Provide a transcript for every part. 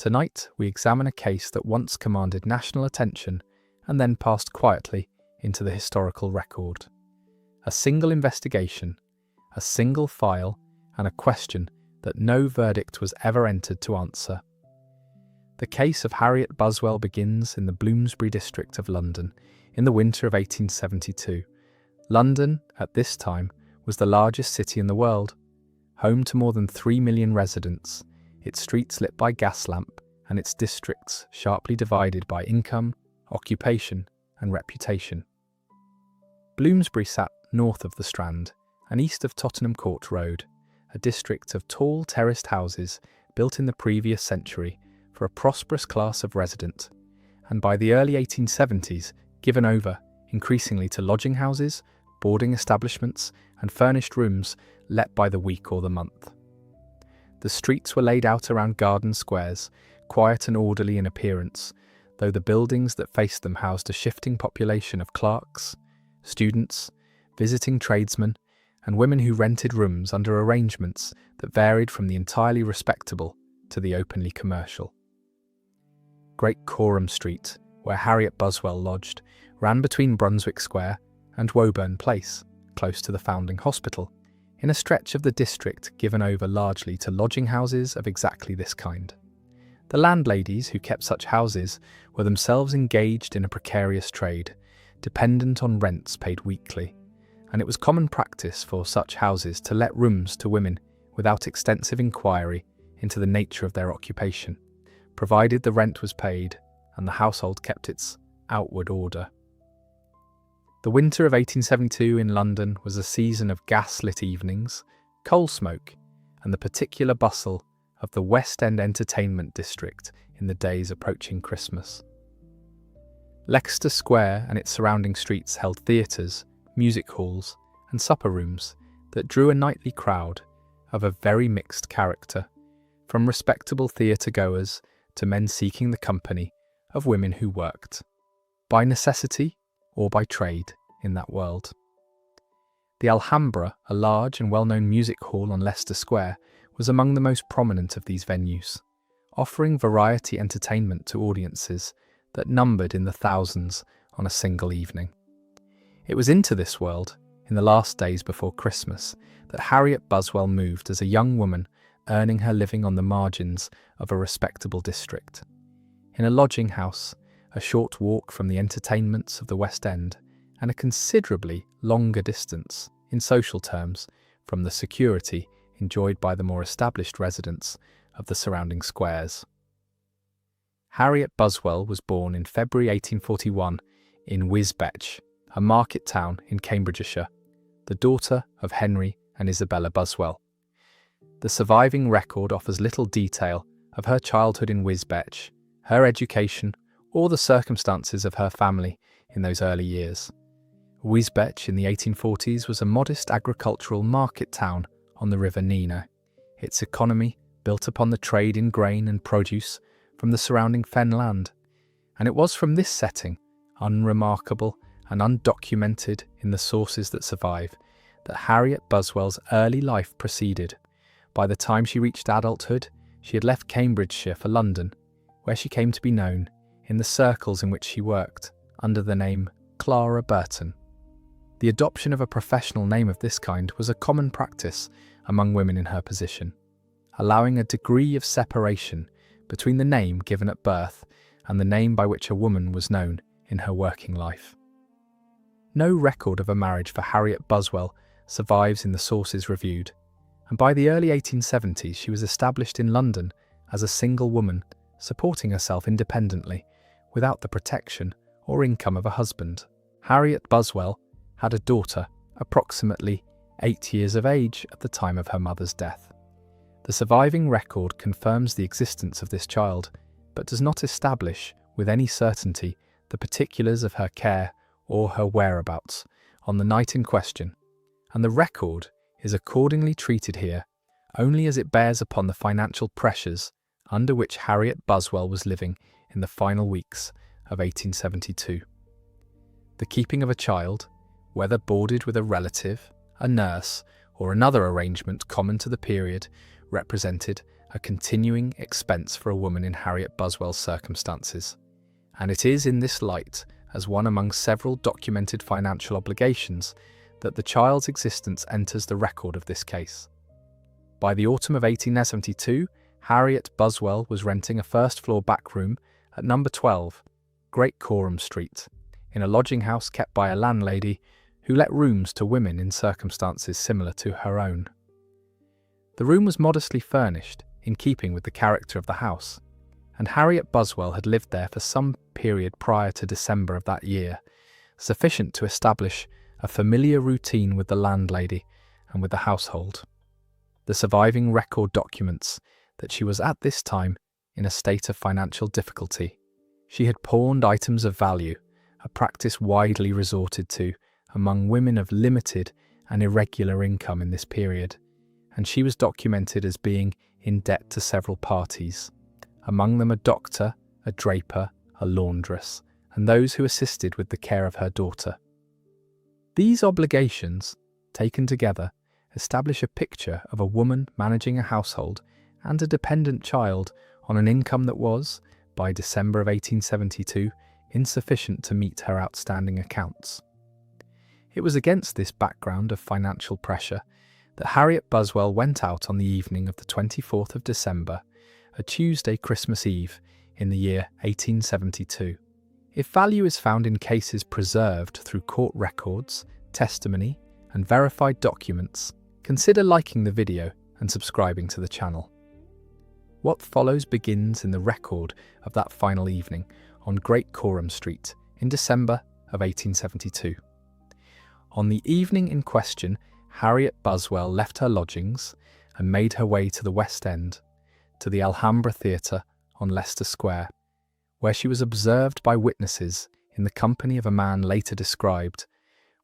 Tonight, we examine a case that once commanded national attention and then passed quietly into the historical record. A single investigation, a single file, and a question that no verdict was ever entered to answer. The case of Harriet Buswell begins in the Bloomsbury district of London in the winter of 1872. London, at this time, was the largest city in the world, home to more than 3 million residents, its streets lit by gas lamp, and its districts sharply divided by income, occupation, and reputation. Bloomsbury sat north of the Strand and east of Tottenham Court Road, a district of tall terraced houses built in the previous century for a prosperous class of resident, and by the early 1870s given over increasingly to lodging houses, boarding establishments, and furnished rooms let by the week or the month. The streets were laid out around garden squares, quiet and orderly in appearance, though the buildings that faced them housed a shifting population of clerks, students, visiting tradesmen, and women who rented rooms under arrangements that varied from the entirely respectable to the openly commercial. Great Coram Street, where Harriet Buswell lodged, ran between Brunswick Square and Woburn Place, close to the founding hospital, in a stretch of the district given over largely to lodging houses of exactly this kind. The landladies who kept such houses were themselves engaged in a precarious trade, dependent on rents paid weekly, and it was common practice for such houses to let rooms to women without extensive inquiry into the nature of their occupation, provided the rent was paid and the household kept its outward order. The winter of 1872 in London was a season of gas-lit evenings, coal smoke, and the particular bustle of the West End entertainment district in the days approaching Christmas. Leicester Square and its surrounding streets held theatres, music halls, and supper rooms that drew a nightly crowd of a very mixed character, from respectable theatre-goers to men seeking the company of women who worked, by necessity or by trade, in that world. The Alhambra, a large and well-known music hall on Leicester Square, was among the most prominent of these venues, offering variety entertainment to audiences that numbered in the thousands on a single evening. It was into this world, in the last days before Christmas, that Harriet Buswell moved as a young woman earning her living on the margins of a respectable district. In a lodging house, a short walk from the entertainments of the West End, and a considerably longer distance, in social terms, from the security enjoyed by the more established residents of the surrounding squares. Harriet Buswell was born in February 1841 in Wisbech, a market town in Cambridgeshire, the daughter of Henry and Isabella Buswell. The surviving record offers little detail of her childhood in Wisbech, her education, or the circumstances of her family in those early years. Wisbech in the 1840s was a modest agricultural market town on the River Nene, its economy built upon the trade in grain and produce from the surrounding fen land, and it was from this setting, unremarkable and undocumented in the sources that survive, that Harriet Buswell's early life proceeded. By the time she reached adulthood, she had left Cambridgeshire for London, where she came to be known, in the circles in which she worked, under the name Clara Burton. The adoption of a professional name of this kind was a common practice among women in her position, allowing a degree of separation between the name given at birth and the name by which a woman was known in her working life. No record of a marriage for Harriet Buswell survives in the sources reviewed, and by the early 1870s she was established in London as a single woman, supporting herself independently, without the protection or income of a husband. Harriet Buswell had a daughter, approximately 8 years of age at the time of her mother's death. The surviving record confirms the existence of this child, but does not establish with any certainty the particulars of her care or her whereabouts on the night in question, and the record is accordingly treated here only as it bears upon the financial pressures under which Harriet Buswell was living in the final weeks of 1872. The keeping of a child, whether boarded with a relative, a nurse, or another arrangement common to the period, represented a continuing expense for a woman in Harriet Buswell's circumstances. And it is in this light, as one among several documented financial obligations, that the child's existence enters the record of this case. By the autumn of 1872, Harriet Buswell was renting a first-floor back room at number 12, Great Coram Street, in a lodging house kept by a landlady who let rooms to women in circumstances similar to her own. The room was modestly furnished, in keeping with the character of the house, and Harriet Buswell had lived there for some period prior to December of that year, sufficient to establish a familiar routine with the landlady and with the household. The surviving record documents that she was at this time in a state of financial difficulty. She had pawned items of value, a practice widely resorted to among women of limited and irregular income in this period, and she was documented as being in debt to several parties, among them a doctor, a draper, a laundress, and those who assisted with the care of her daughter. These obligations, taken together, establish a picture of a woman managing a household and a dependent child on an income that was, by December of 1872, insufficient to meet her outstanding accounts. It was against this background of financial pressure that Harriet Buswell went out on the evening of the 24th of December, a Tuesday Christmas Eve, in the year 1872. If value is found in cases preserved through court records, testimony, and verified documents, consider liking the video and subscribing to the channel. What follows begins in the record of that final evening on Great Coram Street in December of 1872. On the evening in question, Harriet Buswell left her lodgings and made her way to the West End, to the Alhambra Theatre on Leicester Square, where she was observed by witnesses in the company of a man later described,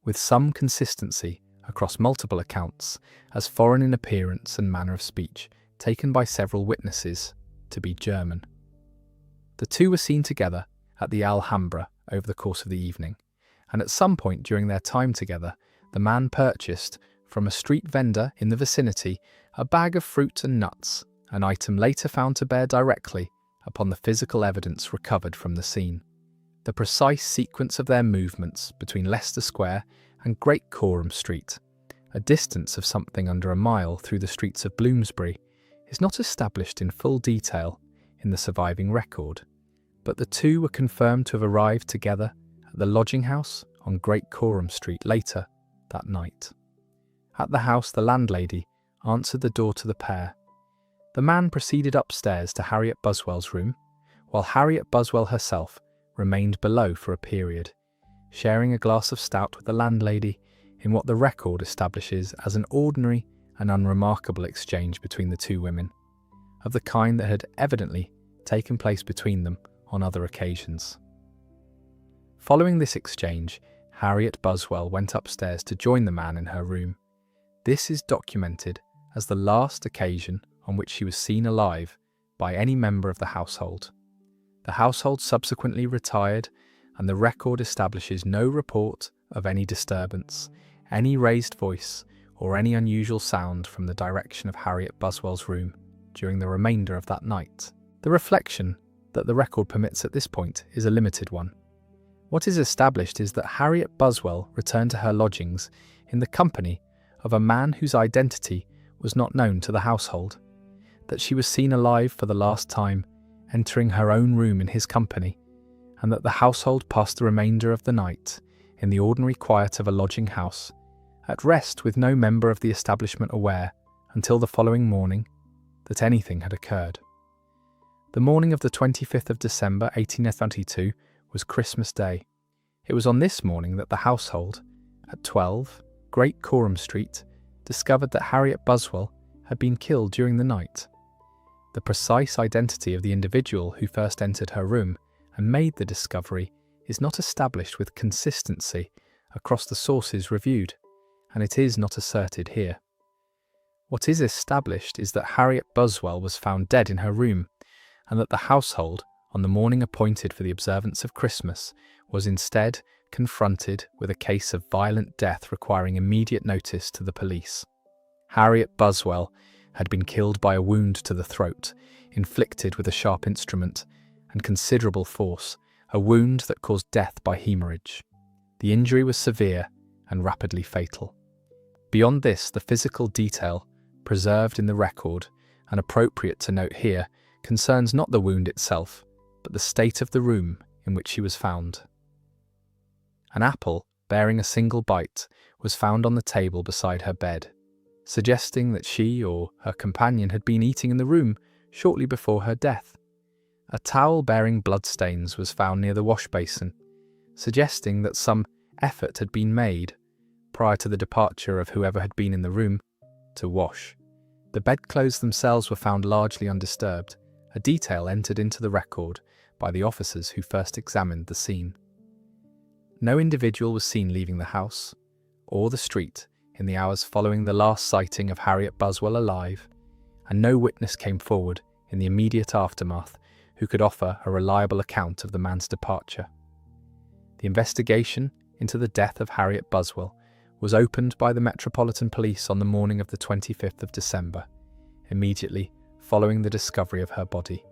with some consistency across multiple accounts, as foreign in appearance and manner of speech, taken by several witnesses to be German. The two were seen together at the Alhambra over the course of the evening, and at some point during their time together, the man purchased from a street vendor in the vicinity a bag of fruit and nuts, an item later found to bear directly upon the physical evidence recovered from the scene. The precise sequence of their movements between Leicester Square and Great Coram Street, a distance of something under a mile through the streets of Bloomsbury, is not established in full detail in the surviving record, but the two were confirmed to have arrived together at the lodging house on Great Coram Street later that night. At the house, the landlady answered the door to the pair. The man proceeded upstairs to Harriet Buswell's room, while Harriet Buswell herself remained below for a period, sharing a glass of stout with the landlady in what the record establishes as an ordinary and unremarkable exchange between the two women, of the kind that had evidently taken place between them on other occasions. Following this exchange, Harriet Buswell went upstairs to join the man in her room. This is documented as the last occasion on which she was seen alive by any member of the household. The household subsequently retired, and the record establishes no report of any disturbance, any raised voice, or any unusual sound from the direction of Harriet Buswell's room during the remainder of that night. The reflection that the record permits at this point is a limited one. What is established is that Harriet Buswell returned to her lodgings in the company of a man whose identity was not known to the household, that she was seen alive for the last time, entering her own room in his company, and that the household passed the remainder of the night in the ordinary quiet of a lodging house, at rest with no member of the establishment aware until the following morning that anything had occurred. The morning of the 25th of December 1872 was Christmas Day. It was on this morning that the household, at 12 Great Coram Street, discovered that Harriet Buswell had been killed during the night. The precise identity of the individual who first entered her room and made the discovery is not established with consistency across the sources reviewed, and it is not asserted here. What is established is that Harriet Buswell was found dead in her room, and that the household, on the morning appointed for the observance of Christmas, was instead confronted with a case of violent death requiring immediate notice to the police. Harriet Buswell had been killed by a wound to the throat, inflicted with a sharp instrument and considerable force, a wound that caused death by hemorrhage. The injury was severe and rapidly fatal. Beyond this, the physical detail preserved in the record, and appropriate to note here, concerns not the wound itself, but the state of the room in which she was found. An apple, bearing a single bite, was found on the table beside her bed, suggesting that she or her companion had been eating in the room shortly before her death. A towel bearing bloodstains was found near the wash basin, suggesting that some effort had been made, prior to the departure of whoever had been in the room, to wash. The bedclothes themselves were found largely undisturbed, a detail entered into the record by the officers who first examined the scene. No individual was seen leaving the house or the street in the hours following the last sighting of Harriet Buswell alive, and no witness came forward in the immediate aftermath who could offer a reliable account of the man's departure. The investigation into the death of Harriet Buswell was opened by the Metropolitan Police on the morning of the 25th of December, immediately following the discovery of her body.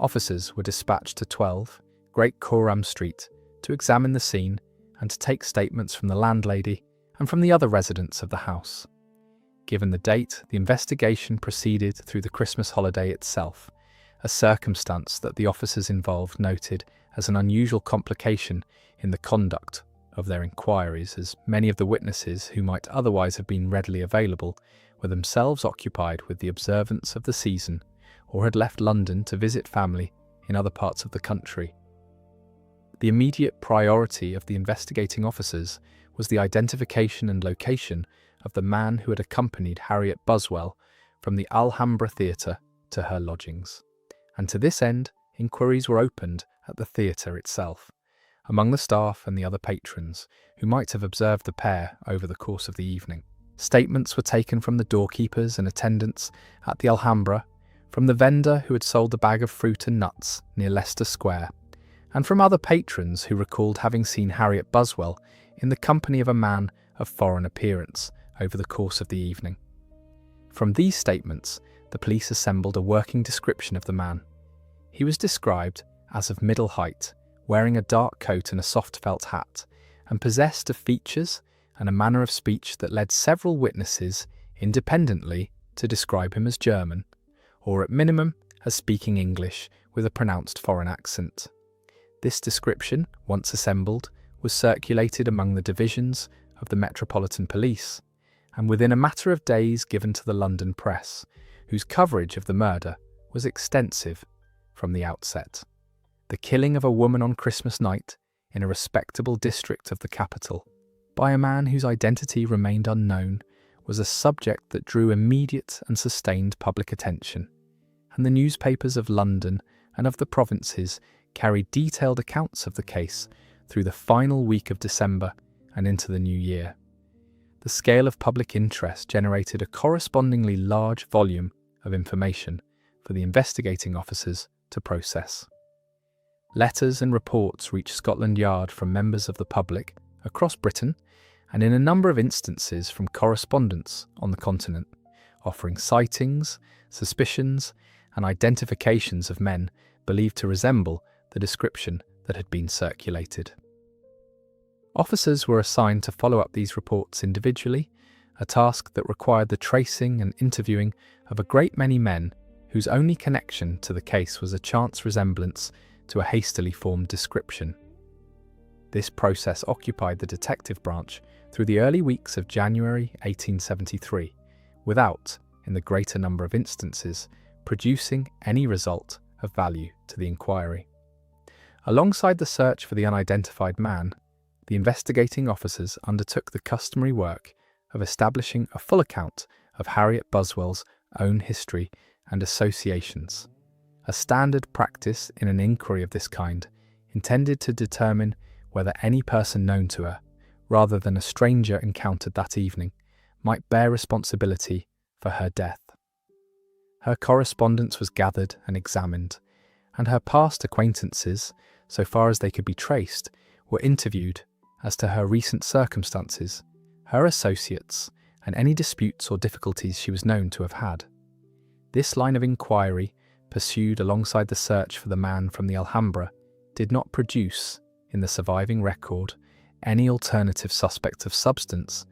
Officers were dispatched to 12 Great Coram Street to examine the scene and to take statements from the landlady and from the other residents of the house. Given the date, the investigation proceeded through the Christmas holiday itself, a circumstance that the officers involved noted as an unusual complication in the conduct of their inquiries, as many of the witnesses who might otherwise have been readily available were themselves occupied with the observance of the season or had left London to visit family in other parts of the country. The immediate priority of the investigating officers was the identification and location of the man who had accompanied Harriet Buswell from the Alhambra theatre to her lodgings. And to this end, inquiries were opened at the theatre itself, among the staff and the other patrons who might have observed the pair over the course of the evening. Statements were taken from the doorkeepers and attendants at the Alhambra, from the vendor who had sold the bag of fruit and nuts near Leicester Square, and from other patrons who recalled having seen Harriet Buswell in the company of a man of foreign appearance over the course of the evening. From these statements, the police assembled a working description of the man. He was described as of middle height, wearing a dark coat and a soft felt hat, and possessed of features and a manner of speech that led several witnesses independently to describe him as German, or at minimum as speaking English with a pronounced foreign accent. This description, once assembled, was circulated among the divisions of the Metropolitan Police, and within a matter of days given to the London press, whose coverage of the murder was extensive from the outset. The killing of a woman on Christmas night in a respectable district of the capital by a man whose identity remained unknown was a subject that drew immediate and sustained public attention, and the newspapers of London and of the provinces carried detailed accounts of the case through the final week of December and into the new year. The scale of public interest generated a correspondingly large volume of information for the investigating officers to process. Letters and reports reached Scotland Yard from members of the public across Britain, and in a number of instances from correspondents on the continent, offering sightings, suspicions, and identifications of men believed to resemble the description that had been circulated. Officers were assigned to follow up these reports individually, a task that required the tracing and interviewing of a great many men whose only connection to the case was a chance resemblance to a hastily formed description. This process occupied the detective branch through the early weeks of January 1873, without, in the greater number of instances, producing any result of value to the inquiry. Alongside the search for the unidentified man, the investigating officers undertook the customary work of establishing a full account of Harriet Buswell's own history and associations, a standard practice in an inquiry of this kind, intended to determine whether any person known to her, rather than a stranger encountered that evening, might bear responsibility for her death. Her correspondence was gathered and examined, and her past acquaintances, so far as they could be traced, were interviewed as to her recent circumstances, her associates, and any disputes or difficulties she was known to have had. This line of inquiry, pursued alongside the search for the man from the Alhambra, did not produce, in the surviving record, any alternative suspects of substance,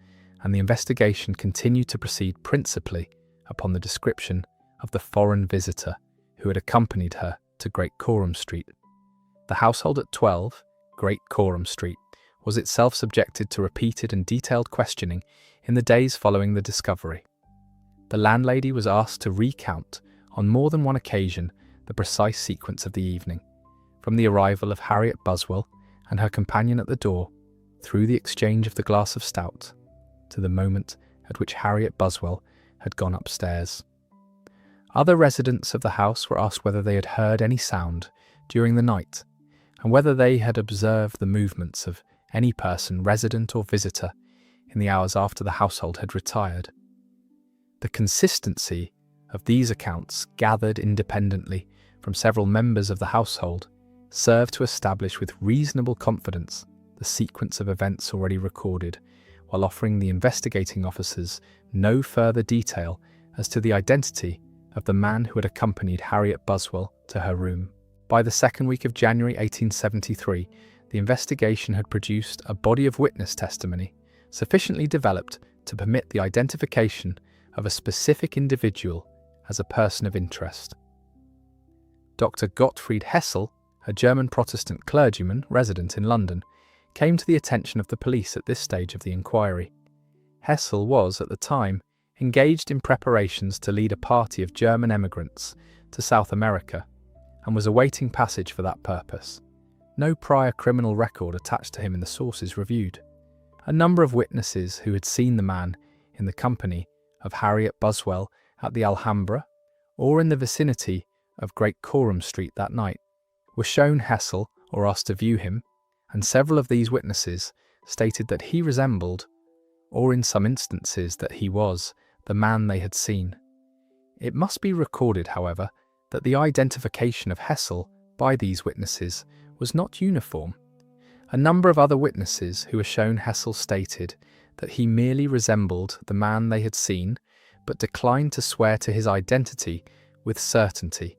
and the investigation continued to proceed principally upon the description of the foreign visitor who had accompanied her to Great Coram Street. The household at 12, Great Coram Street, was itself subjected to repeated and detailed questioning in the days following the discovery. The landlady was asked to recount, on more than one occasion, the precise sequence of the evening, from the arrival of Harriet Buswell and her companion at the door, through the exchange of the glass of stout, to the moment at which Harriet Buswell had gone upstairs. Other residents of the house were asked whether they had heard any sound during the night, and whether they had observed the movements of any person, resident or visitor, in the hours after the household had retired. The consistency of these accounts, gathered independently from several members of the household, served to establish with reasonable confidence the sequence of events already recorded, while offering the investigating officers no further detail as to the identity of the man who had accompanied Harriet Buswell to her room. By the second week of January 1873, the investigation had produced a body of witness testimony sufficiently developed to permit the identification of a specific individual as a person of interest. Dr. Gottfried Hessel, a German Protestant clergyman resident in London, came to the attention of the police at this stage of the inquiry. Hessel was, at the time, engaged in preparations to lead a party of German emigrants to South America, and was awaiting passage for that purpose. No prior criminal record attached to him in the sources reviewed. A number of witnesses who had seen the man in the company of Harriet Buswell at the Alhambra or in the vicinity of Great Coram Street that night were shown Hessel or asked to view him, and several of these witnesses stated that he resembled, or in some instances that he was, the man they had seen. It must be recorded, however, that the identification of Hessel by these witnesses was not uniform. A number of other witnesses who were shown Hessel stated that he merely resembled the man they had seen, but declined to swear to his identity with certainty,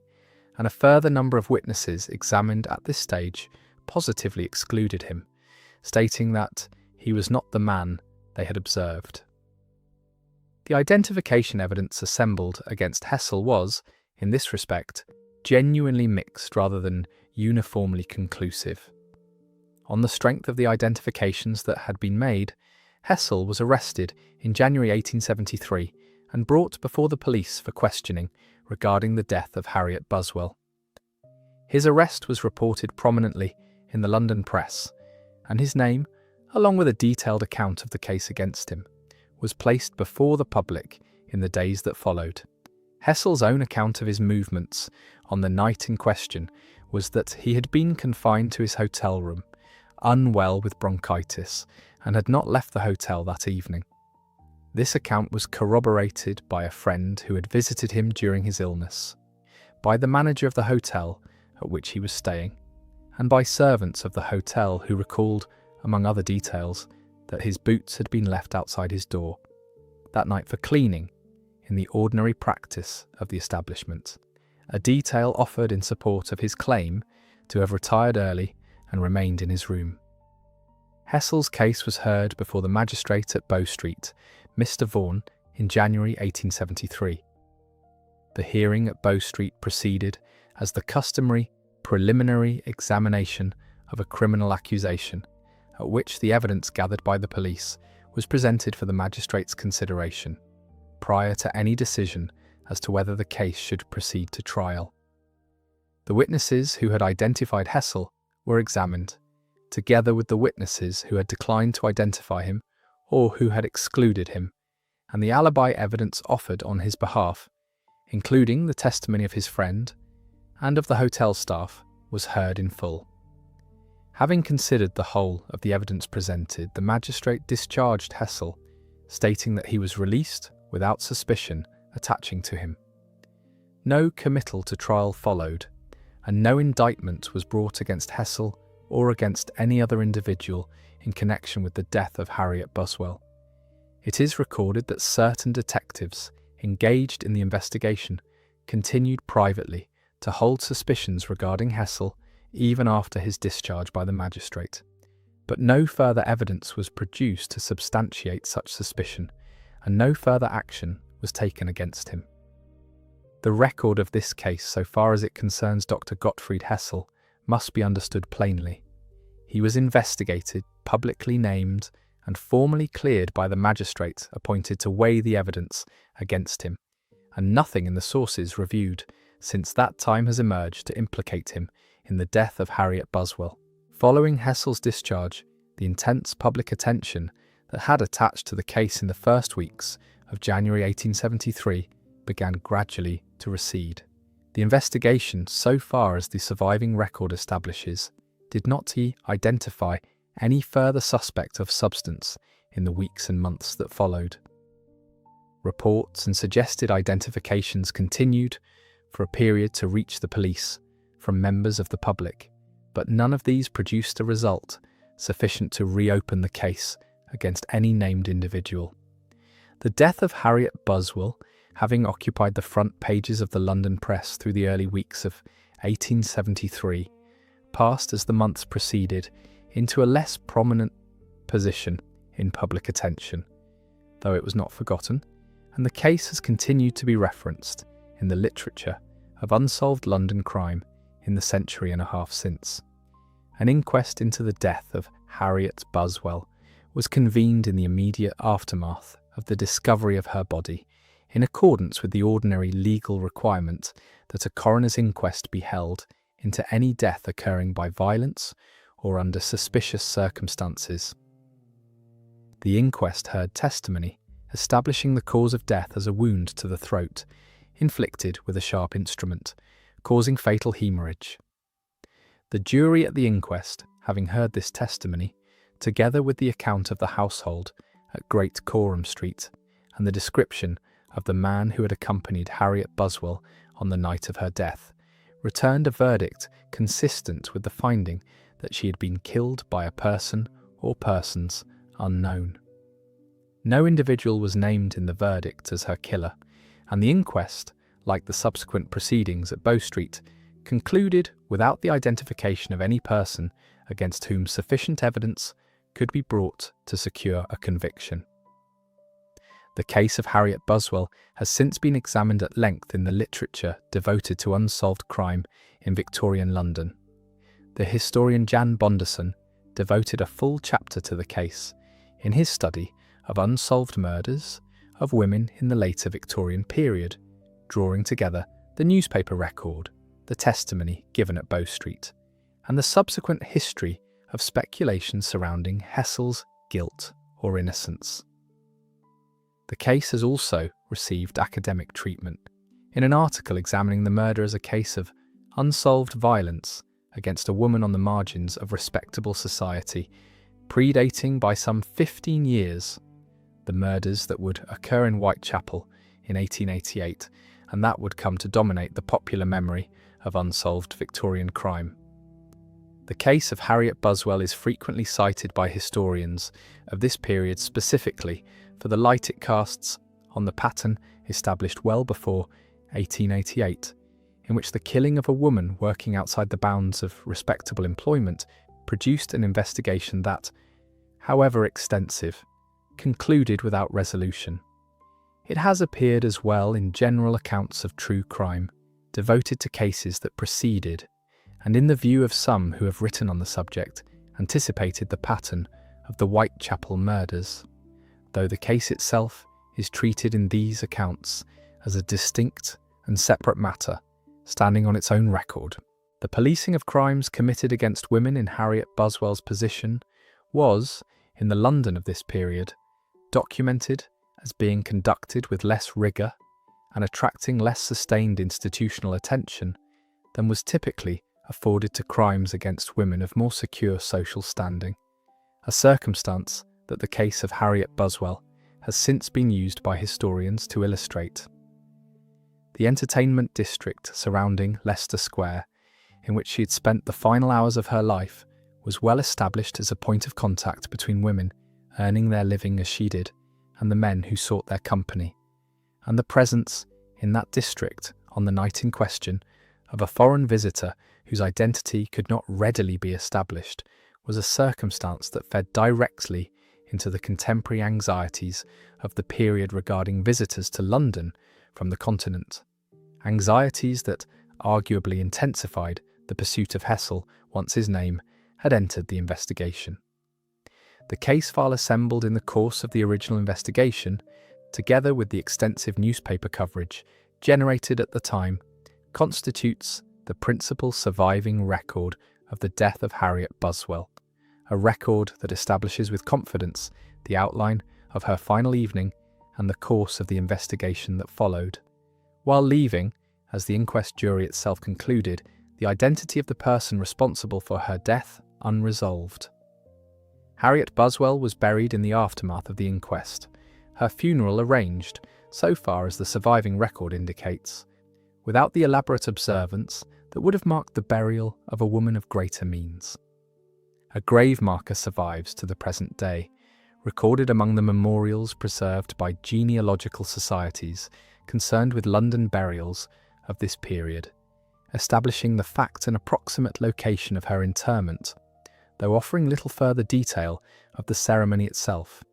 and a further number of witnesses examined at this stage positively excluded him, stating that he was not the man they had observed. The identification evidence assembled against Hessel was, in this respect, genuinely mixed rather than uniformly conclusive. On the strength of the identifications that had been made, Hessel was arrested in January 1873 and brought before the police for questioning regarding the death of Harriet Buswell. His arrest was reported prominently in the London press, and his name, along with a detailed account of the case against him, was placed before the public in the days that followed. Hessel's own account of his movements on the night in question was that he had been confined to his hotel room, unwell with bronchitis, and had not left the hotel that evening. This account was corroborated by a friend who had visited him during his illness, by the manager of the hotel at which he was staying, and by servants of the hotel who recalled, among other details, that his boots had been left outside his door that night for cleaning in the ordinary practice of the establishment, a detail offered in support of his claim to have retired early and remained in his room. Hessel's case was heard before the magistrate at Bow Street, Mr. Vaughan, in January 1873. The hearing at Bow Street proceeded as the customary preliminary examination of a criminal accusation, at which the evidence gathered by the police was presented for the magistrate's consideration, prior to any decision as to whether the case should proceed to trial. The witnesses who had identified Hessel were examined, together with the witnesses who had declined to identify him or who had excluded him, and the alibi evidence offered on his behalf, including the testimony of his friend and of the hotel staff, was heard in full. Having considered the whole of the evidence presented, the magistrate discharged Hessel, stating that he was released without suspicion attaching to him. No committal to trial followed, and no indictment was brought against Hessel or against any other individual in connection with the death of Harriet Buswell. It is recorded that certain detectives engaged in the investigation continued privately to hold suspicions regarding Hessel even after his discharge by the magistrate. But no further evidence was produced to substantiate such suspicion, and no further action was taken against him. The record of this case, so far as it concerns Dr. Gottfried Hessel, must be understood plainly. He was investigated, publicly named, and formally cleared by the magistrate appointed to weigh the evidence against him, and nothing in the sources reviewed since that time has emerged to implicate him in the death of Harriet Buswell. Following Hessel's discharge, the intense public attention that had attached to the case in the first weeks of January 1873 began gradually to recede. The investigation, so far as the surviving record establishes, did not identify any further suspect of substance in the weeks and months that followed. Reports and suggested identifications continued for a period to reach the police from members of the public, but none of these produced a result sufficient to reopen the case against any named individual. The death of Harriet Buswell, having occupied the front pages of the London press through the early weeks of 1873, passed as the months proceeded into a less prominent position in public attention, though it was not forgotten, and the case has continued to be referenced in the literature of unsolved London crime in the century and a half since. An inquest into the death of Harriet Buswell was convened in the immediate aftermath of the discovery of her body, in accordance with the ordinary legal requirement that a coroner's inquest be held into any death occurring by violence or under suspicious circumstances. The inquest heard testimony establishing the cause of death as a wound to the throat, inflicted with a sharp instrument, causing fatal hemorrhage. The jury at the inquest, having heard this testimony, together with the account of the household at Great Coram Street and the description of the man who had accompanied Harriet Buswell on the night of her death, returned a verdict consistent with the finding that she had been killed by a person or persons unknown. No individual was named in the verdict as her killer, and the inquest, like the subsequent proceedings at Bow Street, concluded without the identification of any person against whom sufficient evidence could be brought to secure a conviction. The case of Harriet Buswell has since been examined at length in the literature devoted to unsolved crime in Victorian London. The historian Jan Bonderson devoted a full chapter to the case in his study of unsolved murders of women in the later Victorian period, drawing together the newspaper record, the testimony given at Bow Street, and the subsequent history of speculation surrounding Hessel's guilt or innocence. The case has also received academic treatment in an article examining the murder as a case of unsolved violence against a woman on the margins of respectable society, predating by some 15 years the murders that would occur in Whitechapel in 1888, and that would come to dominate the popular memory of unsolved Victorian crime. The case of Harriet Buswell is frequently cited by historians of this period specifically for the light it casts on the pattern established well before 1888, in which the killing of a woman working outside the bounds of respectable employment produced an investigation that, however extensive, concluded without resolution. It has appeared as well in general accounts of true crime, devoted to cases that preceded, and in the view of some who have written on the subject, anticipated the pattern of the Whitechapel murders, though the case itself is treated in these accounts as a distinct and separate matter, standing on its own record. The policing of crimes committed against women in Harriet Buswell's position was, in the London of this period, documented as being conducted with less rigour and attracting less sustained institutional attention than was typically afforded to crimes against women of more secure social standing, a circumstance that the case of Harriet Buswell has since been used by historians to illustrate. The entertainment district surrounding Leicester Square, in which she had spent the final hours of her life, was well established as a point of contact between women earning their living as she did and the men who sought their company, and the presence in that district on the night in question, of a foreign visitor whose identity could not readily be established was a circumstance that fed directly into the contemporary anxieties of the period regarding visitors to London from the continent, anxieties that arguably intensified the pursuit of Hessel once his name had entered the investigation. The case file assembled in the course of the original investigation, together with the extensive newspaper coverage generated at the time, constitutes the principal surviving record of the death of Harriet Buswell, a record that establishes with confidence the outline of her final evening and the course of the investigation that followed, while leaving, as the inquest jury itself concluded, the identity of the person responsible for her death unresolved. Harriet Buswell was buried in the aftermath of the inquest, her funeral arranged, so far as the surviving record indicates, without the elaborate observance that would have marked the burial of a woman of greater means. A grave marker survives to the present day, recorded among the memorials preserved by genealogical societies concerned with London burials of this period, establishing the fact and approximate location of her interment, though offering little further detail of the ceremony itself.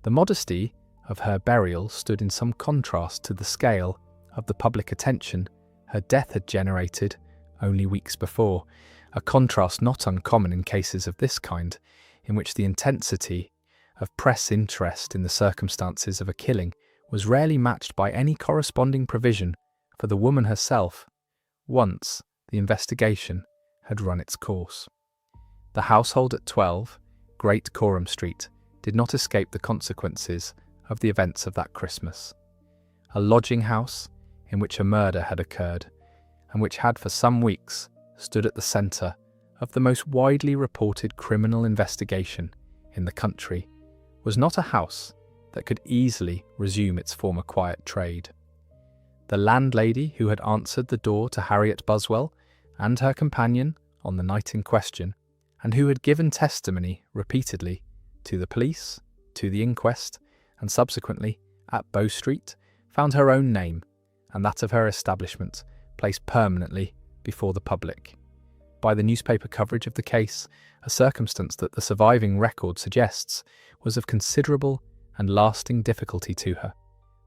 The modesty of her burial stood in some contrast to the scale of the public attention her death had generated only weeks before, a contrast not uncommon in cases of this kind, in which the intensity of press interest in the circumstances of a killing was rarely matched by any corresponding provision for the woman herself, once the investigation had run its course. The household at 12, Great Coram Street, did not escape the consequences of the events of that Christmas. A lodging house in which a murder had occurred, and which had for some weeks stood at the centre of the most widely reported criminal investigation in the country, was not a house that could easily resume its former quiet trade. The landlady who had answered the door to Harriet Buswell and her companion on the night in question, and who had given testimony repeatedly to the police, to the inquest, and subsequently at Bow Street, found her own name and that of her establishment placed permanently before the public by the newspaper coverage of the case, a circumstance that the surviving record suggests was of considerable and lasting difficulty to her,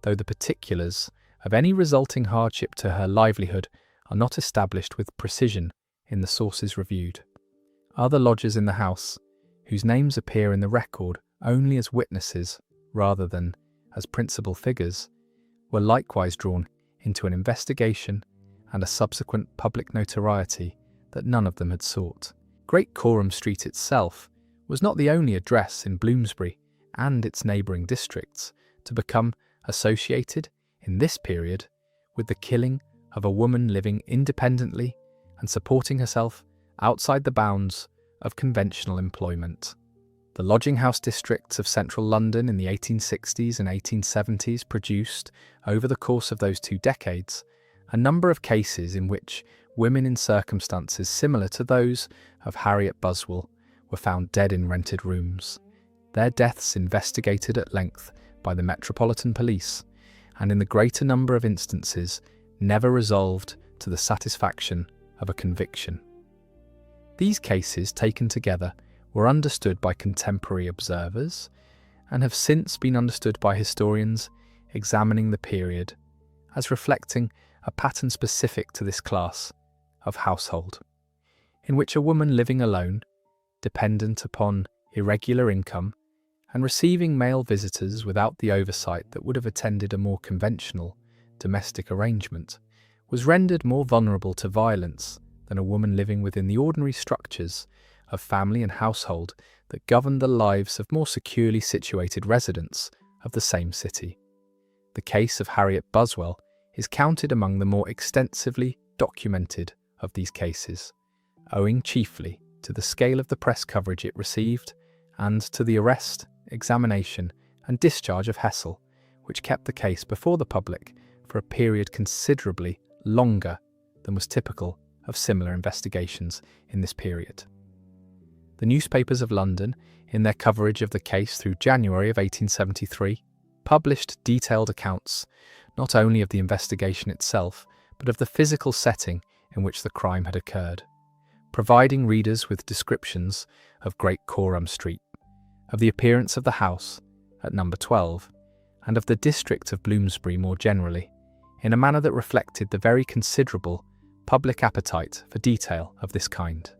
though the particulars of any resulting hardship to her livelihood are not established with precision in the sources reviewed. Other lodgers in the house, whose names appear in the record only as witnesses rather than as principal figures, were likewise drawn into an investigation and a subsequent public notoriety that none of them had sought. Great Coram Street itself was not the only address in Bloomsbury and its neighbouring districts to become associated in this period with the killing of a woman living independently and supporting herself outside the bounds of conventional employment. The lodging house districts of central London in the 1860s and 1870s produced, over the course of those 2 decades, a number of cases in which women in circumstances similar to those of Harriet Buswell were found dead in rented rooms, their deaths investigated at length by the Metropolitan Police, and in the greater number of instances never resolved to the satisfaction of a conviction. These cases, taken together, were understood by contemporary observers and have since been understood by historians examining the period as reflecting a pattern specific to this class of household, in which a woman living alone, dependent upon irregular income, and receiving male visitors without the oversight that would have attended a more conventional domestic arrangement, was rendered more vulnerable to violence than a woman living within the ordinary structures of family and household that governed the lives of more securely situated residents of the same city. The case of Harriet Buswell is counted among the more extensively documented of these cases, owing chiefly to the scale of the press coverage it received and to the arrest, examination and discharge of Hessel, which kept the case before the public for a period considerably longer than was typical of similar investigations in this period. The newspapers of London, in their coverage of the case through January of 1873, published detailed accounts not only of the investigation itself, but of the physical setting in which the crime had occurred, providing readers with descriptions of Great Coram Street, of the appearance of the house at number 12, and of the district of Bloomsbury more generally, in a manner that reflected the very considerable public appetite for detail of this kind.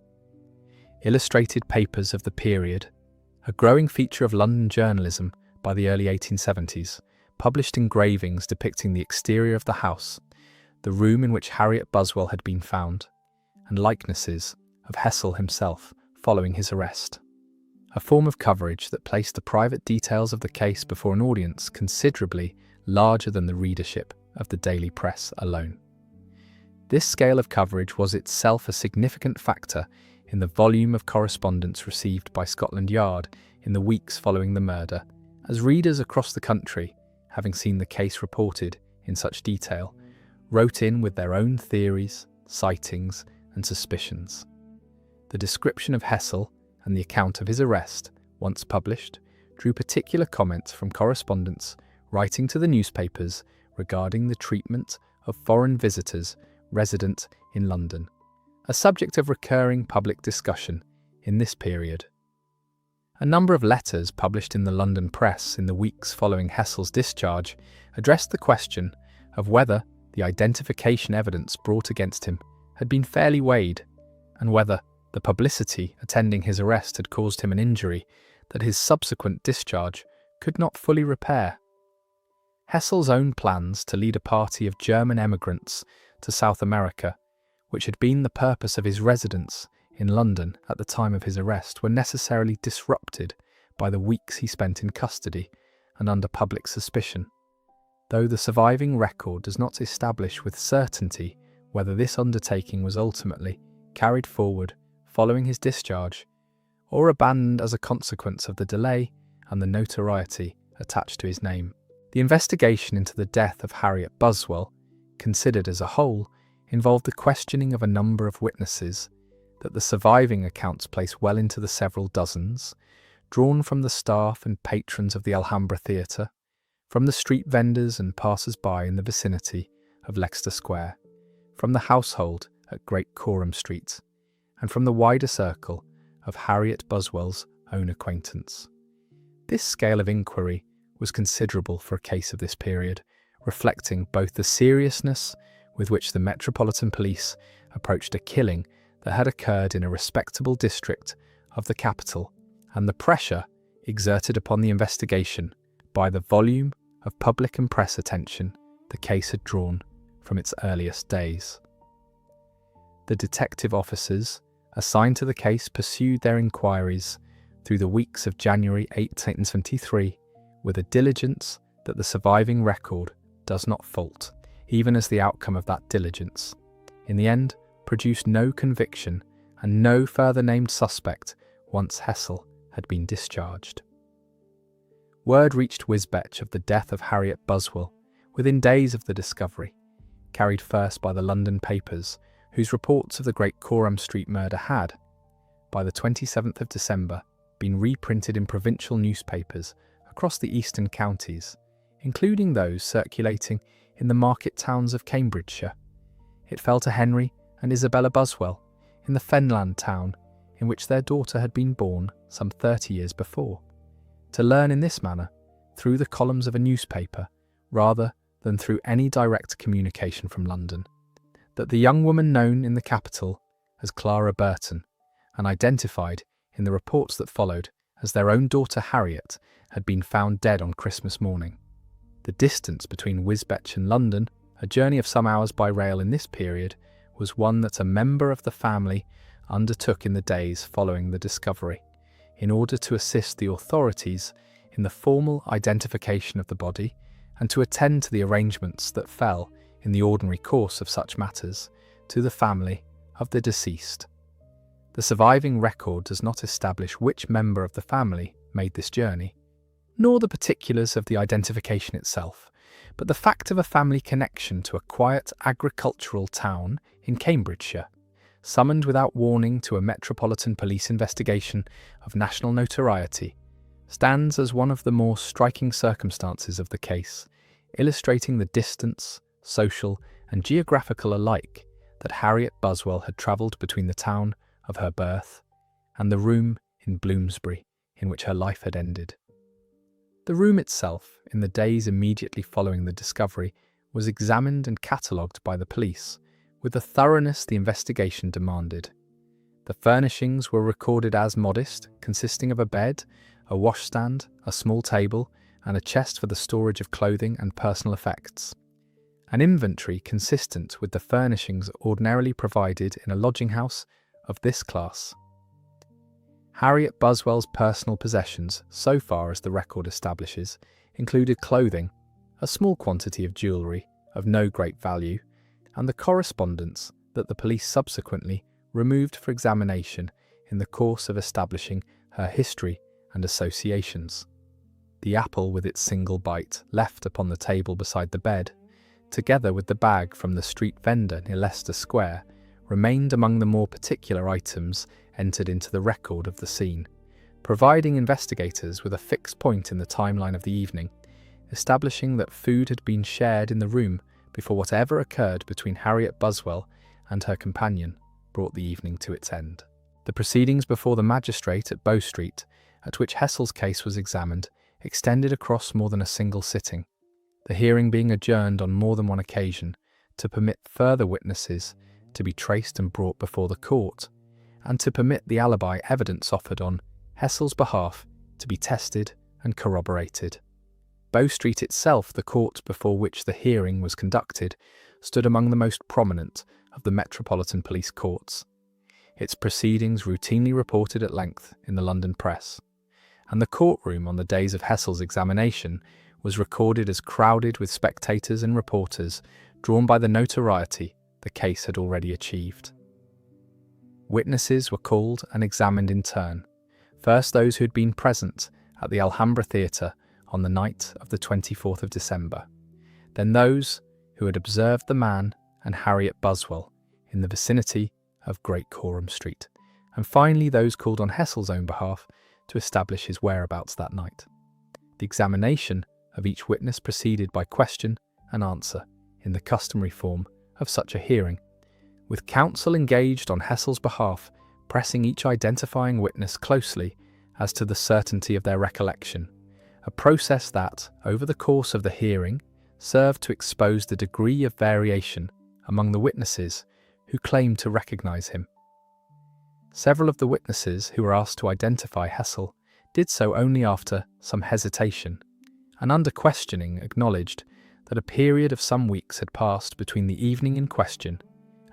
Illustrated papers of the period, a growing feature of London journalism by the early 1870s, published engravings depicting the exterior of the house, the room in which Harriet Buswell had been found, and likenesses of Hessel himself following his arrest. A form of coverage that placed the private details of the case before an audience considerably larger than the readership of the daily press alone. This scale of coverage was itself a significant factor in the volume of correspondence received by Scotland Yard in the weeks following the murder, as readers across the country, having seen the case reported in such detail, wrote in with their own theories, sightings, and suspicions. The description of Hessel and the account of his arrest, once published, drew particular comments from correspondents writing to the newspapers regarding the treatment of foreign visitors resident in London, a subject of recurring public discussion in this period. A number of letters published in the London press in the weeks following Hessel's discharge addressed the question of whether the identification evidence brought against him had been fairly weighed, and whether the publicity attending his arrest had caused him an injury that his subsequent discharge could not fully repair. Hessel's own plans to lead a party of German emigrants to South America, which had been the purpose of his residence in London at the time of his arrest, were necessarily disrupted by the weeks he spent in custody and under public suspicion, though the surviving record does not establish with certainty whether this undertaking was ultimately carried forward following his discharge, or abandoned as a consequence of the delay and the notoriety attached to his name. The investigation into the death of Harriet Buswell, considered as a whole, involved the questioning of a number of witnesses that the surviving accounts place well into the several dozens, drawn from the staff and patrons of the Alhambra Theatre, from the street vendors and passers-by in the vicinity of Leicester Square, from the household at Great Coram Street, and from the wider circle of Harriet Buswell's own acquaintance. This scale of inquiry was considerable for a case of this period, reflecting both the seriousness with which the Metropolitan Police approached a killing that had occurred in a respectable district of the capital, and the pressure exerted upon the investigation by the volume of public and press attention the case had drawn from its earliest days. The detective officers assigned to the case pursued their inquiries through the weeks of January 1873 with a diligence that the surviving record does not fault, even as the outcome of that diligence, in the end, produced no conviction and no further named suspect once Hessel had been discharged. Word reached Wisbech of the death of Harriet Buswell within days of the discovery, carried first by the London papers, whose reports of the Great Coram Street murder had, by the 27th of December, been reprinted in provincial newspapers across the eastern counties, including those circulating in the market towns of Cambridgeshire. It fell to Henry and Isabella Buswell in the fenland town in which their daughter had been born some 30 years before, to learn in this manner, through the columns of a newspaper, rather than through any direct communication from London, that the young woman known in the capital as Clara Burton, and identified in the reports that followed as their own daughter Harriet, had been found dead on Christmas morning. The distance between Wisbech and London, a journey of some hours by rail in this period, was one that a member of the family undertook in the days following the discovery, in order to assist the authorities in the formal identification of the body and to attend to the arrangements that fell, in the ordinary course of such matters, to the family of the deceased. The surviving record does not establish which member of the family made this journey, nor the particulars of the identification itself, but the fact of a family connection to a quiet agricultural town in Cambridgeshire, summoned without warning to a Metropolitan Police investigation of national notoriety, stands as one of the more striking circumstances of the case, illustrating the distance, social and geographical alike, that Harriet Buswell had travelled between the town of her birth and the room in Bloomsbury in which her life had ended. The room itself, in the days immediately following the discovery, was examined and catalogued by the police with the thoroughness the investigation demanded. The furnishings were recorded as modest, consisting of a bed, a washstand, a small table, and a chest for the storage of clothing and personal effects. An inventory consistent with the furnishings ordinarily provided in a lodging house of this class. Harriet Buswell's personal possessions, so far as the record establishes, included clothing, a small quantity of jewellery of no great value, and the correspondence that the police subsequently removed for examination in the course of establishing her history and associations. The apple with its single bite left upon the table beside the bed, together with the bag from the street vendor near Leicester Square, remained among the more particular items entered into the record of the scene, providing investigators with a fixed point in the timeline of the evening, establishing that food had been shared in the room before whatever occurred between Harriet Buswell and her companion brought the evening to its end. The proceedings before the magistrate at Bow Street, at which Hessel's case was examined, extended across more than a single sitting, the hearing being adjourned on more than one occasion to permit further witnesses to be traced and brought before the court, and to permit the alibi evidence offered on Hessel's behalf to be tested and corroborated. Bow Street itself, the court before which the hearing was conducted, stood among the most prominent of the Metropolitan Police courts, its proceedings routinely reported at length in the London press, and the courtroom on the days of Hessel's examination was recorded as crowded with spectators and reporters drawn by the notoriety the case had already achieved. Witnesses were called and examined in turn, first those who had been present at the Alhambra Theatre on the night of the 24th of December, then those who had observed the man and Harriet Buswell in the vicinity of Great Coram Street, and finally those called on Hessel's own behalf to establish his whereabouts that night. The examination of each witness proceeded by question and answer in the customary form of such a hearing, with counsel engaged on Hessel's behalf pressing each identifying witness closely as to the certainty of their recollection, a process that, over the course of the hearing, served to expose the degree of variation among the witnesses who claimed to recognise him. Several of the witnesses who were asked to identify Hessel did so only after some hesitation, and under questioning acknowledged that a period of some weeks had passed between the evening in question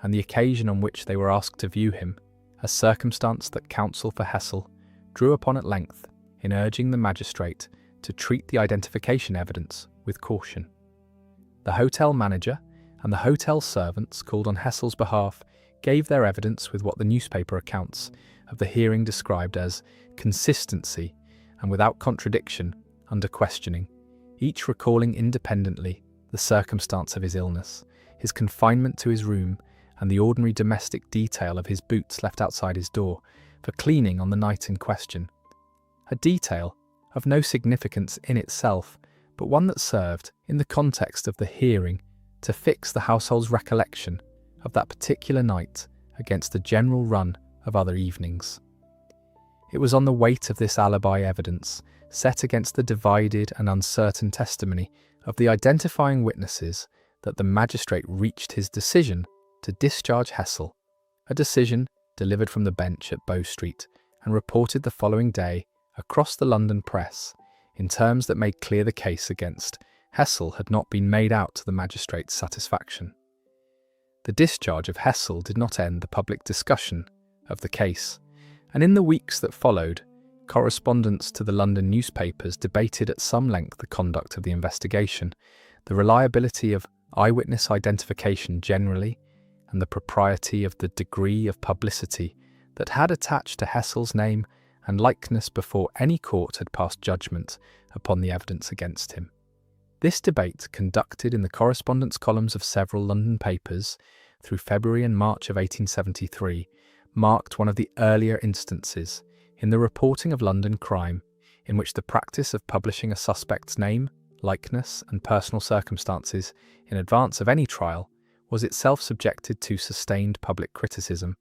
and the occasion on which they were asked to view him, a circumstance that counsel for Hessel drew upon at length in urging the magistrate to treat the identification evidence with caution. The hotel manager and the hotel servants called on Hessel's behalf gave their evidence with what the newspaper accounts of the hearing described as consistency and without contradiction under questioning, each recalling independently the circumstance of his illness, his confinement to his room, and the ordinary domestic detail of his boots left outside his door for cleaning on the night in question. A detail of no significance in itself, but one that served, in the context of the hearing, to fix the household's recollection of that particular night against the general run of other evenings. It was on the weight of this alibi evidence, set against the divided and uncertain testimony of the identifying witnesses, that the magistrate reached his decision to discharge Hessel, a decision delivered from the bench at Bow Street and reported the following day across the London press in terms that made clear the case against Hessel had not been made out to the magistrate's satisfaction. The discharge of Hessel did not end the public discussion of the case, and in the weeks that followed, correspondents to the London newspapers debated at some length the conduct of the investigation, the reliability of eyewitness identification generally, and the propriety of the degree of publicity that had attached to Hessel's name and likeness before any court had passed judgment upon the evidence against him. This debate, conducted in the correspondence columns of several London papers through February and March of 1873, marked one of the earlier instances in the reporting of London crime in which the practice of publishing a suspect's name, likeness, and personal circumstances in advance of any trial was itself subjected to sustained public criticism,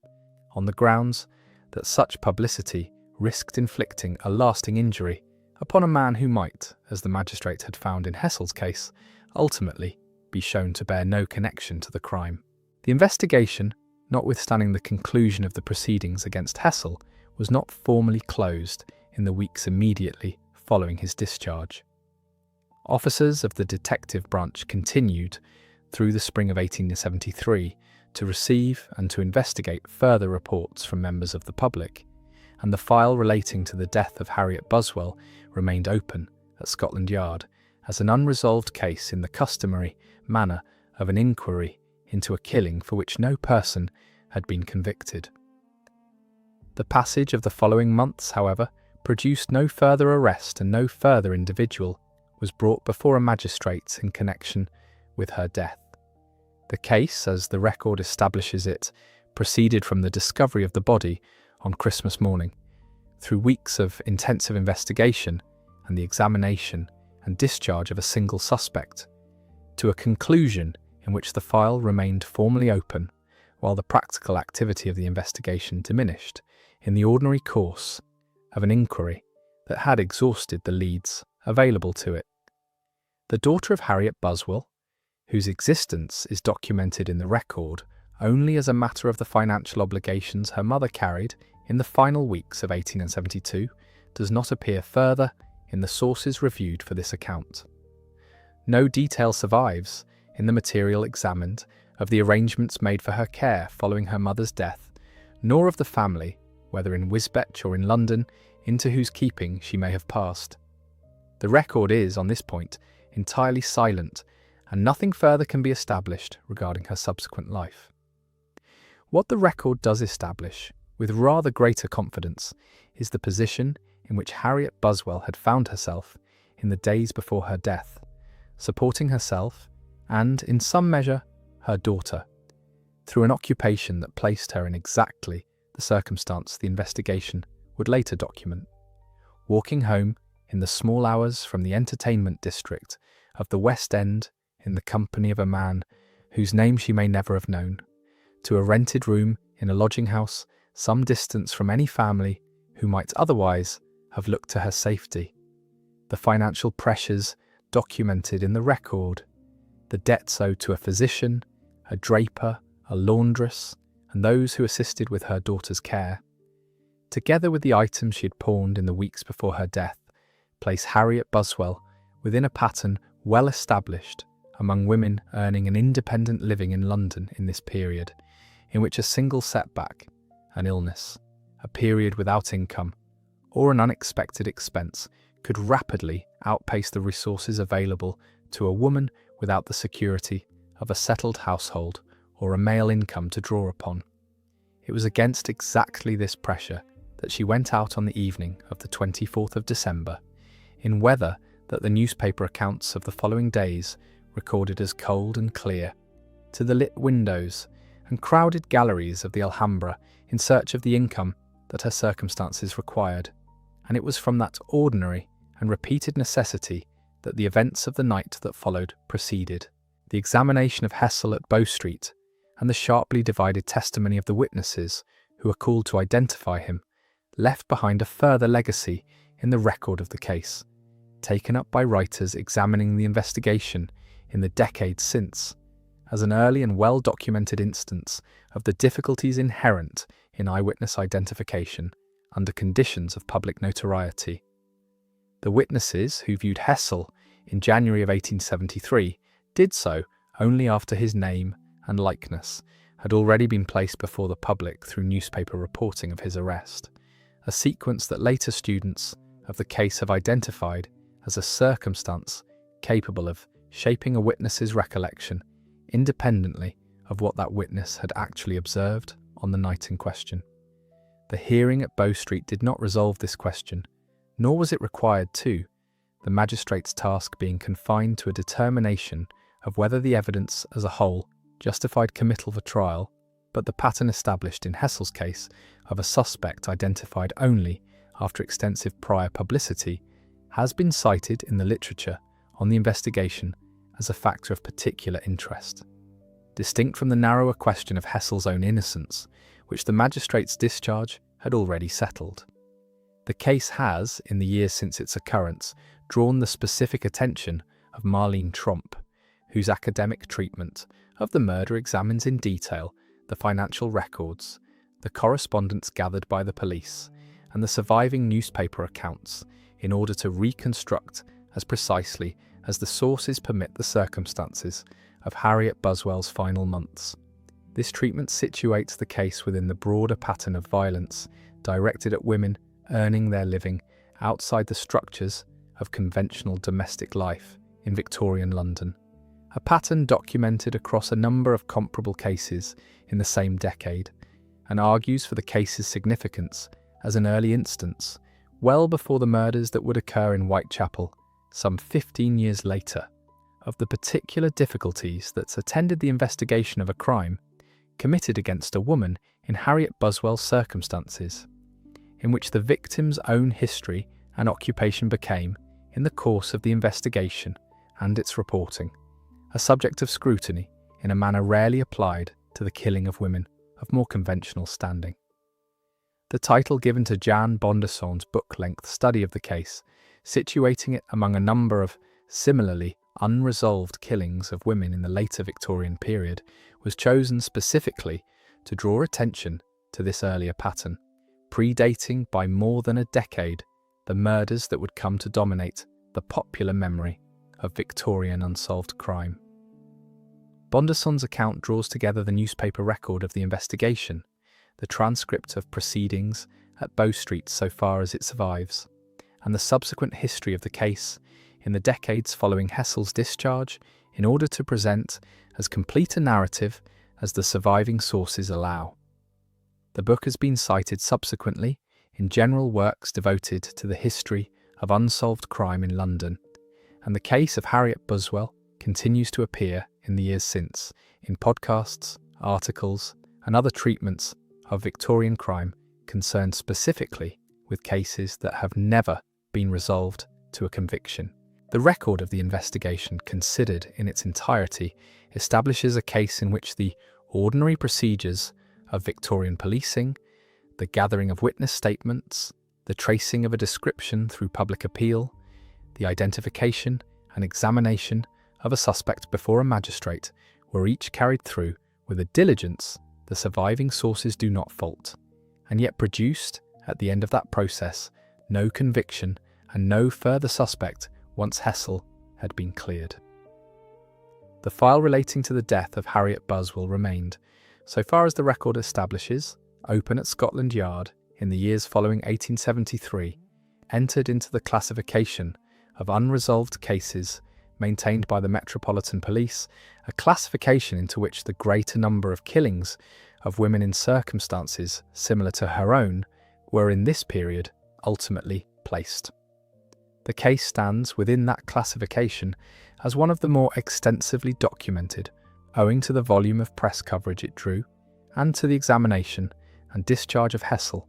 on the grounds that such publicity risked inflicting a lasting injury upon a man who might, as the magistrate had found in Hessel's case, ultimately be shown to bear no connection to the crime. The investigation, notwithstanding the conclusion of the proceedings against Hessel, was not formally closed in the weeks immediately following his discharge. Officers of the detective branch continued, through the spring of 1873, to receive and to investigate further reports from members of the public, and the file relating to the death of Harriet Buswell remained open at Scotland Yard as an unresolved case in the customary manner of an inquiry into a killing for which no person had been convicted. The passage of the following months, however, produced no further arrest, and no further individual was brought before a magistrate in connection with her death. The case, as the record establishes it, proceeded from the discovery of the body on Christmas morning, through weeks of intensive investigation and the examination and discharge of a single suspect, to a conclusion in which the file remained formally open, while the practical activity of the investigation diminished in the ordinary course of an inquiry that had exhausted the leads available to it. The daughter of Harriet Buswell, whose existence is documented in the record only as a matter of the financial obligations her mother carried in the final weeks of 1872, does not appear further in the sources reviewed for this account. No detail survives in the material examined of the arrangements made for her care following her mother's death, nor of the family, whether in Wisbech or in London, into whose keeping she may have passed. The record is, on this point, entirely silent, and nothing further can be established regarding her subsequent life. What the record does establish, with rather greater confidence, is the position in which Harriet Buswell had found herself in the days before her death, supporting herself and, in some measure, her daughter, through an occupation that placed her in exactly the circumstance the investigation would later document, walking home in the small hours from the entertainment district of the West End in the company of a man whose name she may never have known, to a rented room in a lodging house some distance from any family who might otherwise have looked to her safety. The financial pressures documented in the record, the debts owed to a physician, a draper, a laundress, and those who assisted with her daughter's care, together with the items she had pawned in the weeks before her death, place Harriet Buswell within a pattern well established among women earning an independent living in London in this period, in which a single setback, an illness, a period without income, or an unexpected expense could rapidly outpace the resources available to a woman without the security of a settled household or a male income to draw upon. It was against exactly this pressure that she went out on the evening of the 24th of December, in weather that the newspaper accounts of the following days recorded as cold and clear, to the lit windows and crowded galleries of the Alhambra in search of the income that her circumstances required, and it was from that ordinary and repeated necessity that the events of the night that followed proceeded. The examination of Hessel at Bow Street and the sharply divided testimony of the witnesses who were called to identify him left behind a further legacy in the record of the case, taken up by writers examining the investigation in the decades since, as an early and well-documented instance of the difficulties inherent in eyewitness identification under conditions of public notoriety. The witnesses who viewed Hessel in January of 1873 did so only after his name and likeness had already been placed before the public through newspaper reporting of his arrest, a sequence that later students of the case have identified as a circumstance capable of shaping a witness's recollection independently of what that witness had actually observed on the night in question. The hearing at Bow Street did not resolve this question, nor was it required to, the magistrate's task being confined to a determination of whether the evidence as a whole justified committal for trial, but the pattern established in Hessel's case of a suspect identified only after extensive prior publicity has been cited in the literature on the investigation as a factor of particular interest, distinct from the narrower question of Hessel's own innocence, which the magistrate's discharge had already settled. The case has, in the years since its occurrence, drawn the specific attention of Marlene Tromp, whose academic treatment of the murder examines in detail the financial records, the correspondence gathered by the police, and the surviving newspaper accounts in order to reconstruct as precisely as the sources permit the circumstances of Harriet Buswell's final months. This treatment situates the case within the broader pattern of violence directed at women earning their living outside the structures of conventional domestic life in Victorian London, a pattern documented across a number of comparable cases in the same decade, and argues for the case's significance as an early instance, well before the murders that would occur in Whitechapel some 15 years later, of the particular difficulties that attended the investigation of a crime committed against a woman in Harriet Buswell's circumstances, in which the victim's own history and occupation became, in the course of the investigation and its reporting, a subject of scrutiny in a manner rarely applied to the killing of women of more conventional standing. The title given to Jan Bonderson's book-length study of the case, situating it among a number of similarly unresolved killings of women in the later Victorian period, was chosen specifically to draw attention to this earlier pattern, predating by more than a decade the murders that would come to dominate the popular memory of Victorian unsolved crime. Bonderson's account draws together the newspaper record of the investigation, the transcript of proceedings at Bow Street so far as it survives, and the subsequent history of the case in the decades following Hessel's discharge, in order to present as complete a narrative as the surviving sources allow. The book has been cited subsequently in general works devoted to the history of unsolved crime in London, and the case of Harriet Buswell continues to appear in the years since in podcasts, articles, and other treatments of Victorian crime concerned specifically with cases that have never been resolved to a conviction. The record of the investigation, considered in its entirety, establishes a case in which the ordinary procedures of Victorian policing, the gathering of witness statements, the tracing of a description through public appeal, the identification and examination of a suspect before a magistrate were each carried through with a diligence the surviving sources do not fault, and yet produced, at the end of that process, no conviction and no further suspect once Hessel had been cleared. The file relating to the death of Harriet Buswell remained, so far as the record establishes, open at Scotland Yard in the years following 1873, entered into the classification of unresolved cases maintained by the Metropolitan Police, a classification into which the greater number of killings of women in circumstances similar to her own were in this period ultimately placed. The case stands within that classification as one of the more extensively documented, owing to the volume of press coverage it drew and to the examination and discharge of Hessel,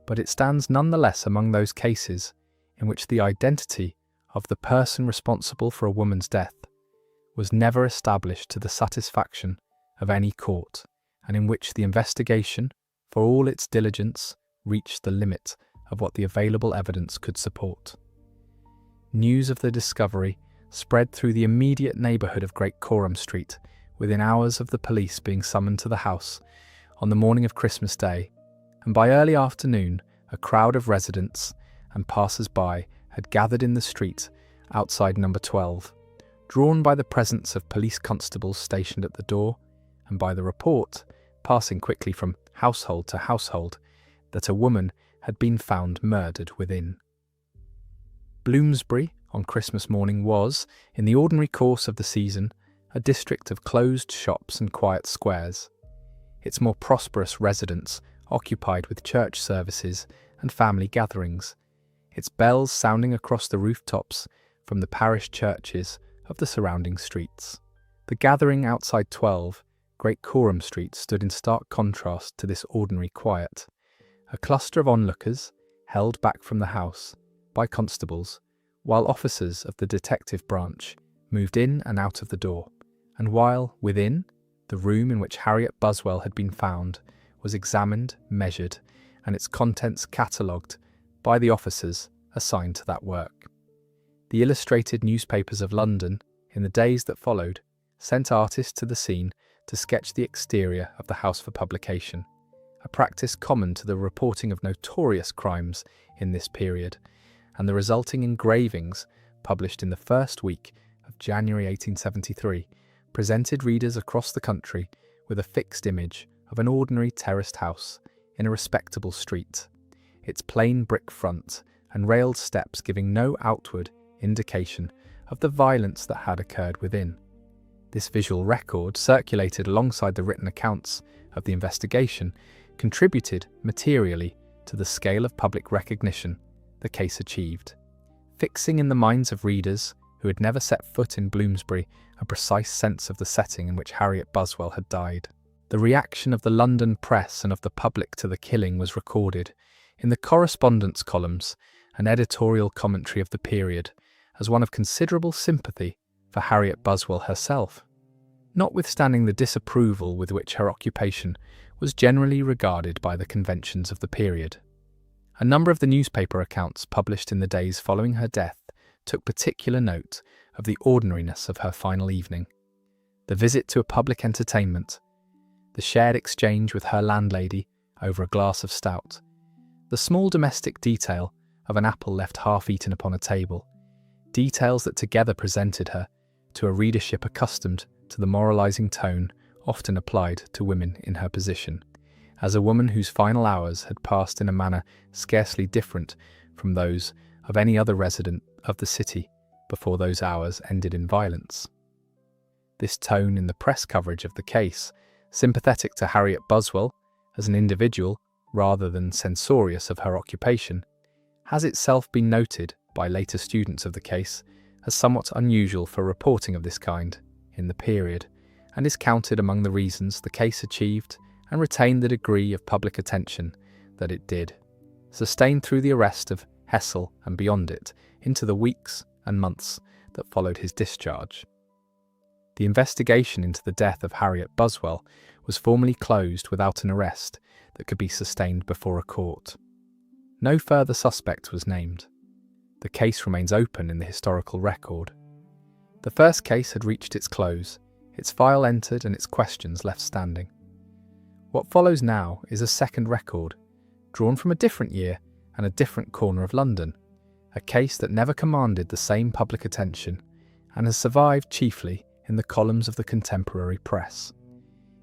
but it stands nonetheless among those cases in which the identity of the person responsible for a woman's death was never established to the satisfaction of any court, and in which the investigation, for all its diligence, reached the limit of what the available evidence could support. News of the discovery spread through the immediate neighbourhood of Great Coram Street within hours of the police being summoned to the house on the morning of Christmas Day, and by early afternoon a crowd of residents and passers-by had gathered in the street outside number 12, drawn by the presence of police constables stationed at the door, and by the report, passing quickly from household to household, that a woman had been found murdered within. Bloomsbury on Christmas morning was, in the ordinary course of the season, a district of closed shops and quiet squares, its more prosperous residents occupied with church services and family gatherings, its bells sounding across the rooftops from the parish churches of the surrounding streets. The gathering outside 12, Great Coram Street, stood in stark contrast to this ordinary quiet. A cluster of onlookers, held back from the house by constables, while officers of the detective branch moved in and out of the door, and while, within, the room in which Harriet Buswell had been found was examined, measured, and its contents catalogued by the officers assigned to that work. The illustrated newspapers of London, in the days that followed, sent artists to the scene to sketch the exterior of the house for publication, a practice common to the reporting of notorious crimes in this period, and the resulting engravings, published in the first week of January 1873, presented readers across the country with a fixed image of an ordinary terraced house in a respectable street, its plain brick front and railed steps giving no outward indication of the violence that had occurred within. This visual record, circulated alongside the written accounts of the investigation, contributed materially to the scale of public recognition the case achieved, fixing in the minds of readers who had never set foot in Bloomsbury a precise sense of the setting in which Harriet Buswell had died. The reaction of the London press and of the public to the killing was recorded in the correspondence columns and editorial commentary of the period as one of considerable sympathy for Harriet Buswell herself, notwithstanding the disapproval with which her occupation was generally regarded by the conventions of the period. A number of the newspaper accounts published in the days following her death took particular note of the ordinariness of her final evening, the visit to a public entertainment, the shared exchange with her landlady over a glass of stout, the small domestic detail of an apple left half-eaten upon a table, details that together presented her to a readership accustomed to the moralising tone often applied to women in her position, as a woman whose final hours had passed in a manner scarcely different from those of any other resident of the city before those hours ended in violence. This tone in the press coverage of the case, sympathetic to Harriet Buswell as an individual rather than censorious of her occupation, has itself been noted by later students of the case as somewhat unusual for reporting of this kind in the period, and is counted among the reasons the case achieved and retained the degree of public attention that it did, sustained through the arrest of Hessel and beyond it into the weeks and months that followed his discharge. The investigation into the death of Harriet Buswell was formally closed without an arrest that could be sustained before a court. No further suspect was named. The case remains open in the historical record. The first case had reached its close, its file entered and its questions left standing. What follows now is a second record, drawn from a different year and a different corner of London, a case that never commanded the same public attention and has survived chiefly in the columns of the contemporary press.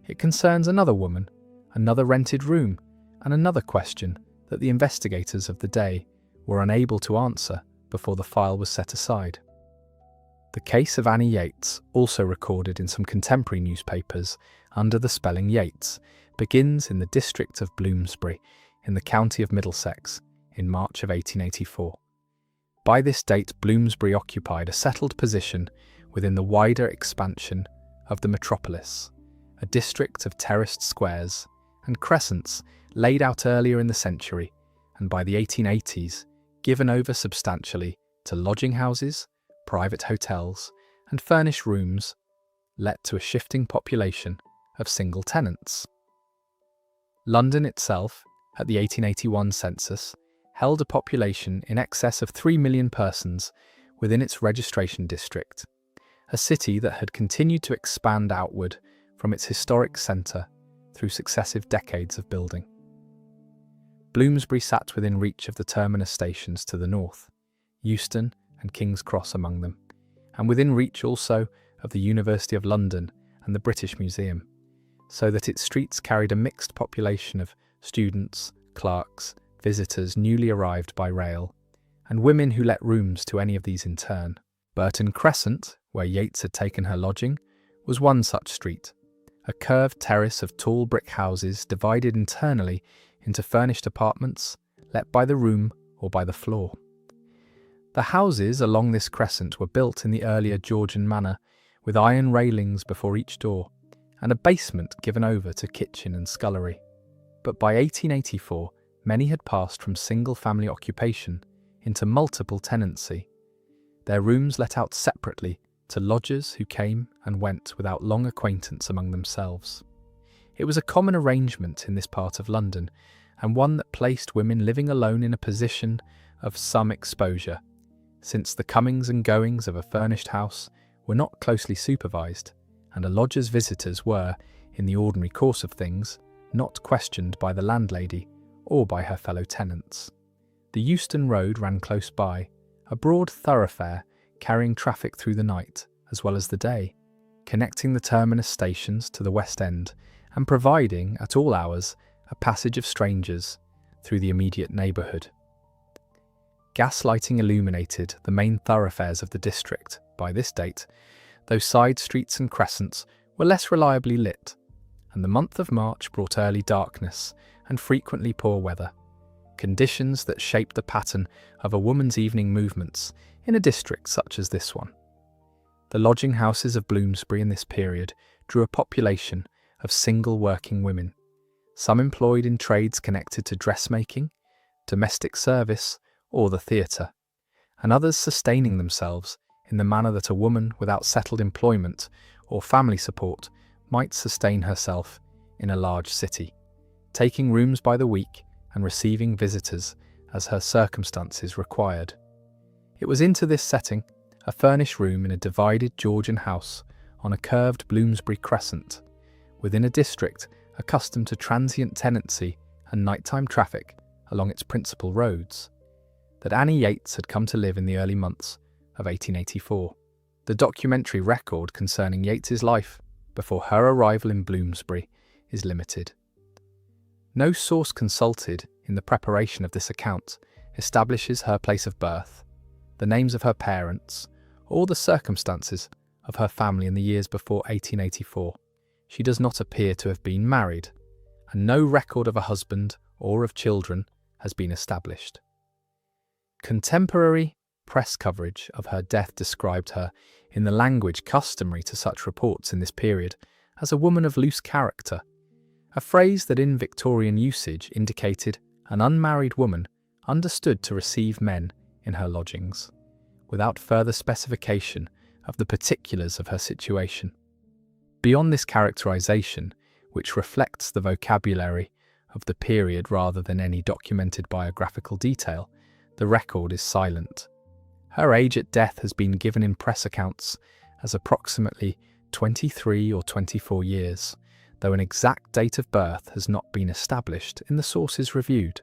It concerns another woman, another rented room, and another question that the investigators of the day were unable to answer before the file was set aside. The case of Annie Yates, also recorded in some contemporary newspapers under the spelling Yates, begins in the district of Bloomsbury in the county of Middlesex in March of 1884. By this date, Bloomsbury occupied a settled position within the wider expansion of the metropolis, a district of terraced squares and crescents laid out earlier in the century and by the 1880s given over substantially to lodging houses, private hotels and furnished rooms let to a shifting population of single tenants. London itself, at the 1881 census, held a population in excess of 3 million persons within its registration district, a city that had continued to expand outward from its historic centre through successive decades of building. Bloomsbury sat within reach of the terminus stations to the north, Euston and King's Cross among them, and within reach also of the University of London and the British Museum, so that its streets carried a mixed population of students, clerks, visitors newly arrived by rail, and women who let rooms to any of these in turn. Burton Crescent, where Yates had taken her lodging, was one such street, a curved terrace of tall brick houses divided internally into furnished apartments let by the room or by the floor. The houses along this crescent were built in the earlier Georgian manner, with iron railings before each door, and a basement given over to kitchen and scullery. But by 1884, many had passed from single-family occupation into multiple tenancy, their rooms let out separately to lodgers who came and went without long acquaintance among themselves. It was a common arrangement in this part of London, and one that placed women living alone in a position of some exposure, since the comings and goings of a furnished house were not closely supervised, and a lodger's visitors were, in the ordinary course of things, not questioned by the landlady or by her fellow tenants. The Euston Road ran close by, a broad thoroughfare carrying traffic through the night as well as the day, connecting the terminus stations to the West End and providing, at all hours, a passage of strangers through the immediate neighbourhood. Gas lighting illuminated the main thoroughfares of the district by this date, though side streets and crescents were less reliably lit, and the month of March brought early darkness and frequently poor weather, conditions that shaped the pattern of a woman's evening movements in a district such as this one. The lodging houses of Bloomsbury in this period drew a population of single working women, some employed in trades connected to dressmaking, domestic service, or the theatre, and others sustaining themselves in the manner that a woman without settled employment or family support might sustain herself in a large city, taking rooms by the week and receiving visitors as her circumstances required. It was into this setting, a furnished room in a divided Georgian house on a curved Bloomsbury crescent, within a district accustomed to transient tenancy and nighttime traffic along its principal roads, that Annie Yates had come to live in the early months of 1884. The documentary record concerning Yates's life before her arrival in Bloomsbury is limited. No source consulted in the preparation of this account establishes her place of birth, the names of her parents, or the circumstances of her family in the years before 1884. She does not appear to have been married, and no record of a husband or of children has been established. Contemporary press coverage of her death described her, in the language customary to such reports in this period, as a woman of loose character, a phrase that in Victorian usage indicated an unmarried woman understood to receive men in her lodgings, without further specification of the particulars of her situation. Beyond this characterization, which reflects the vocabulary of the period rather than any documented biographical detail, the record is silent. Her age at death has been given in press accounts as approximately 23 or 24 years, though an exact date of birth has not been established in the sources reviewed.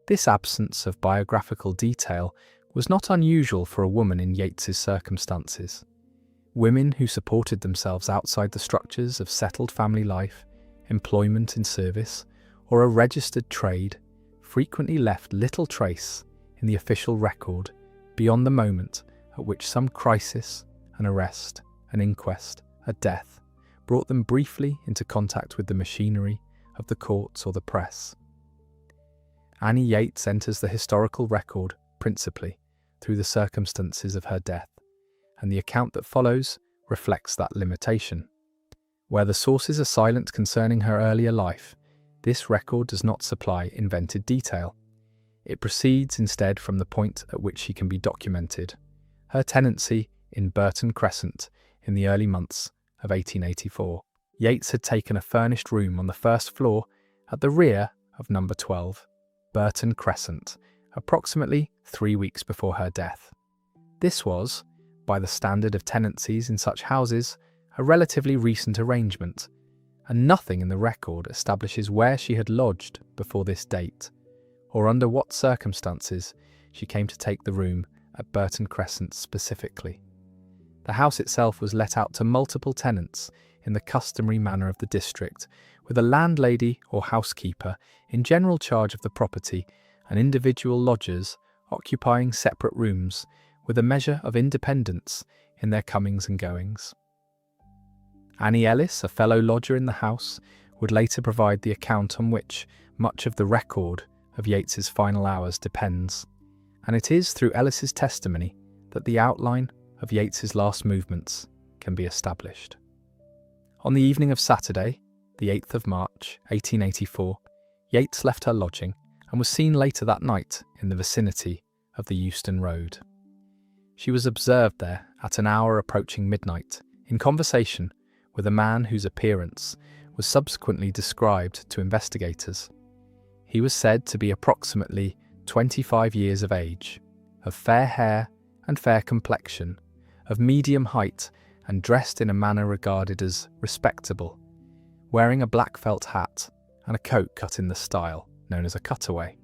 This absence of biographical detail was not unusual for a woman in Yates's circumstances. Women who supported themselves outside the structures of settled family life, employment in service, or a registered trade frequently left little trace in the official record beyond the moment at which some crisis, an arrest, an inquest, a death, brought them briefly into contact with the machinery of the courts or the press. Annie Yates enters the historical record principally through the circumstances of her death, and the account that follows reflects that limitation. Where the sources are silent concerning her earlier life, this record does not supply invented detail. It proceeds instead from the point at which she can be documented, her tenancy in Burton Crescent in the early months of 1884. Yates had taken a furnished room on the first floor at the rear of number 12, Burton Crescent, approximately 3 weeks before her death. This was, by the standard of tenancies in such houses, a relatively recent arrangement, and nothing in the record establishes where she had lodged before this date, or under what circumstances she came to take the room at Burton Crescent specifically. The house itself was let out to multiple tenants in the customary manner of the district, with a landlady or housekeeper in general charge of the property and individual lodgers occupying separate rooms with a measure of independence in their comings and goings. Annie Ellis, a fellow lodger in the house, would later provide the account on which much of the record of Yates's final hours depends, and it is through Ellis's testimony that the outline of Yates's last movements can be established. On the evening of Saturday, the 8th of March, 1884, Yates left her lodging and was seen later that night in the vicinity of the Euston Road. She was observed there at an hour approaching midnight, in conversation with a man whose appearance was subsequently described to investigators. He was said to be approximately 25 years of age, of fair hair and fair complexion, of medium height and dressed in a manner regarded as respectable, wearing a black felt hat and a coat cut in the style known as a cutaway.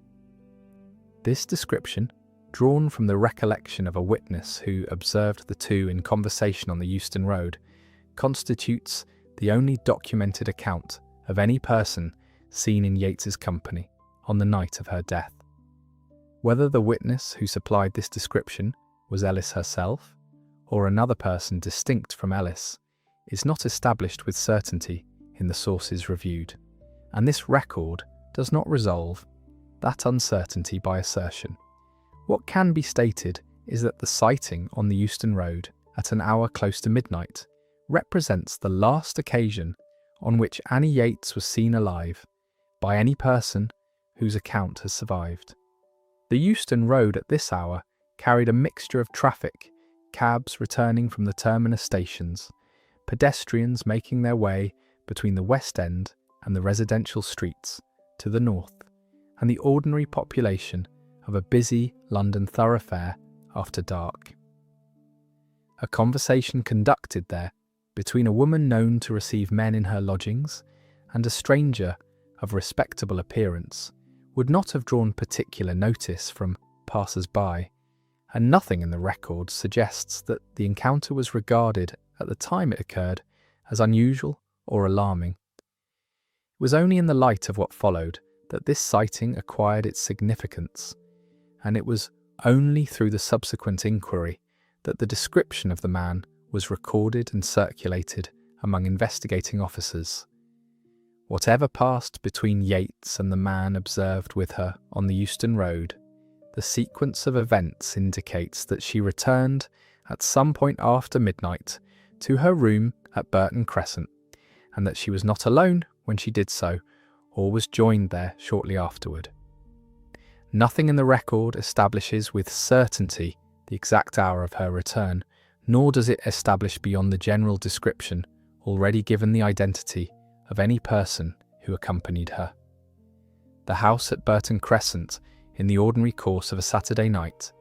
This description, drawn from the recollection of a witness who observed the two in conversation on the Euston Road, constitutes the only documented account of any person seen in Yates's company on the night of her death. Whether the witness who supplied this description was Ellis herself, or another person distinct from Ellis, is not established with certainty in the sources reviewed, and this record does not resolve that uncertainty by assertion. What can be stated is that the sighting on the Euston Road at an hour close to midnight represents the last occasion on which Annie Yates was seen alive by any person whose account has survived. The Euston Road at this hour carried a mixture of traffic, cabs returning from the terminus stations, pedestrians making their way between the West End and the residential streets to the north, and the ordinary population of a busy London thoroughfare after dark. A conversation conducted there between a woman known to receive men in her lodgings and a stranger of respectable appearance would not have drawn particular notice from passers-by, and nothing in the record suggests that the encounter was regarded at the time it occurred as unusual or alarming. It was only in the light of what followed that this sighting acquired its significance, and it was only through the subsequent inquiry that the description of the man was recorded and circulated among investigating officers. Whatever passed between Yates and the man observed with her on the Euston Road, the sequence of events indicates that she returned at some point after midnight to her room at Burton Crescent, and that she was not alone when she did so, or was joined there shortly afterward. Nothing in the record establishes with certainty the exact hour of her return, nor does it establish beyond the general description already given the identity of any person who accompanied her. The house at Burton Crescent, in the ordinary course of a Saturday night,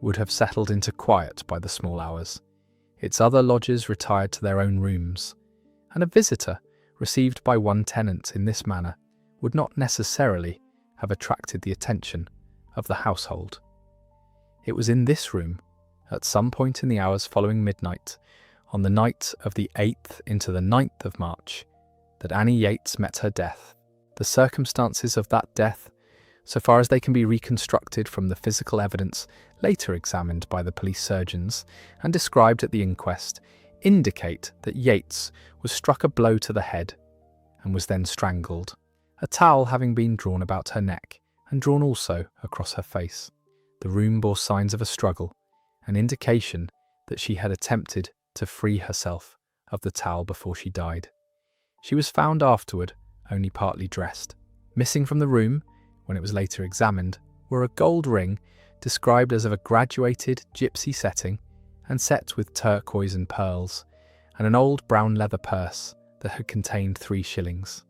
would have settled into quiet by the small hours. Its other lodgers retired to their own rooms, and a visitor received by one tenant in this manner would not necessarily have attracted the attention of the household. It was in this room, at some point in the hours following midnight, on the night of the 8th into the 9th of March, that Annie Yates met her death. The circumstances of that death, so far as they can be reconstructed from the physical evidence later examined by the police surgeons and described at the inquest, indicate that Yates was struck a blow to the head and was then strangled, a towel having been drawn about her neck and drawn also across her face. The room bore signs of a struggle, an indication that she had attempted to free herself of the towel before she died. She was found afterward only partly dressed. Missing from the room, when it was later examined, were a gold ring described as of a graduated gypsy setting and set with turquoise and pearls, and an old brown leather purse that had contained 3 shillings.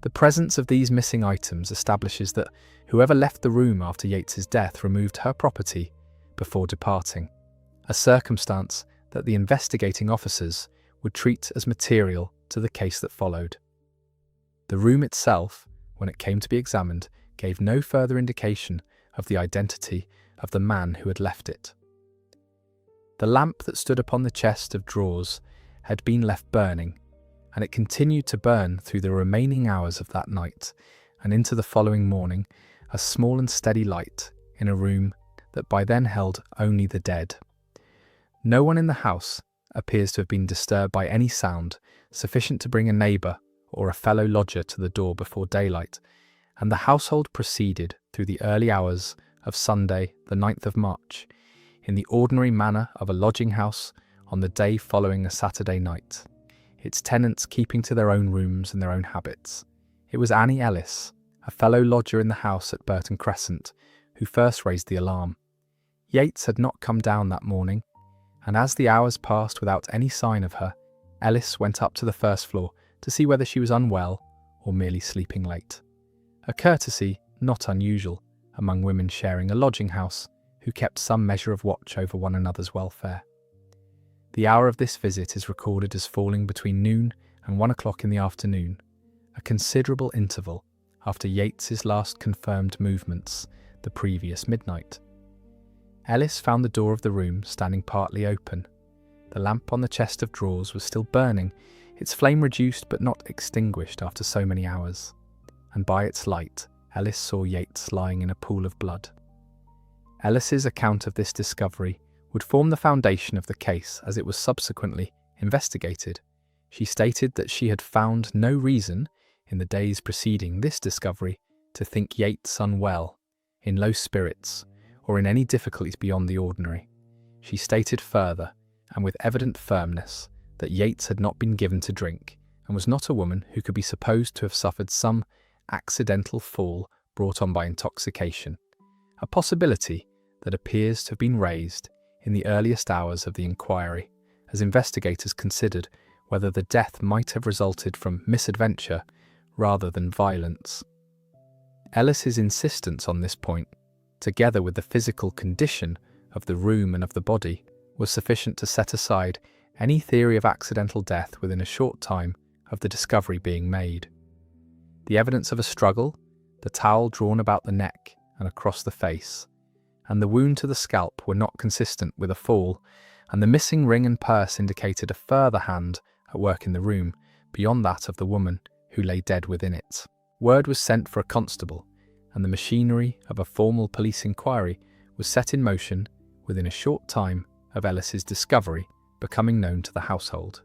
The presence of these missing items establishes that whoever left the room after Yates's death removed her property before departing, a circumstance that the investigating officers would treat as material to the case that followed. The room itself, when it came to be examined, gave no further indication of the identity of the man who had left it. The lamp that stood upon the chest of drawers had been left burning, and it continued to burn through the remaining hours of that night and into the following morning, a small and steady light in a room that by then held only the dead. No one in the house appears to have been disturbed by any sound sufficient to bring a neighbour or a fellow lodger to the door before daylight, and the household proceeded through the early hours of Sunday, the 9th of March, in the ordinary manner of a lodging house on the day following a Saturday night, its tenants keeping to their own rooms and their own habits. It was Annie Ellis, a fellow lodger in the house at Burton Crescent, who first raised the alarm. Yates had not come down that morning, and as the hours passed without any sign of her, Ellis went up to the first floor to see whether she was unwell or merely sleeping late. A courtesy not unusual among women sharing a lodging house who kept some measure of watch over one another's welfare. The hour of this visit is recorded as falling between noon and 1 o'clock in the afternoon, a considerable interval after Yates's last confirmed movements the previous midnight. Ellis found the door of the room standing partly open. The lamp on the chest of drawers was still burning, its flame reduced but not extinguished after so many hours, and by its light Ellis saw Yates lying in a pool of blood. Ellis's account of this discovery would form the foundation of the case as it was subsequently investigated. She stated that she had found no reason, in the days preceding this discovery, to think Yates unwell, in low spirits, or in any difficulties beyond the ordinary. She stated further, and with evident firmness, that Yates had not been given to drink, and was not a woman who could be supposed to have suffered some accidental fall brought on by intoxication, a possibility that appears to have been raised in the earliest hours of the inquiry, as investigators considered whether the death might have resulted from misadventure rather than violence. Ellis's insistence on this point, together with the physical condition of the room and of the body, was sufficient to set aside any theory of accidental death within a short time of the discovery being made. The evidence of a struggle, the towel drawn about the neck and across the face, and the wound to the scalp were not consistent with a fall, and the missing ring and purse indicated a further hand at work in the room beyond that of the woman who lay dead within it. Word was sent for a constable, and the machinery of a formal police inquiry was set in motion within a short time of Ellis's discovery becoming known to the household.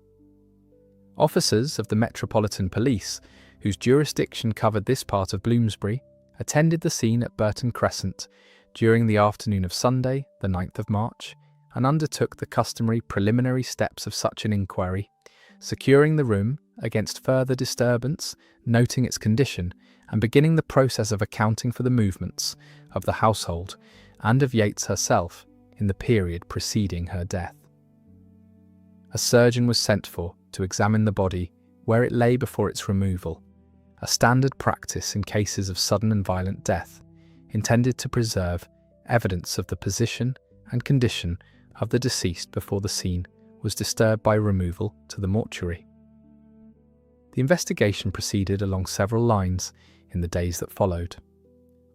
Officers of the Metropolitan Police, whose jurisdiction covered this part of Bloomsbury, attended the scene at Burton Crescent during the afternoon of Sunday, the 9th of March, and undertook the customary preliminary steps of such an inquiry, securing the room against further disturbance, noting its condition, and beginning the process of accounting for the movements of the household and of Yates herself in the period preceding her death. A surgeon was sent for to examine the body where it lay before its removal, a standard practice in cases of sudden and violent death, intended to preserve evidence of the position and condition of the deceased before the scene was disturbed by removal to the mortuary. The investigation proceeded along several lines in the days that followed.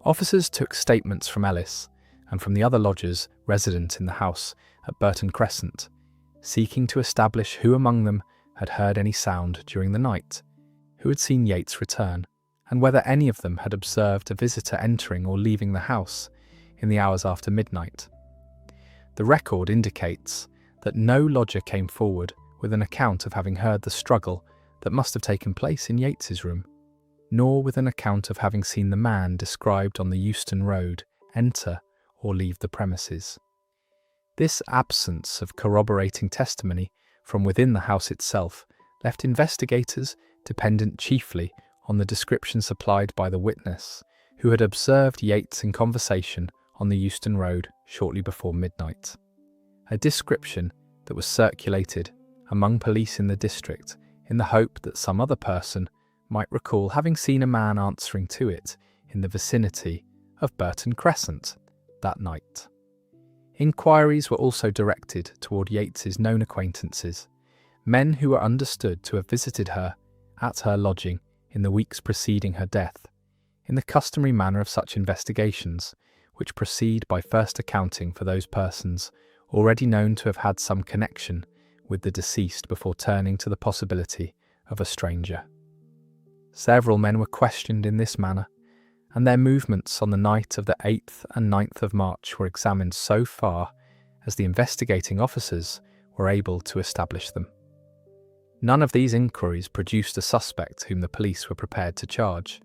Officers took statements from Ellis and from the other lodgers resident in the house at Burton Crescent, seeking to establish who among them had heard any sound during the night, who had seen Yates return, and whether any of them had observed a visitor entering or leaving the house in the hours after midnight. The record indicates that no lodger came forward with an account of having heard the struggle that must have taken place in Yates's room, nor with an account of having seen the man described on the Euston Road enter or leave the premises. This absence of corroborating testimony from within the house itself left investigators dependent chiefly on the description supplied by the witness, who had observed Yates in conversation on the Euston Road shortly before midnight. A description that was circulated among police in the district in the hope that some other person might recall having seen a man answering to it in the vicinity of Burton Crescent that night. Inquiries were also directed toward Yates's known acquaintances, men who were understood to have visited her at her lodging in the weeks preceding her death, in the customary manner of such investigations, which proceed by first accounting for those persons already known to have had some connection with the deceased before turning to the possibility of a stranger. Several men were questioned in this manner, and their movements on the night of the 8th and 9th of March were examined so far as the investigating officers were able to establish them. None of these inquiries produced a suspect whom the police were prepared to charge,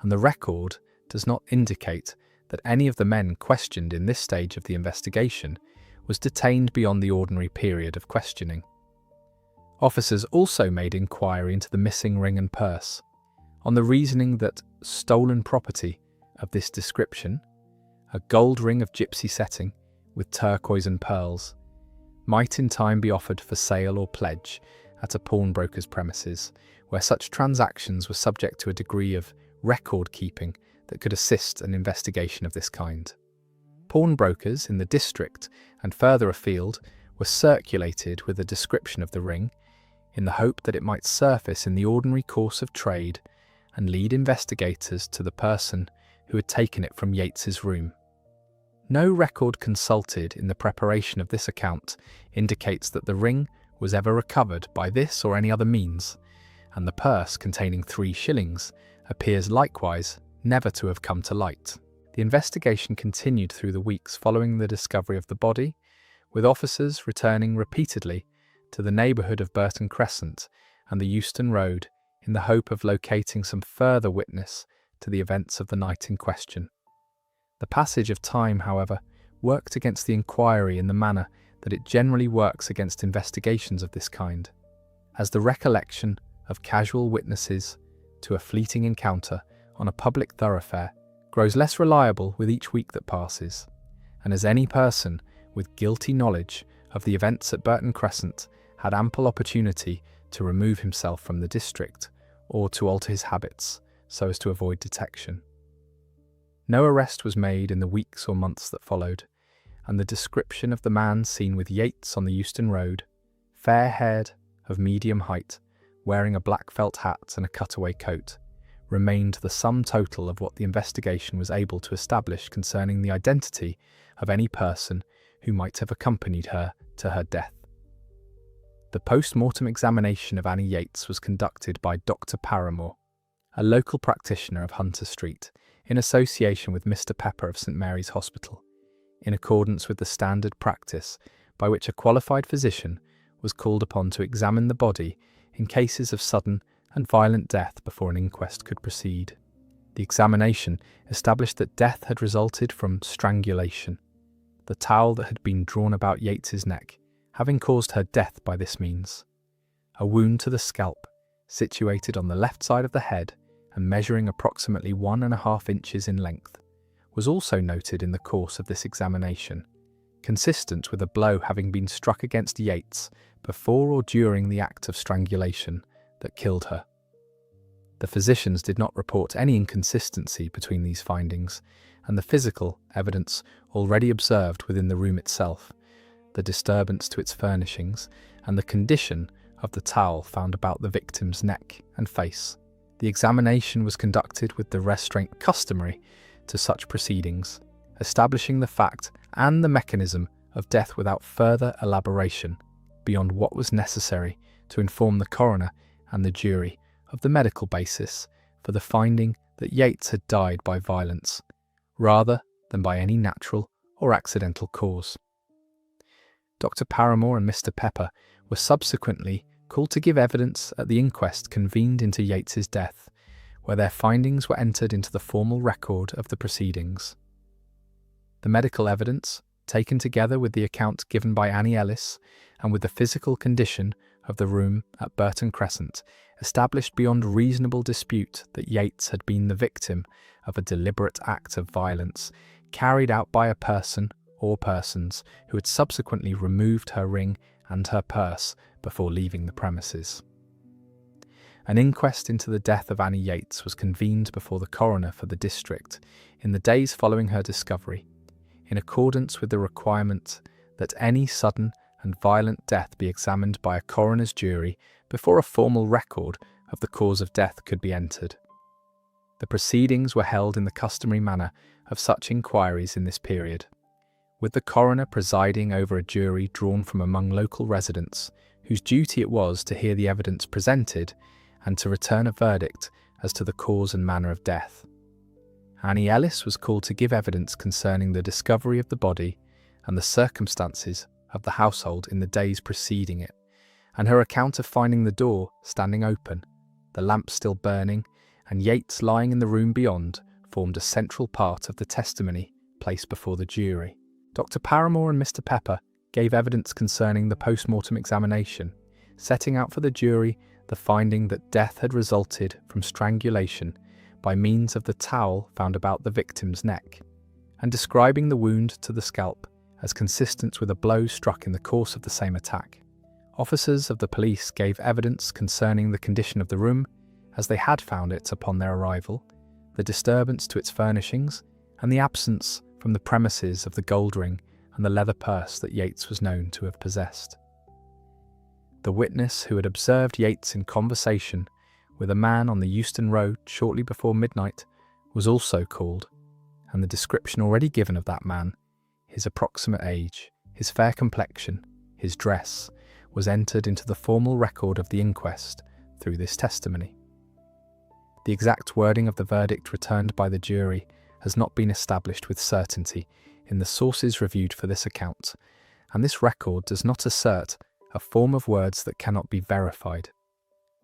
and the record does not indicate that any of the men questioned in this stage of the investigation was detained beyond the ordinary period of questioning. Officers also made inquiry into the missing ring and purse, on the reasoning that stolen property of this description, a gold ring of gypsy setting, with turquoise and pearls, might in time be offered for sale or pledge at a pawnbroker's premises, where such transactions were subject to a degree of record-keeping that could assist an investigation of this kind. Pawnbrokers in the district and further afield were circulated with a description of the ring, in the hope that it might surface in the ordinary course of trade and lead investigators to the person who had taken it from Yates's room. No record consulted in the preparation of this account indicates that the ring was ever recovered by this or any other means, and the purse containing 3 shillings appears likewise never to have come to light. The investigation continued through the weeks following the discovery of the body, with officers returning repeatedly to the neighbourhood of Burton Crescent and the Euston Road in the hope of locating some further witness to the events of the night in question. The passage of time, however, worked against the inquiry in the manner that it generally works against investigations of this kind, as the recollection of casual witnesses to a fleeting encounter on a public thoroughfare grows less reliable with each week that passes, and as any person with guilty knowledge of the events at Burton Crescent had ample opportunity to remove himself from the district or to alter his habits so as to avoid detection. No arrest was made in the weeks or months that followed, and the description of the man seen with Yates on the Euston Road, fair-haired, of medium height, wearing a black felt hat and a cutaway coat, remained the sum total of what the investigation was able to establish concerning the identity of any person who might have accompanied her to her death. The post-mortem examination of Annie Yates was conducted by Dr. Paramore, a local practitioner of Hunter Street, in association with Mr. Pepper of St. Mary's Hospital, in accordance with the standard practice by which a qualified physician was called upon to examine the body in cases of sudden and violent death before an inquest could proceed. The examination established that death had resulted from strangulation, the towel that had been drawn about Yates's neck having caused her death by this means. A wound to the scalp, situated on the left side of the head and measuring approximately 1.5 inches in length, was also noted in the course of this examination, consistent with a blow having been struck against Yates before or during the act of strangulation that killed her. The physicians did not report any inconsistency between these findings and the physical evidence already observed within the room itself, the disturbance to its furnishings, and the condition of the towel found about the victim's neck and face. The examination was conducted with the restraint customary to such proceedings, establishing the fact and the mechanism of death without further elaboration, beyond what was necessary to inform the coroner and the jury of the medical basis for the finding that Yates had died by violence, rather than by any natural or accidental cause. Dr. Paramore and Mr. Pepper were subsequently called to give evidence at the inquest convened into Yates's death, where their findings were entered into the formal record of the proceedings. The medical evidence, taken together with the account given by Annie Ellis and with the physical condition of the room at Burton Crescent, established beyond reasonable dispute that Yates had been the victim of a deliberate act of violence carried out by a person or persons who had subsequently removed her ring and her purse before leaving the premises. An inquest into the death of Annie Yates was convened before the coroner for the district in the days following her discovery, in accordance with the requirement that any sudden and violent death be examined by a coroner's jury before a formal record of the cause of death could be entered. The proceedings were held in the customary manner of such inquiries in this period, with the coroner presiding over a jury drawn from among local residents, whose duty it was to hear the evidence presented and to return a verdict as to the cause and manner of death. Annie Ellis was called to give evidence concerning the discovery of the body and the circumstances of the household in the days preceding it, and her account of finding the door standing open, the lamp still burning, and Yates lying in the room beyond formed a central part of the testimony placed before the jury. Dr. Paramore and Mr. Pepper gave evidence concerning the post-mortem examination, setting out for the jury the finding that death had resulted from strangulation by means of the towel found about the victim's neck, and describing the wound to the scalp as consistent with a blow struck in the course of the same attack. Officers of the police gave evidence concerning the condition of the room as they had found it upon their arrival, the disturbance to its furnishings, and the absence from the premises of the gold ring and the leather purse that Yates was known to have possessed. The witness who had observed Yates in conversation with a man on the Euston Road shortly before midnight was also called, and the description already given of that man, his approximate age, his fair complexion, his dress, was entered into the formal record of the inquest through this testimony. The exact wording of the verdict returned by the jury has not been established with certainty in the sources reviewed for this account, and this record does not assert a form of words that cannot be verified.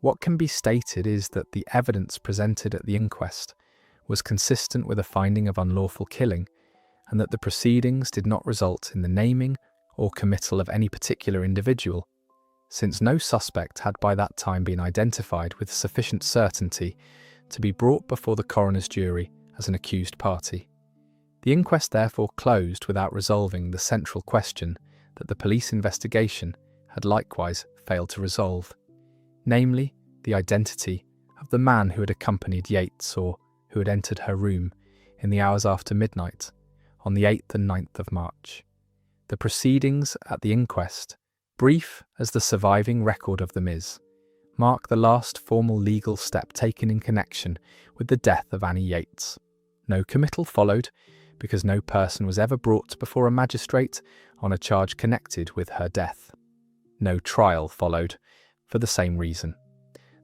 What can be stated is that the evidence presented at the inquest was consistent with a finding of unlawful killing, and that the proceedings did not result in the naming or committal of any particular individual, since no suspect had by that time been identified with sufficient certainty to be brought before the coroner's jury as an accused party. The inquest therefore closed without resolving the central question that the police investigation had likewise failed to resolve, namely the identity of the man who had accompanied Yates or who had entered her room in the hours after midnight on the 8th and 9th of March. The proceedings at the inquest, brief as the surviving record of them is, mark the last formal legal step taken in connection with the death of Annie Yates. No committal followed, because no person was ever brought before a magistrate on a charge connected with her death. No trial followed, for the same reason.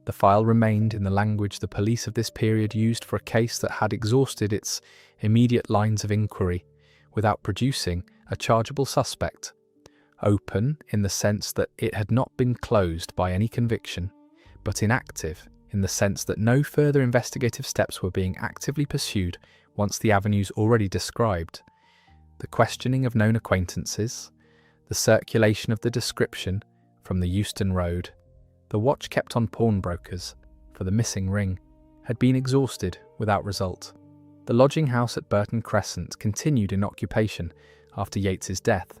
The file remained in the language the police of this period used for a case that had exhausted its immediate lines of inquiry without producing a chargeable suspect. Open in the sense that it had not been closed by any conviction, but inactive in the sense that no further investigative steps were being actively pursued once the avenues already described, the questioning of known acquaintances, the circulation of the description from the Euston Road, the watch kept on pawnbrokers for the missing ring, had been exhausted without result. The lodging house at Burton Crescent continued in occupation after Yates's death,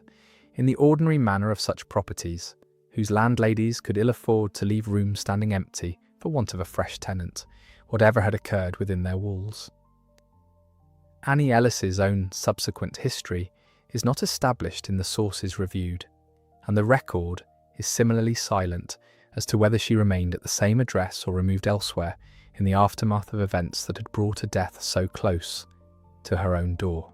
in the ordinary manner of such properties, whose landladies could ill afford to leave rooms standing empty for want of a fresh tenant, whatever had occurred within their walls. Annie Ellis's own subsequent history is not established in the sources reviewed, and the record is similarly silent as to whether she remained at the same address or removed elsewhere in the aftermath of events that had brought a death so close to her own door.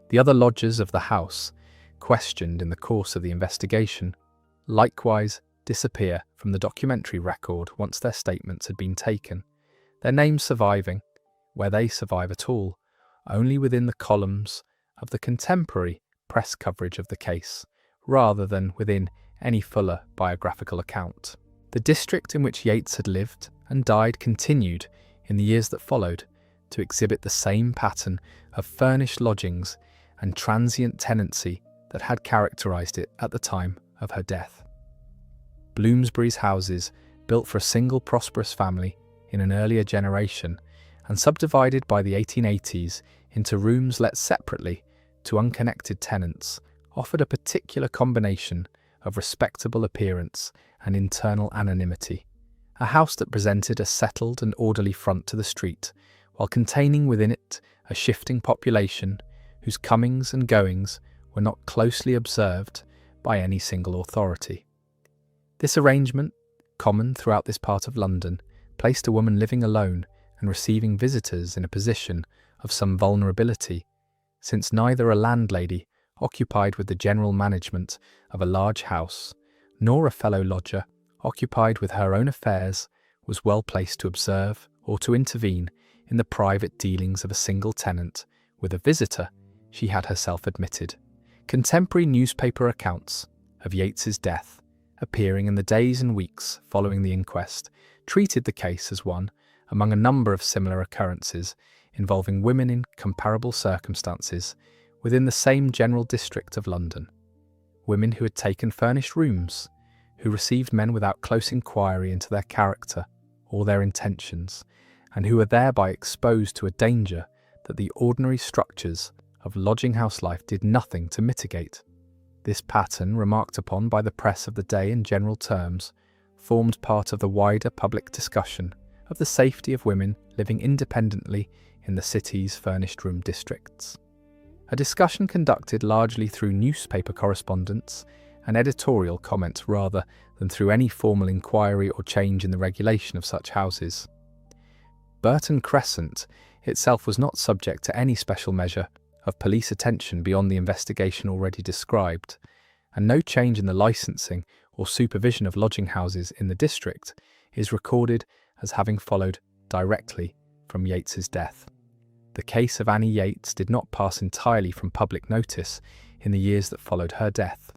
The other lodgers of the house, questioned in the course of the investigation, likewise disappear from the documentary record once their statements had been taken, their names surviving, where they survive at all, only within the columns of the contemporary press coverage of the case, rather than within any fuller biographical account. The district in which Yates had lived and died continued, in the years that followed, to exhibit the same pattern of furnished lodgings and transient tenancy that had characterised it at the time of her death. Bloomsbury's houses, built for a single prosperous family in an earlier generation, and subdivided by the 1880s into rooms let separately to unconnected tenants, offered a particular combination of respectable appearance and internal anonymity, a house that presented a settled and orderly front to the street, while containing within it a shifting population whose comings and goings were not closely observed by any single authority. This arrangement, common throughout this part of London, placed a woman living alone and receiving visitors in a position of some vulnerability, since neither a landlady occupied with the general management of a large house, nor a fellow lodger occupied with her own affairs was well placed to observe or to intervene in the private dealings of a single tenant with a visitor she had herself admitted. Contemporary newspaper accounts of Yates's death, appearing in the days and weeks following the inquest, treated the case as one among a number of similar occurrences involving women in comparable circumstances within the same general district of London. Women who had taken furnished rooms, who received men without close inquiry into their character or their intentions, and who were thereby exposed to a danger that the ordinary structures of lodging house life did nothing to mitigate. This pattern, remarked upon by the press of the day in general terms, formed part of the wider public discussion of the safety of women living independently in the city's furnished room districts. A discussion conducted largely through newspaper correspondence and editorial comment rather than through any formal inquiry or change in the regulation of such houses. Burton Crescent itself was not subject to any special measure of police attention beyond the investigation already described, and no change in the licensing or supervision of lodging houses in the district is recorded as having followed directly from Yates's death. The case of Annie Yates did not pass entirely from public notice in the years that followed her death,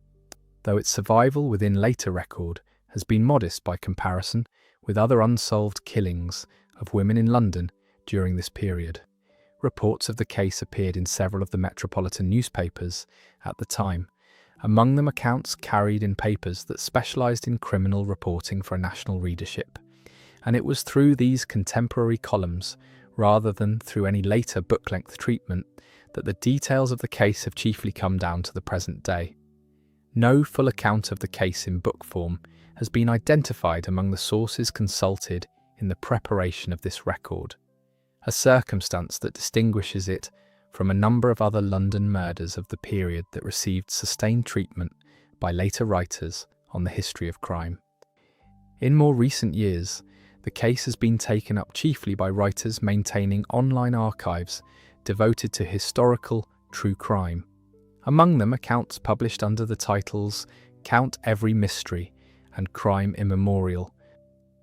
though its survival within later record has been modest by comparison with other unsolved killings of women in London during this period. Reports of the case appeared in several of the metropolitan newspapers at the time, among them accounts carried in papers that specialised in criminal reporting for a national readership, and it was through these contemporary columns, rather than through any later book-length treatment, that the details of the case have chiefly come down to the present day. No full account of the case in book form has been identified among the sources consulted in the preparation of this record, a circumstance that distinguishes it from a number of other London murders of the period that received sustained treatment by later writers on the history of crime. In more recent years, the case has been taken up chiefly by writers maintaining online archives devoted to historical true crime, among them accounts published under the titles Count Every Mystery and Crime Immemorial,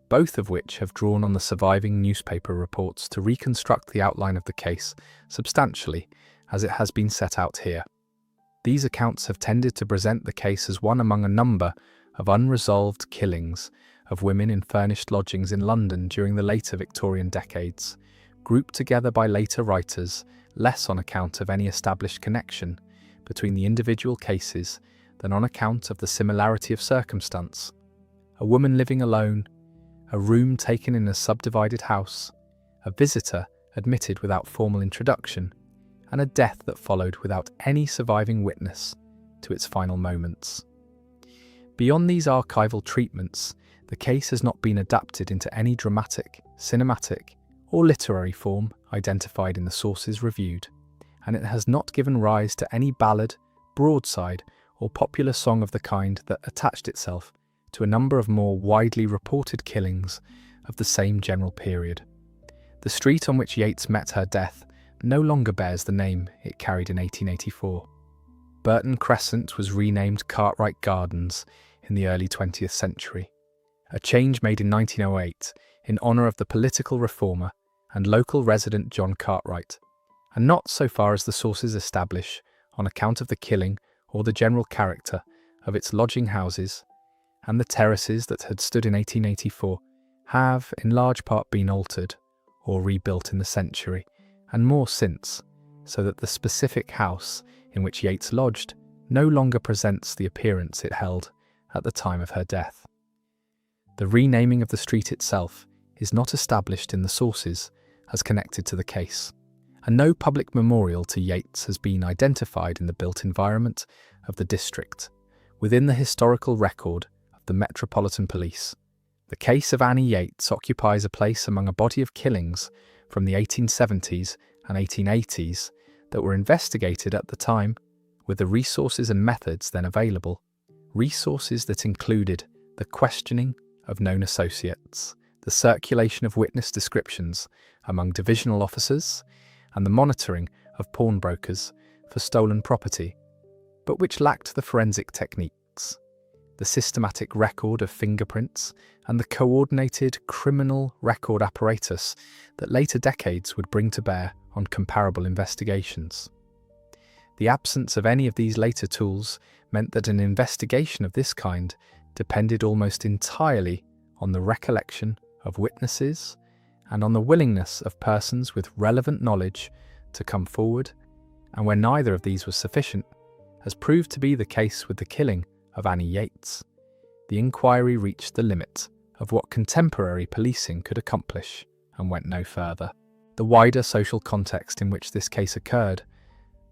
both of which have drawn on the surviving newspaper reports to reconstruct the outline of the case substantially as it has been set out here. These accounts have tended to present the case as one among a number of unresolved killings of women in furnished lodgings in London during the later Victorian decades, grouped together by later writers less on account of any established connection between the individual cases than on account of the similarity of circumstance. A woman living alone, a room taken in a subdivided house, a visitor admitted without formal introduction, and a death that followed without any surviving witness to its final moments. Beyond these archival treatments, the case has not been adapted into any dramatic, cinematic, or literary form identified in the sources reviewed, and it has not given rise to any ballad, broadside, or popular song of the kind that attached itself to a number of more widely reported killings of the same general period. The street on which Yates met her death no longer bears the name it carried in 1884. Burton Crescent was renamed Cartwright Gardens in the early 20th century, a change made in 1908 in honour of the political reformer and local resident John Cartwright, and not, so far as the sources establish, on account of the killing or the general character of its lodging houses, and the terraces that had stood in 1884 have in large part been altered or rebuilt in the century, and more since, so that the specific house in which Yates lodged no longer presents the appearance it held at the time of her death. The renaming of the street itself is not established in the sources as connected to the case, and no public memorial to Yates has been identified in the built environment of the district within the historical record of the Metropolitan Police. The case of Annie Yates occupies a place among a body of killings from the 1870s and 1880s that were investigated at the time with the resources and methods then available, resources that included the questioning of known associates, the circulation of witness descriptions among divisional officers, and the monitoring of pawnbrokers for stolen property, but which lacked the forensic techniques, the systematic record of fingerprints, and the coordinated criminal record apparatus that later decades would bring to bear on comparable investigations. The absence of any of these later tools meant that an investigation of this kind depended almost entirely on the recollection of witnesses and on the willingness of persons with relevant knowledge to come forward, and where neither of these was sufficient, as proved to be the case with the killing of Annie Yates, the inquiry reached the limit of what contemporary policing could accomplish and went no further. The wider social context in which this case occurred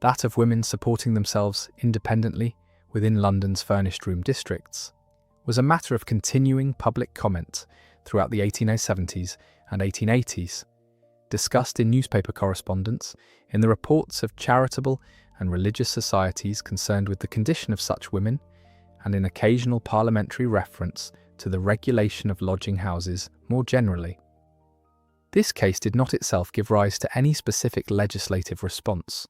that of women supporting themselves independently within London's furnished room districts, was a matter of continuing public comment throughout the 1870s and 1880s, discussed in newspaper correspondence, in the reports of charitable and religious societies concerned with the condition of such women, and in occasional parliamentary reference to the regulation of lodging houses more generally. This case did not itself give rise to any specific legislative response,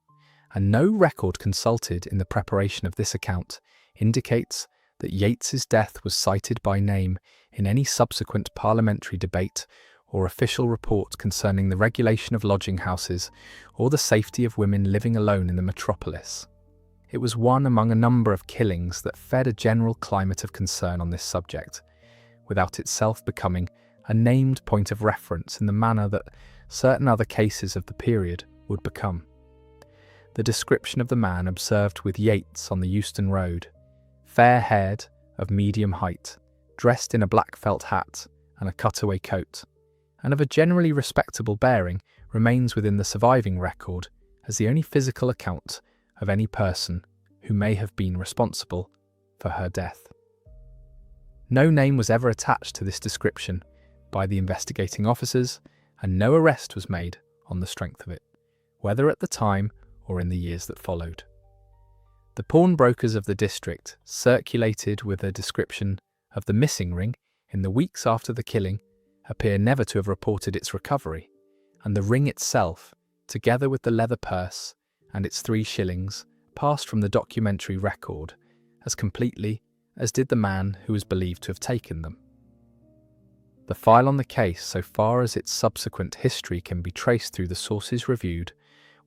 and no record consulted in the preparation of this account indicates that Yates's death was cited by name in any subsequent parliamentary debate or official report concerning the regulation of lodging houses or the safety of women living alone in the metropolis. It was one among a number of killings that fed a general climate of concern on this subject, without itself becoming a named point of reference in the manner that certain other cases of the period would become. The description of the man observed with Yates on the Euston Road, fair-haired, of medium height, dressed in a black felt hat and a cutaway coat, and of a generally respectable bearing, remains within the surviving record as the only physical account of any person who may have been responsible for her death. No name was ever attached to this description by the investigating officers, and no arrest was made on the strength of it, whether at the time or in the years that followed. The pawnbrokers of the district circulated with a description of the missing ring in the weeks after the killing appear never to have reported its recovery, and the ring itself, together with the leather purse and its 3 shillings, passed from the documentary record as completely as did the man who was believed to have taken them. The file on the case, so far as its subsequent history can be traced through the sources reviewed,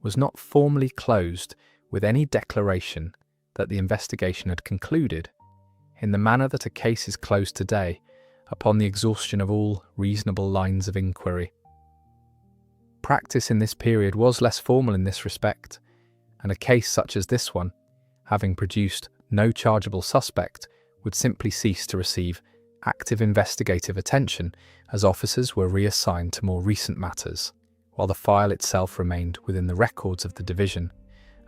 was not formally closed with any declaration that the investigation had concluded, in the manner that a case is closed today upon the exhaustion of all reasonable lines of inquiry. Practice in this period was less formal in this respect, and a case such as this one, having produced no chargeable suspect, would simply cease to receive active investigative attention as officers were reassigned to more recent matters, while the file itself remained within the records of the division,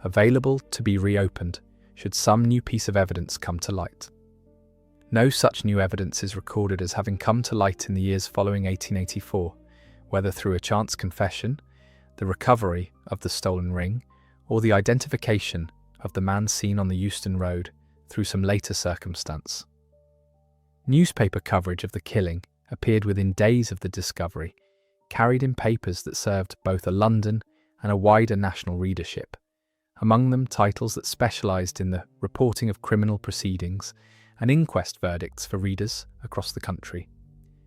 available to be reopened should some new piece of evidence come to light. No such new evidence is recorded as having come to light in the years following 1884, whether through a chance confession, the recovery of the stolen ring, or the identification of the man seen on the Euston Road through some later circumstance. Newspaper coverage of the killing appeared within days of the discovery, carried in papers that served both a London and a wider national readership, among them titles that specialised in the reporting of criminal proceedings and inquest verdicts for readers across the country.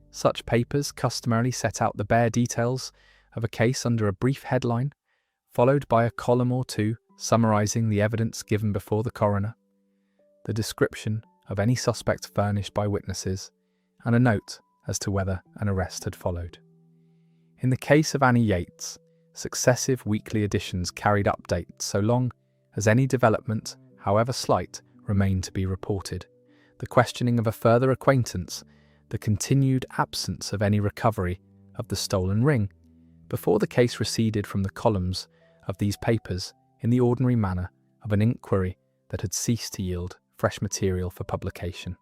Such papers customarily set out the bare details of a case under a brief headline, followed by a column or two summarising the evidence given before the coroner, the description of any suspect furnished by witnesses, and a note as to whether an arrest had followed. In the case of Annie Yates, successive weekly editions carried updates so long as any development, however slight, remained to be reported, the questioning of a further acquaintance, the continued absence of any recovery of the stolen ring, before the case receded from the columns of these papers in the ordinary manner of an inquiry that had ceased to yield fresh material for publication.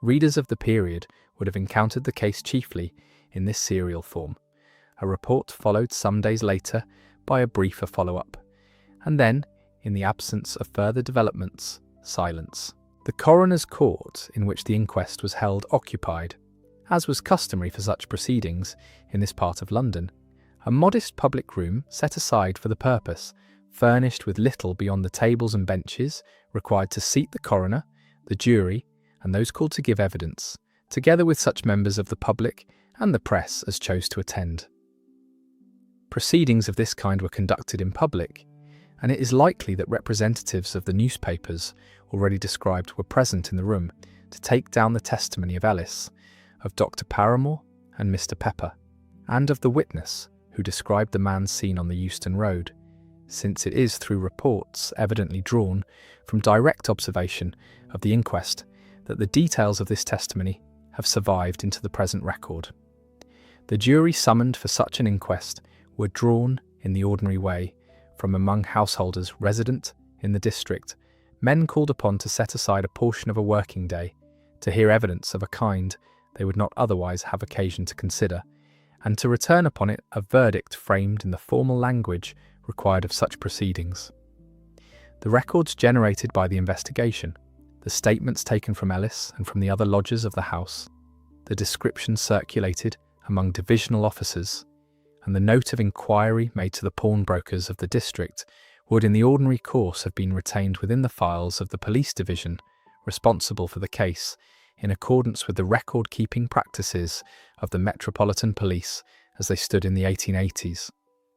Readers of the period would have encountered the case chiefly in this serial form. A report followed some days later by a briefer follow-up, and then, in the absence of further developments, silence. The coroner's court in which the inquest was held occupied, as was customary for such proceedings in this part of London, a modest public room set aside for the purpose, furnished with little beyond the tables and benches required to seat the coroner, the jury, and those called to give evidence, together with such members of the public and the press as chose to attend. Proceedings of this kind were conducted in public, and it is likely that representatives of the newspapers already described were present in the room to take down the testimony of Ellis, of Dr. Paramore and Mr. Pepper, and of the witness who described the man seen on the Euston Road, since it is through reports evidently drawn from direct observation of the inquest that the details of this testimony have survived into the present record. The jury summoned for such an inquest were drawn in the ordinary way from among householders resident in the district, men called upon to set aside a portion of a working day to hear evidence of a kind they would not otherwise have occasion to consider, and to return upon it a verdict framed in the formal language required of such proceedings. The records generated by the investigation, the statements taken from Ellis and from the other lodgers of the house, the descriptions circulated among divisional officers, and the note of inquiry made to the pawnbrokers of the district would in the ordinary course have been retained within the files of the police division responsible for the case, in accordance with the record-keeping practices of the Metropolitan Police as they stood in the 1880s.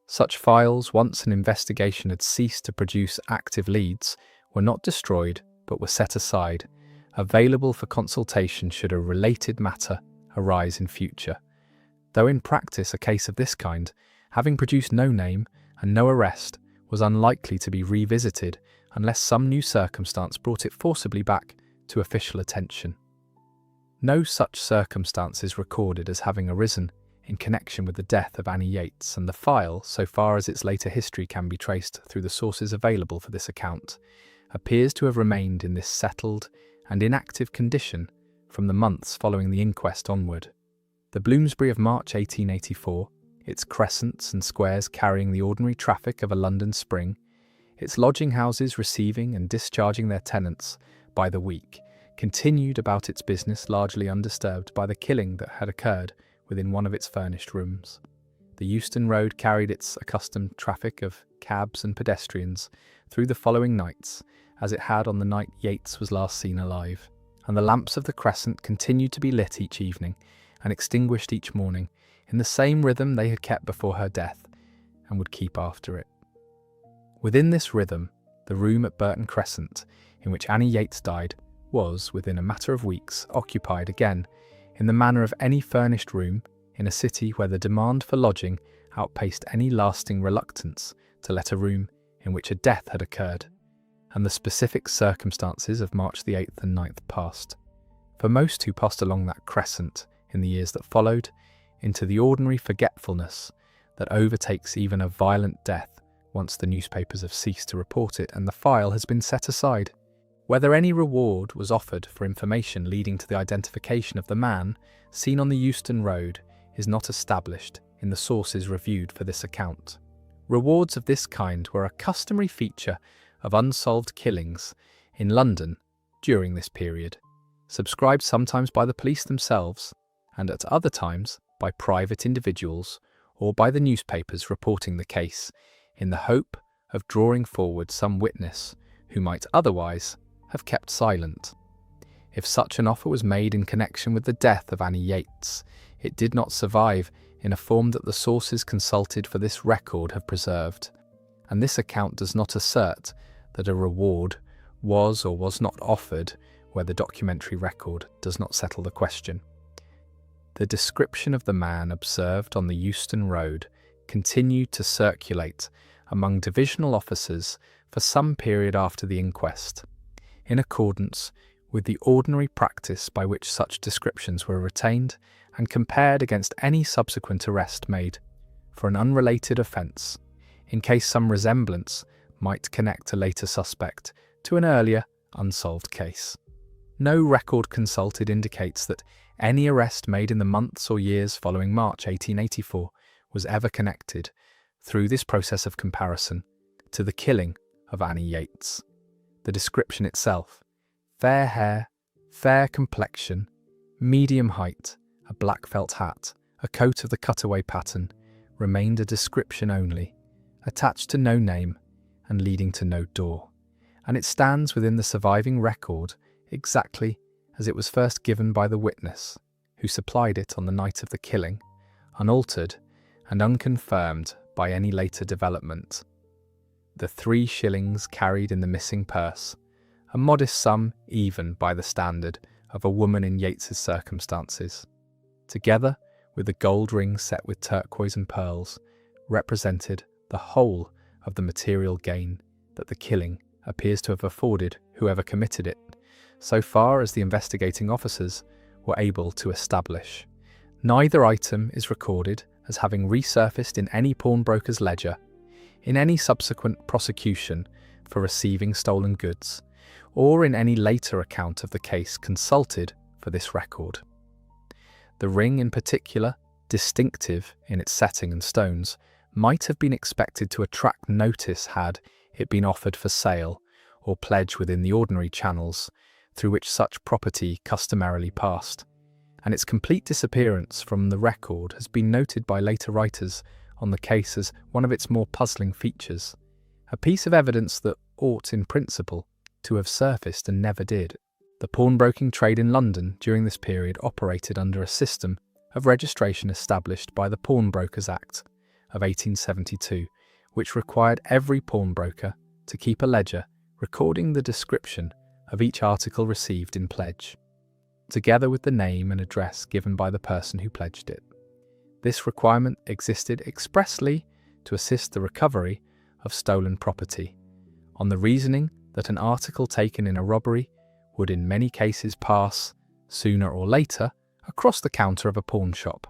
Such files, once an investigation had ceased to produce active leads, were not destroyed but were set aside, available for consultation should a related matter arise in future. Though in practice a case of this kind, having produced no name and no arrest, was unlikely to be revisited unless some new circumstance brought it forcibly back to official attention. No such circumstance is recorded as having arisen in connection with the death of Annie Yates, and the file, so far as its later history can be traced through the sources available for this account, appears to have remained in this settled and inactive condition from the months following the inquest onward. The Bloomsbury of March 1884, its crescents and squares carrying the ordinary traffic of a London spring, its lodging houses receiving and discharging their tenants by the week, continued about its business largely undisturbed by the killing that had occurred within one of its furnished rooms. The Euston Road carried its accustomed traffic of cabs and pedestrians through the following nights, as it had on the night Yates was last seen alive, and the lamps of the Crescent continued to be lit each evening and extinguished each morning in the same rhythm they had kept before her death and would keep after it. Within this rhythm, the room at Burton Crescent, in which Annie Yates died, was, within a matter of weeks, occupied again, in the manner of any furnished room in a city where the demand for lodging outpaced any lasting reluctance to let a room in which a death had occurred, and the specific circumstances of March the 8th and 9th passed, for most who passed along that crescent in the years that followed, into the ordinary forgetfulness that overtakes even a violent death once the newspapers have ceased to report it and the file has been set aside. Whether any reward was offered for information leading to the identification of the man seen on the Euston Road is not established in the sources reviewed for this account. Rewards of this kind were a customary feature of unsolved killings in London during this period, subscribed sometimes by the police themselves and at other times by private individuals or by the newspapers reporting the case, in the hope of drawing forward some witness who might otherwise have kept silent. If such an offer was made in connection with the death of Annie Yates, it did not survive in a form that the sources consulted for this record have preserved, and this account does not assert that a reward was or was not offered where the documentary record does not settle the question. The description of the man observed on the Euston Road continued to circulate among divisional officers for some period after the inquest, in accordance with the ordinary practice by which such descriptions were retained and compared against any subsequent arrest made for an unrelated offence, in case some resemblance might connect a later suspect to an earlier unsolved case. No record consulted indicates that any arrest made in the months or years following March 1884 was ever connected, through this process of comparison, to the killing of Annie Yates. The description itself, fair hair, fair complexion, medium height, a black felt hat, a coat of the cutaway pattern, remained a description only, attached to no name and leading to no door, and it stands within the surviving record exactly as it was first given by the witness who supplied it on the night of the killing, unaltered and unconfirmed by any later development. The 3 shillings carried in the missing purse, a modest sum even by the standard of a woman in Yates's circumstances, together with the gold ring set with turquoise and pearls, represented the whole of the material gain that the killing appears to have afforded whoever committed it, so far as the investigating officers were able to establish. Neither item is recorded as having resurfaced in any pawnbroker's ledger. in any subsequent prosecution for receiving stolen goods, or in any later account of the case consulted for this record. The ring in particular, distinctive in its setting and stones, might have been expected to attract notice had it been offered for sale or pledge within the ordinary channels through which such property customarily passed, and its complete disappearance from the record has been noted by later writers on the case as one of its more puzzling features, a piece of evidence that ought, in principle, to have surfaced and never did. The pawnbroking trade in London during this period operated under a system of registration established by the Pawnbrokers Act of 1872, which required every pawnbroker to keep a ledger recording the description of each article received in pledge, together with the name and address given by the person who pledged it. This requirement existed expressly to assist the recovery of stolen property, on the reasoning that an article taken in a robbery would in many cases pass, sooner or later, across the counter of a pawn shop,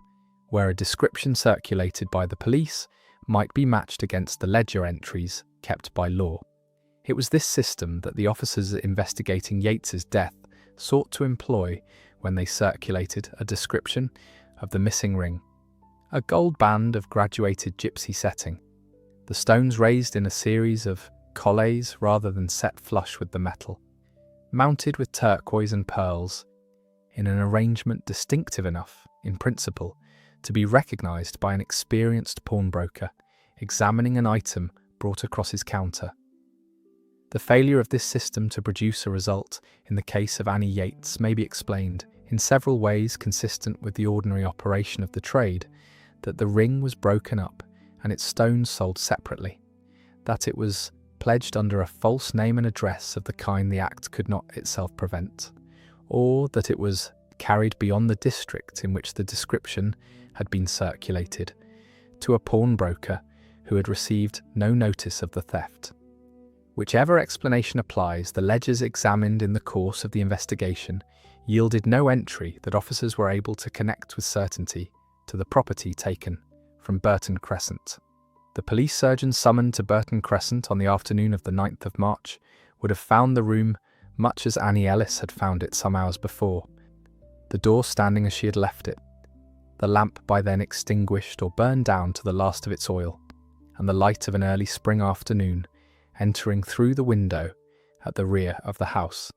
where a description circulated by the police might be matched against the ledger entries kept by law. It was this system that the officers investigating Yates's death sought to employ when they circulated a description of the missing ring, a gold band of graduated gypsy setting, the stones raised in a series of collets rather than set flush with the metal, mounted with turquoise and pearls, in an arrangement distinctive enough, in principle, to be recognised by an experienced pawnbroker examining an item brought across his counter. The failure of this system to produce a result in the case of Annie Yates may be explained in several ways consistent with the ordinary operation of the trade, that the ring was broken up and its stones sold separately, that it was pledged under a false name and address of the kind the Act could not itself prevent, or that it was carried beyond the district in which the description had been circulated, to a pawnbroker who had received no notice of the theft. Whichever explanation applies, the ledgers examined in the course of the investigation yielded no entry that officers were able to connect with certainty to the property taken from Burton Crescent. The police surgeon summoned to Burton Crescent on the afternoon of the 9th of March would have found the room much as Annie Ellis had found it some hours before, the door standing as she had left it, the lamp by then extinguished or burned down to the last of its oil, and the light of an early spring afternoon entering through the window at the rear of the house,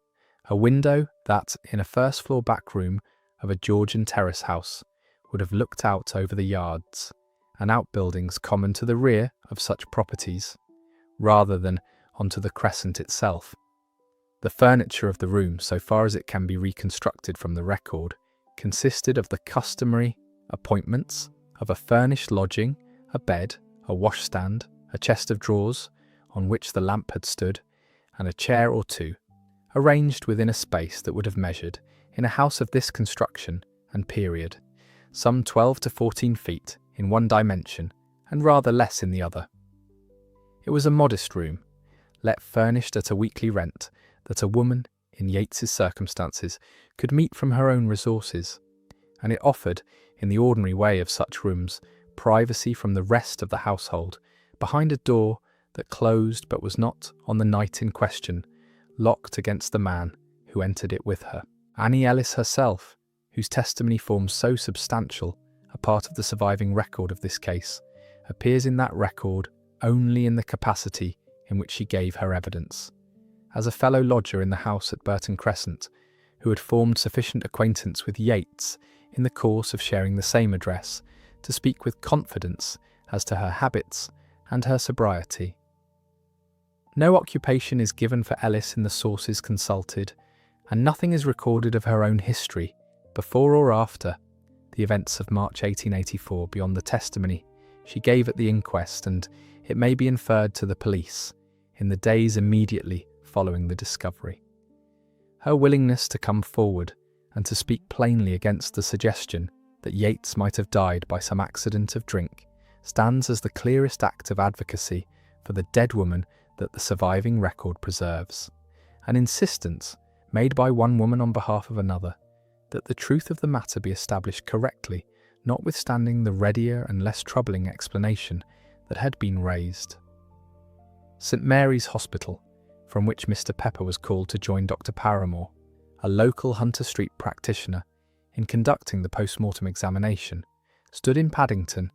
a window that, in a first-floor back room of a Georgian terrace house, would have looked out over the yards and outbuildings common to the rear of such properties, rather than onto the crescent itself. The furniture of the room, so far as it can be reconstructed from the record, consisted of the customary appointments of a furnished lodging, a bed, a washstand, a chest of drawers on which the lamp had stood, and a chair or two, arranged within a space that would have measured, in a house of this construction and period, some 12 to 14 feet in one dimension and rather less in the other. It was a modest room, let furnished at a weekly rent that a woman, in Yates's circumstances, could meet from her own resources, and it offered, in the ordinary way of such rooms, privacy from the rest of the household, behind a door that closed but was not, on the night in question, locked against the man who entered it with her. Annie Ellis herself, whose testimony forms so substantial a part of the surviving record of this case, appears in that record only in the capacity in which she gave her evidence, as a fellow lodger in the house at Burton Crescent, who had formed sufficient acquaintance with Yates in the course of sharing the same address to speak with confidence as to her habits and her sobriety. No occupation is given for Ellis in the sources consulted, and nothing is recorded of her own history, before or after the events of March 1884, beyond the testimony she gave at the inquest, and it may be inferred to the police, in the days immediately following the discovery. Her willingness to come forward and to speak plainly against the suggestion that Yates might have died by some accident of drink stands as the clearest act of advocacy for the dead woman that the surviving record preserves, an insistence made by one woman on behalf of another that the truth of the matter be established correctly, notwithstanding the readier and less troubling explanation that had been raised. St Mary's Hospital, from which Mr Pepper was called to join Dr Paramore, a local Hunter Street practitioner, in conducting the post-mortem examination, stood in Paddington,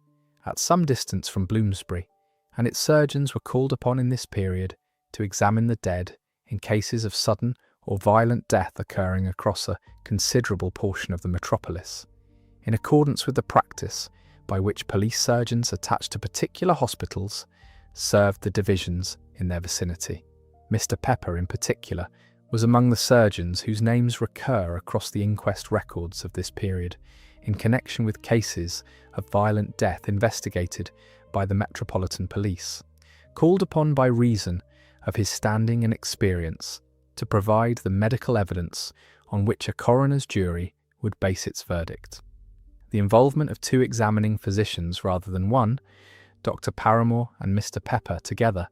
at some distance from Bloomsbury, and its surgeons were called upon in this period to examine the dead in cases of sudden or violent death occurring across a considerable portion of the metropolis, in accordance with the practice by which police surgeons attached to particular hospitals served the divisions in their vicinity. Mr Pepper, in particular, was among the surgeons whose names recur across the inquest records of this period in connection with cases of violent death investigated by the Metropolitan Police, called upon by reason of his standing and experience to provide the medical evidence on which a coroner's jury would base its verdict. The involvement of two examining physicians rather than one, Dr Paramore and Mr Pepper together,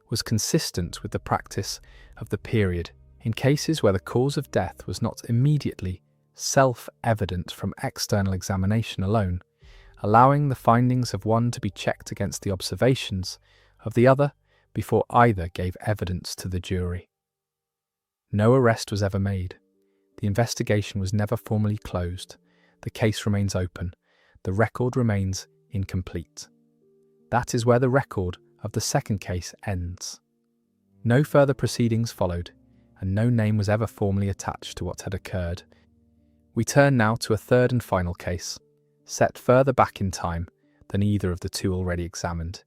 was consistent with the practice of the period in cases where the cause of death was not immediately self-evident from external examination alone, allowing the findings of one to be checked against the observations of the other before either gave evidence to the jury. No arrest was ever made. The investigation was never formally closed. The case remains open. The record remains incomplete. That is where the record of the second case ends. No further proceedings followed, and no name was ever formally attached to what had occurred. We turn now to a third and final case, set further back in time than either of the two already examined,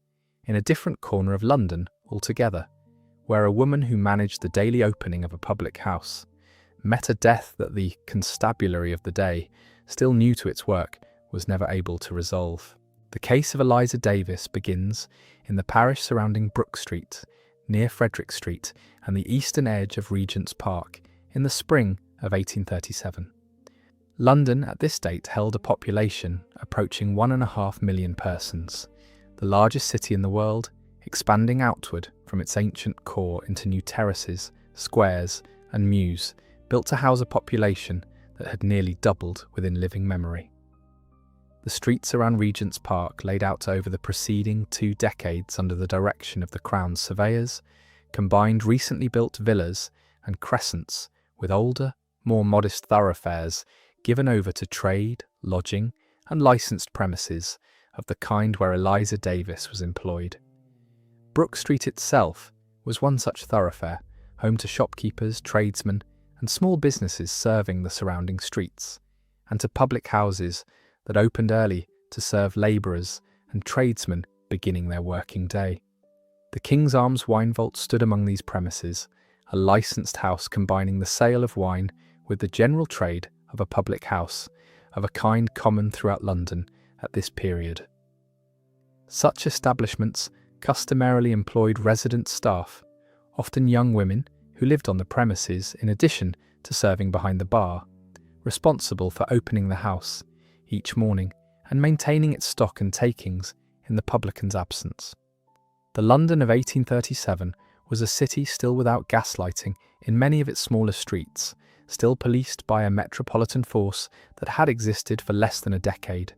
in a different corner of London altogether, where a woman who managed the daily opening of a public house met a death that the constabulary of the day, still new to its work, was never able to resolve. The case of Eliza Davis begins in the parish surrounding Brook Street, near Frederick Street and the eastern edge of Regent's Park, in the spring of 1837. London at this date held a population approaching 1.5 million persons, the largest city in the world, expanding outward from its ancient core into new terraces, squares and mews, built to house a population that had nearly doubled within living memory. The streets around Regent's Park, laid out over the preceding 2 decades under the direction of the Crown's surveyors, combined recently built villas and crescents with older, more modest thoroughfares given over to trade, lodging and licensed premises of the kind where Eliza Davis was employed. Brook Street itself was one such thoroughfare, home to shopkeepers, tradesmen and small businesses serving the surrounding streets, and to public houses that opened early to serve labourers and tradesmen beginning their working day. The King's Arms wine vault stood among these premises, a licensed house combining the sale of wine with the general trade of a public house, of a kind common throughout London at this period. Such establishments customarily employed resident staff, often young women who lived on the premises in addition to serving behind the bar, responsible for opening the house each morning and maintaining its stock and takings in the publican's absence. The London of 1837 was a city still without gaslighting in many of its smaller streets, still policed by a metropolitan force that had existed for less than a decade,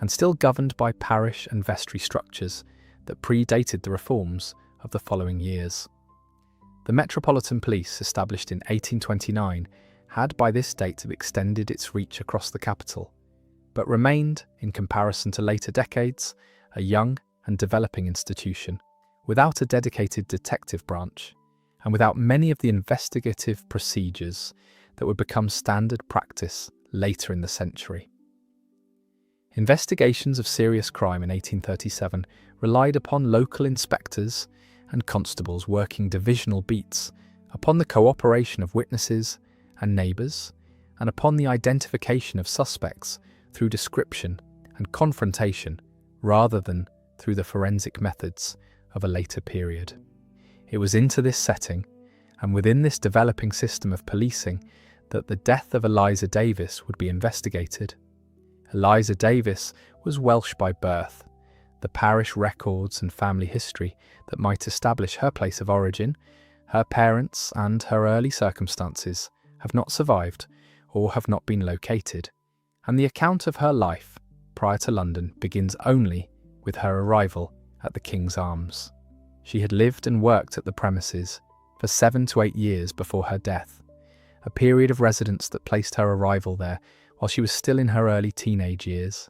and still governed by parish and vestry structures that predated the reforms of the following years. The Metropolitan Police, established in 1829, had by this date extended its reach across the capital, but remained, in comparison to later decades, a young and developing institution, without a dedicated detective branch, and without many of the investigative procedures that would become standard practice later in the century. Investigations of serious crime in 1837 relied upon local inspectors and constables working divisional beats, upon the cooperation of witnesses and neighbours, and upon the identification of suspects through description and confrontation rather than through the forensic methods of a later period. It was into this setting, and within this developing system of policing, that the death of Eliza Davis would be investigated. Eliza Davis was Welsh by birth. The parish records and family history that might establish her place of origin, her parents and her early circumstances have not survived or have not been located, and the account of her life prior to London begins only with her arrival at the King's Arms. She had lived and worked at the premises for 7 to 8 years before her death, a period of residence that placed her arrival there while she was still in her early teenage years,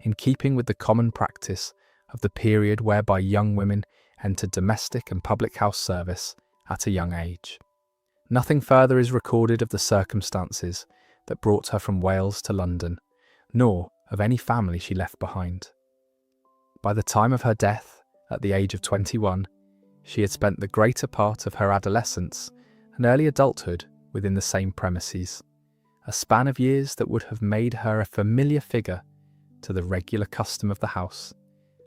in keeping with the common practice of the period whereby young women entered domestic and public house service at a young age. Nothing further is recorded of the circumstances that brought her from Wales to London, nor of any family she left behind. By the time of her death, at the age of 21, she had spent the greater part of her adolescence and early adulthood within the same premises, a span of years that would have made her a familiar figure to the regular custom of the house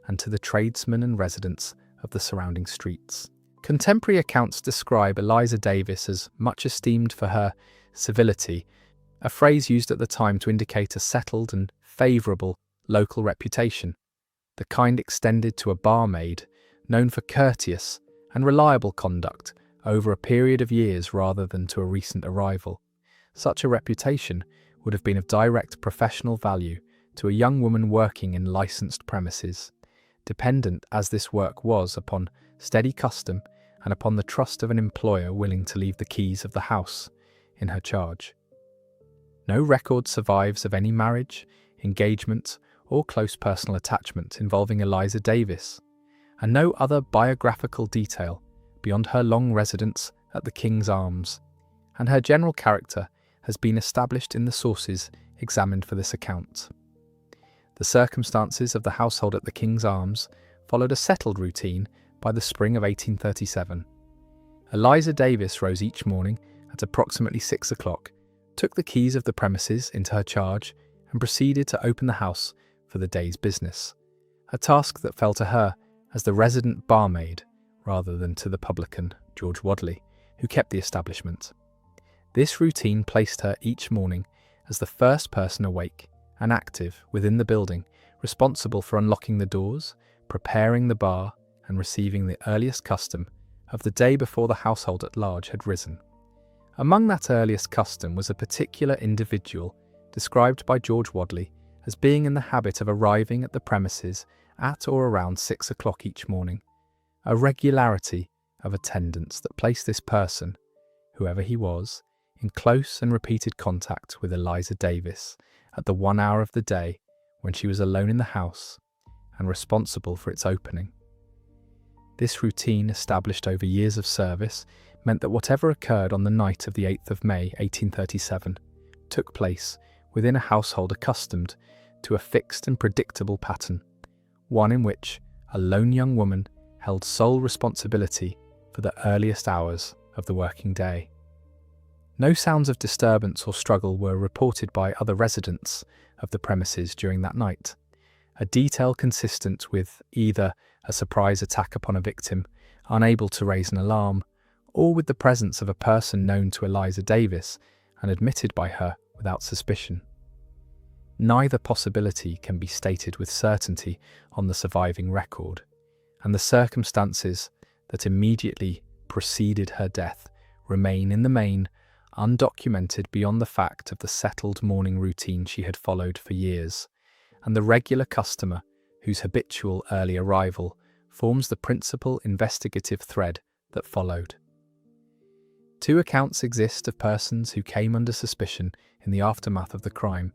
and to the tradesmen and residents of the surrounding streets. Contemporary accounts describe Eliza Davis as much esteemed for her civility, a phrase used at the time to indicate a settled and favourable local reputation, the kind extended to a barmaid known for courteous and reliable conduct over a period of years rather than to a recent arrival. Such a reputation would have been of direct professional value to a young woman working in licensed premises, dependent as this work was upon steady custom and upon the trust of an employer willing to leave the keys of the house in her charge. No record survives of any marriage, engagement, or close personal attachment involving Eliza Davis, and no other biographical detail beyond her long residence at the King's Arms, and her general character has been established in the sources examined for this account. The circumstances of the household at the King's Arms followed a settled routine by the spring of 1837. Eliza Davis rose each morning at approximately 6 o'clock, took the keys of the premises into her charge, and proceeded to open the house for the day's business, a task that fell to her as the resident barmaid rather than to the publican, George Wadley, who kept the establishment. This routine placed her each morning as the first person awake and active within the building, responsible for unlocking the doors, preparing the bar, and receiving the earliest custom of the day before the household at large had risen. Among that earliest custom was a particular individual described by George Wadley as being in the habit of arriving at the premises at or around 6 o'clock each morning, a regularity of attendance that placed this person, whoever he was, in close and repeated contact with Eliza Davis at the 1 hour of the day when she was alone in the house and responsible for its opening. This routine, established over years of service, meant that whatever occurred on the night of the 8th of May 1837 took place within a household accustomed to a fixed and predictable pattern, one in which a lone young woman held sole responsibility for the earliest hours of the working day. No sounds of disturbance or struggle were reported by other residents of the premises during that night, a detail consistent with either a surprise attack upon a victim, unable to raise an alarm, or with the presence of a person known to Eliza Davis and admitted by her without suspicion. Neither possibility can be stated with certainty on the surviving record, and the circumstances that immediately preceded her death remain in the main undocumented beyond the fact of the settled morning routine she had followed for years, and the regular customer whose habitual early arrival forms the principal investigative thread that followed. 2 accounts exist of persons who came under suspicion in the aftermath of the crime,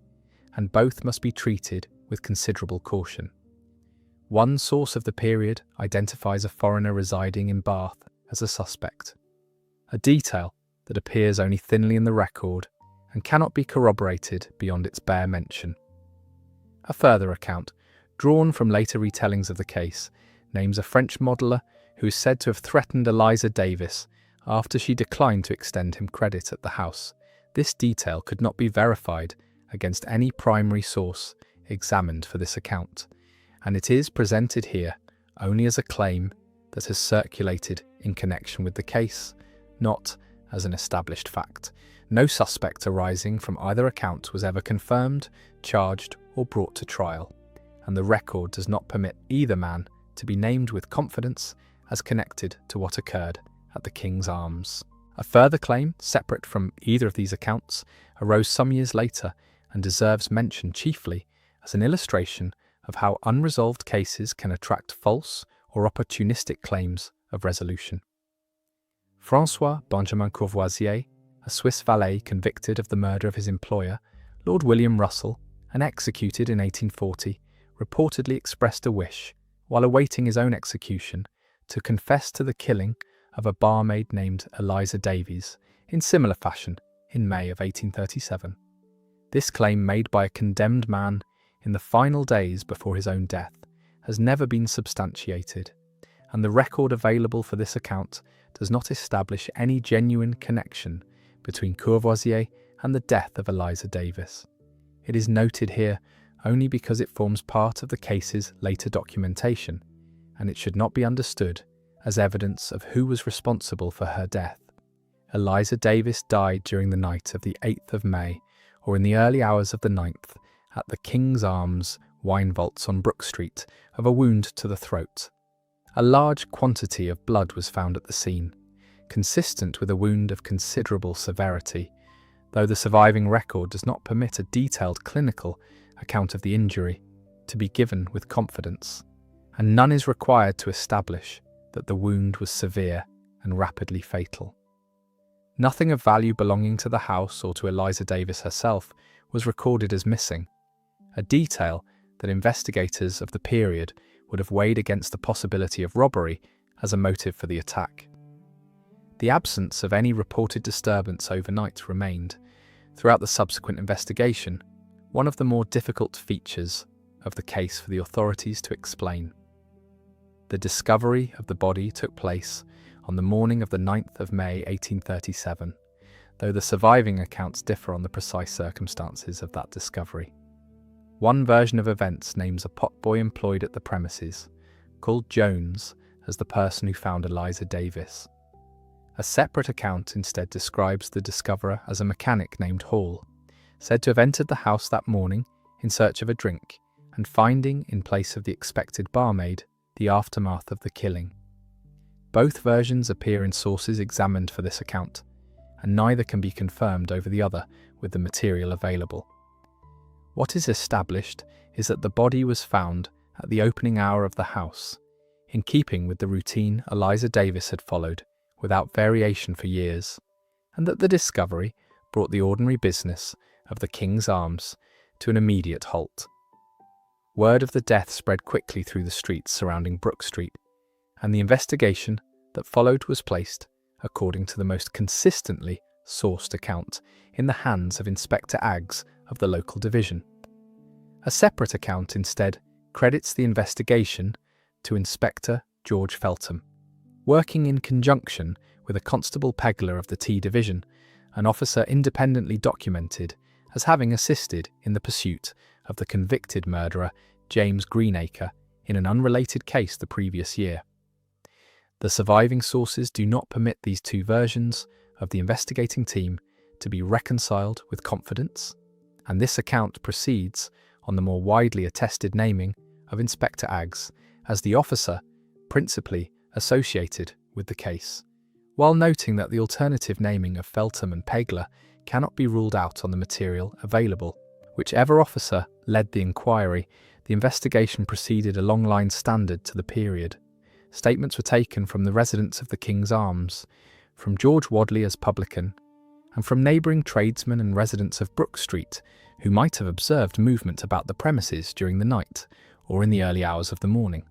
and both must be treated with considerable caution. One source of the period identifies a foreigner residing in Bath as a suspect, a detail that appears only thinly in the record and cannot be corroborated beyond its bare mention. A further account, drawn from later retellings of the case, names a French modeller who is said to have threatened Eliza Davis after she declined to extend him credit at the house. This detail could not be verified against any primary source examined for this account, and it is presented here only as a claim that has circulated in connection with the case, not as an established fact. No suspect arising from either account was ever confirmed, charged, or brought to trial, and the record does not permit either man to be named with confidence as connected to what occurred at the King's Arms. A further claim, separate from either of these accounts, arose some years later and deserves mention chiefly as an illustration of how unresolved cases can attract false or opportunistic claims of resolution. François Benjamin Courvoisier, a Swiss valet convicted of the murder of his employer, Lord William Russell, and executed in 1840, reportedly expressed a wish, while awaiting his own execution, to confess to the killing of a barmaid named Eliza Davies in similar fashion in May of 1837. This claim, made by a condemned man in the final days before his own death, has never been substantiated, and the record available for this account does not establish any genuine connection between Courvoisier and the death of Eliza Davies. It is noted here only because it forms part of the case's later documentation, and it should not be understood as evidence of who was responsible for her death. Eliza Davies died during the night of the 8th of May, or in the early hours of the 9th, at the King's Arms wine vaults on Brook Street, of a wound to the throat. A large quantity of blood was found at the scene, consistent with a wound of considerable severity, though the surviving record does not permit a detailed clinical account of the injury to be given with confidence, and none is required to establish that the wound was severe and rapidly fatal. Nothing of value belonging to the house or to Eliza Davies herself was recorded as missing, a detail that investigators of the period would have weighed against the possibility of robbery as a motive for the attack. The absence of any reported disturbance overnight remained, throughout the subsequent investigation, one of the more difficult features of the case for the authorities to explain. The discovery of the body took place on the morning of the 9th of May 1837, though the surviving accounts differ on the precise circumstances of that discovery. One version of events names a potboy employed at the premises, called Jones, as the person who found Eliza Davies. A separate account instead describes the discoverer as a mechanic named Hall, said to have entered the house that morning in search of a drink, and finding, in place of the expected barmaid, the aftermath of the killing. Both versions appear in sources examined for this account, and neither can be confirmed over the other with the material available. What is established is that the body was found at the opening hour of the house, in keeping with the routine Eliza Davies had followed without variation for years, and that the discovery brought the ordinary business of the King's Arms to an immediate halt. Word of the death spread quickly through the streets surrounding Brook Street, and the investigation that followed was placed, according to the most consistently sourced account, in the hands of Inspector Aggs of the local division. A separate account instead credits the investigation to Inspector George Feltham, working in conjunction with a Constable Pegler of the T Division, an officer independently documented as having assisted in the pursuit of the convicted murderer James Greenacre in an unrelated case the previous year. The surviving sources do not permit these two versions of the investigating team to be reconciled with confidence, and this account proceeds on the more widely attested naming of Inspector Aggs as the officer principally associated with the case, while noting that the alternative naming of Feltham and Pegler cannot be ruled out on the material available. Whichever officer led the inquiry, the investigation proceeded along lines standard to the period. Statements were taken from the residents of the King's Arms, from George Wadley as publican, and from neighbouring tradesmen and residents of Brook Street who might have observed movement about the premises during the night or in the early hours of the morning.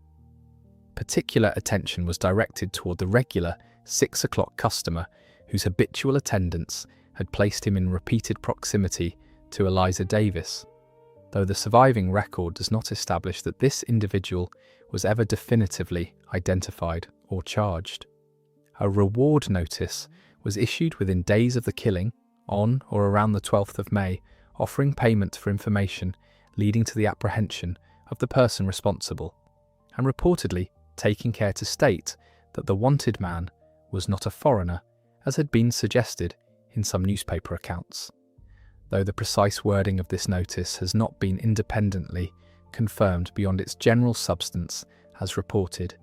Particular attention was directed toward the regular 6 o'clock customer whose habitual attendance had placed him in repeated proximity to Eliza Davies, though the surviving record does not establish that this individual was ever definitively identified or charged. A reward notice was issued within days of the killing, on or around the 12th of May, offering payment for information leading to the apprehension of the person responsible, and reportedly taking care to state that the wanted man was not a foreigner, as had been suggested in some newspaper accounts, though the precise wording of this notice has not been independently confirmed beyond its general substance as reported.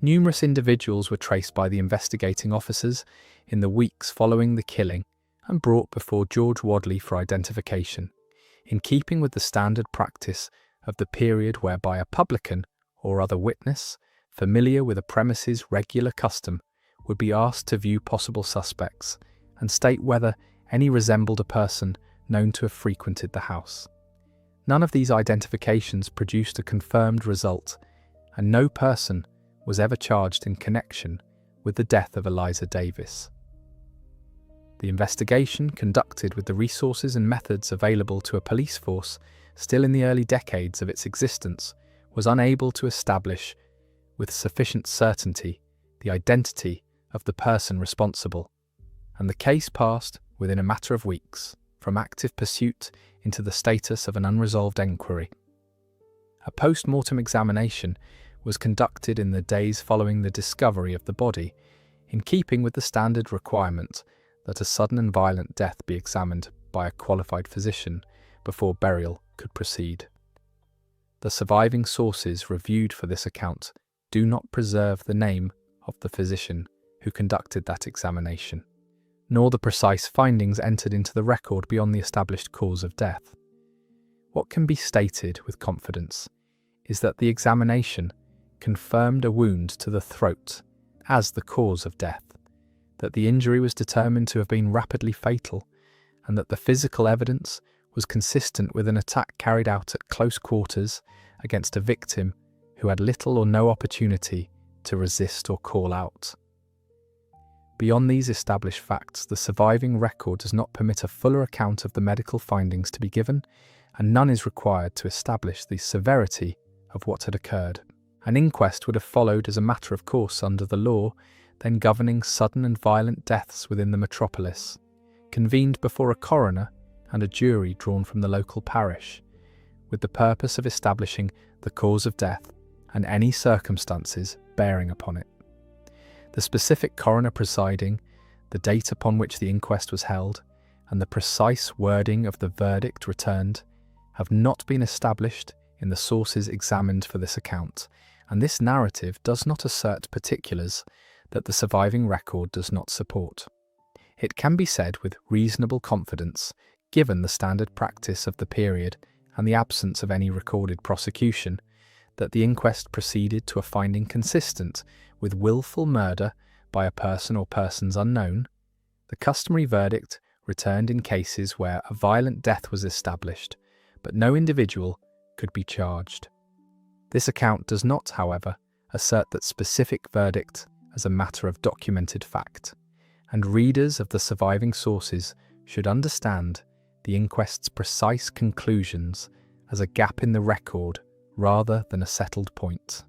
Numerous individuals were traced by the investigating officers in the weeks following the killing and brought before George Wadley for identification, in keeping with the standard practice of the period whereby a publican or other witness familiar with a premise's regular custom, would be asked to view possible suspects and state whether any resembled a person known to have frequented the house. None of these identifications produced a confirmed result, and no person was ever charged in connection with the death of Eliza Davis. The investigation, conducted with the resources and methods available to a police force still in the early decades of its existence, was unable to establish with sufficient certainty the identity of the person responsible, and the case passed within a matter of weeks from active pursuit into the status of an unresolved enquiry. A post-mortem examination was conducted in the days following the discovery of the body, in keeping with the standard requirement that a sudden and violent death be examined by a qualified physician before burial could proceed. The surviving sources reviewed for this account do not preserve the name of the physician who conducted that examination, nor the precise findings entered into the record beyond the established cause of death. What can be stated with confidence is that the examination confirmed a wound to the throat as the cause of death, that the injury was determined to have been rapidly fatal, and that the physical evidence was consistent with an attack carried out at close quarters against a victim who had little or no opportunity to resist or call out. Beyond these established facts, the surviving record does not permit a fuller account of the medical findings to be given, and none is required to establish the severity of what had occurred. An inquest would have followed as a matter of course under the law then governing sudden and violent deaths within the metropolis, convened before a coroner and a jury drawn from the local parish, with the purpose of establishing the cause of death and any circumstances bearing upon it. The specific coroner presiding, the date upon which the inquest was held, and the precise wording of the verdict returned have not been established in the sources examined for this account, and this narrative does not assert particulars that the surviving record does not support. It can be said with reasonable confidence, given the standard practice of the period and the absence of any recorded prosecution, that the inquest proceeded to a finding consistent with willful murder by a person or persons unknown, the customary verdict returned in cases where a violent death was established, but no individual could be charged. This account does not, however, assert that specific verdict as a matter of documented fact, and readers of the surviving sources should understand the inquest's precise conclusions as a gap in the record rather than a settled point.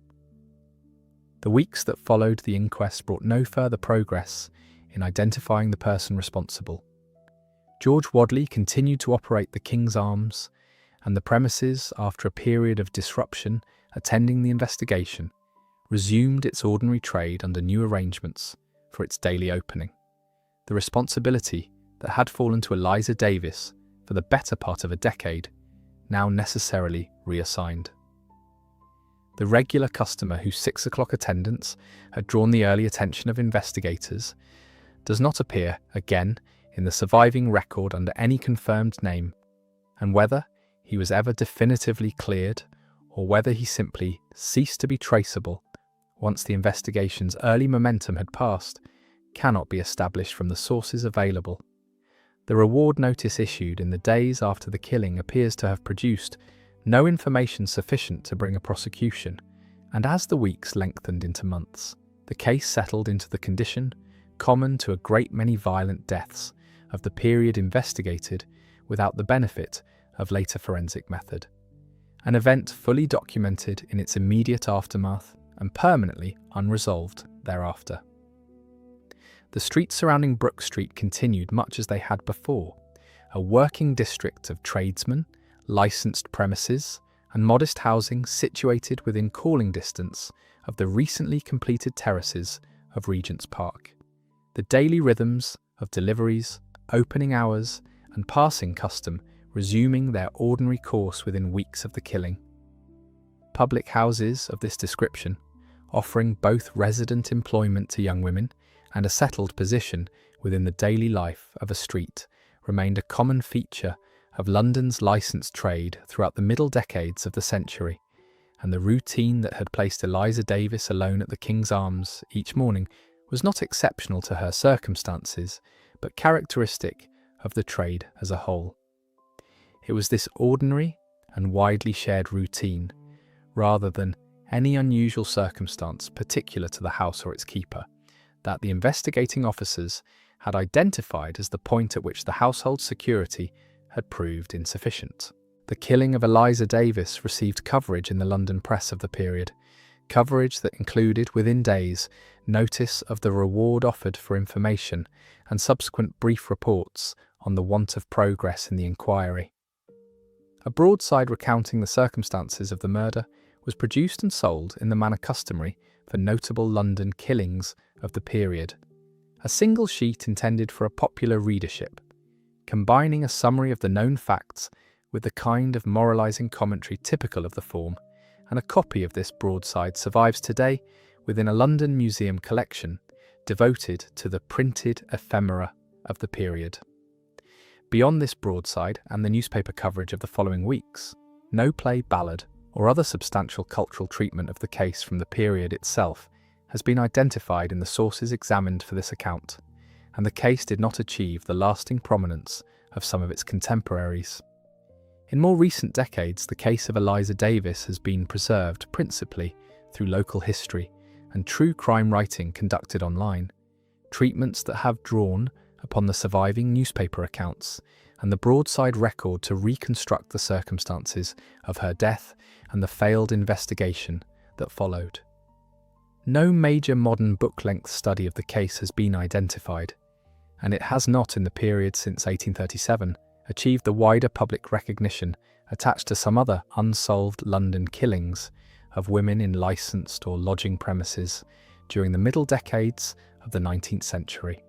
The weeks that followed the inquest brought no further progress in identifying the person responsible. George Wadley continued to operate the King's Arms, and the premises, after a period of disruption attending the investigation, resumed its ordinary trade under new arrangements for its daily opening. The responsibility that had fallen to Eliza Davis for the better part of a decade now necessarily reassigned. The regular customer whose 6 o'clock attendance had drawn the early attention of investigators does not appear again in the surviving record under any confirmed name, and whether he was ever definitively cleared or whether he simply ceased to be traceable once the investigation's early momentum had passed cannot be established from the sources available. The reward notice issued in the days after the killing appears to have produced no information sufficient to bring a prosecution, and as the weeks lengthened into months, the case settled into the condition, common to a great many violent deaths, of the period investigated without the benefit of later forensic method. An event fully documented in its immediate aftermath and permanently unresolved thereafter. The streets surrounding Brook Street continued much as they had before, a working district of tradesmen, licensed premises, and modest housing situated within calling distance of the recently completed terraces of Regent's Park. The daily rhythms of deliveries, opening hours, and passing custom resuming their ordinary course within weeks of the killing. Public houses of this description, offering both resident employment to young women and a settled position within the daily life of a street, remained a common feature of London's licensed trade throughout the middle decades of the century, and the routine that had placed Eliza Davis alone at the King's Arms each morning was not exceptional to her circumstances, but characteristic of the trade as a whole. It was this ordinary and widely shared routine, rather than any unusual circumstance particular to the house or its keeper, that the investigating officers had identified as the point at which the household security had proved insufficient. The killing of Eliza Davis received coverage in the London press of the period, coverage that included, within days, notice of the reward offered for information and subsequent brief reports on the want of progress in the inquiry. A broadside recounting the circumstances of the murder was produced and sold in the manner customary for notable London killings of the period, a single sheet intended for a popular readership, combining a summary of the known facts with the kind of moralising commentary typical of the form, and a copy of this broadside survives today within a London museum collection devoted to the printed ephemera of the period. Beyond this broadside and the newspaper coverage of the following weeks, no play, ballad, or other substantial cultural treatment of the case from the period itself has been identified in the sources examined for this account, and the case did not achieve the lasting prominence of some of its contemporaries. In more recent decades, the case of Eliza Davis has been preserved principally through local history and true crime writing conducted online, treatments that have drawn upon the surviving newspaper accounts and the broadside record to reconstruct the circumstances of her death and the failed investigation that followed. No major modern book-length study of the case has been identified, and it has not in the period since 1837 achieved the wider public recognition attached to some other unsolved London killings of women in licensed or lodging premises during the middle decades of the 19th century.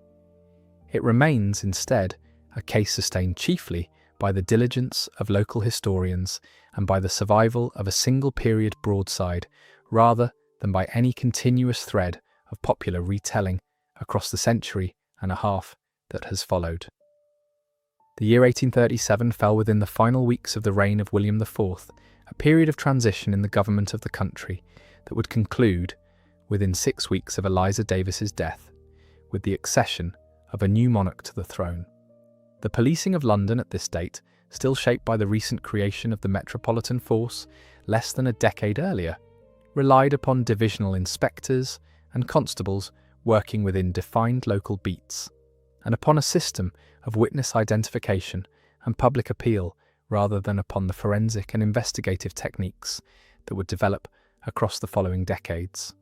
It remains, instead, a case sustained chiefly by the diligence of local historians and by the survival of a single period broadside rather than by any continuous thread of popular retelling across the century and a half that has followed. The year 1837 fell within the final weeks of the reign of William IV, a period of transition in the government of the country that would conclude within 6 weeks of Eliza Davis's death, with the accession of a new monarch to the throne. The policing of London at this date, still shaped by the recent creation of the Metropolitan Force less than a decade earlier, relied upon divisional inspectors and constables working within defined local beats, and upon a system of witness identification and public appeal rather than upon the forensic and investigative techniques that would develop across the following decades.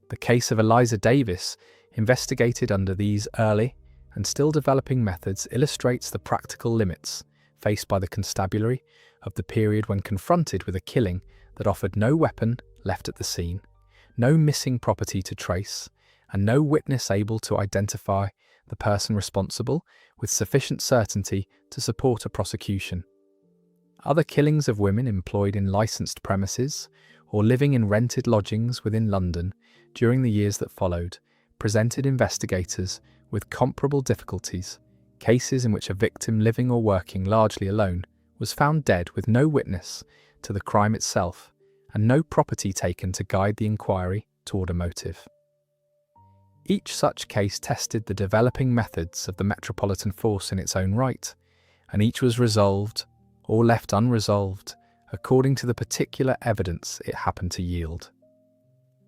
The case of Eliza Davis, investigated under these early and still developing methods, illustrates the practical limits faced by the constabulary of the period when confronted with a killing that offered no weapon left at the scene, no missing property to trace, and no witness able to identify the person responsible with sufficient certainty to support a prosecution. Other killings of women employed in licensed premises or living in rented lodgings within London during the years that followed presented investigators with comparable difficulties, cases in which a victim living or working largely alone was found dead with no witness to the crime itself and no property taken to guide the inquiry toward a motive. Each such case tested the developing methods of the Metropolitan Force in its own right, and each was resolved or left unresolved according to the particular evidence it happened to yield.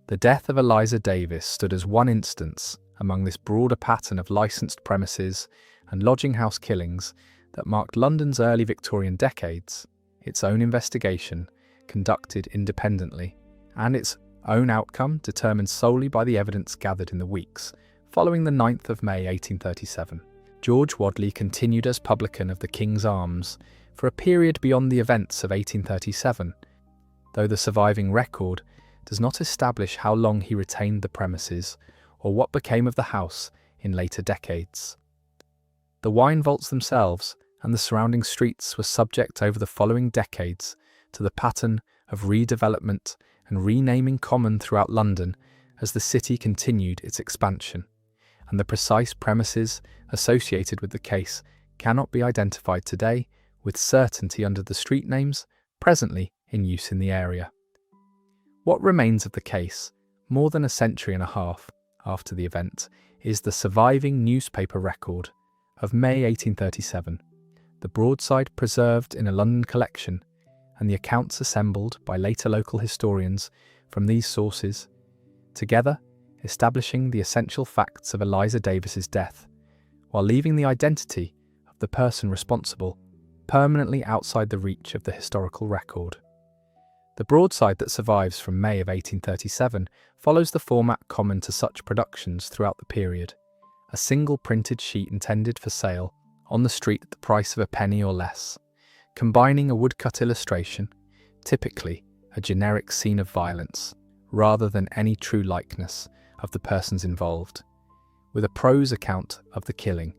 The death of Eliza Davis stood as one instance among this broader pattern of licensed premises and lodging house killings that marked London's early Victorian decades, its own investigation conducted independently, and its own outcome determined solely by the evidence gathered in the weeks following the 9th of May 1837. George Wadley continued as publican of the King's Arms for a period beyond the events of 1837, though the surviving record does not establish how long he retained the premises or what became of the house in later decades. The wine vaults themselves and the surrounding streets were subject over the following decades to the pattern of redevelopment and renaming common throughout London as the city continued its expansion, and the precise premises associated with the case cannot be identified today with certainty under the street names presently in use in the area. What remains of the case, more than a century and a half after the event, is the surviving newspaper record of May 1837, the broadside preserved in a London collection, and the accounts assembled by later local historians from these sources, together establishing the essential facts of Eliza Davis's death, while leaving the identity of the person responsible permanently outside the reach of the historical record. The broadside that survives from May of 1837 follows the format common to such productions throughout the period, a single printed sheet intended for sale on the street at the price of a penny or less, combining a woodcut illustration, typically a generic scene of violence, rather than any true likeness of the persons involved, with a prose account of the killing,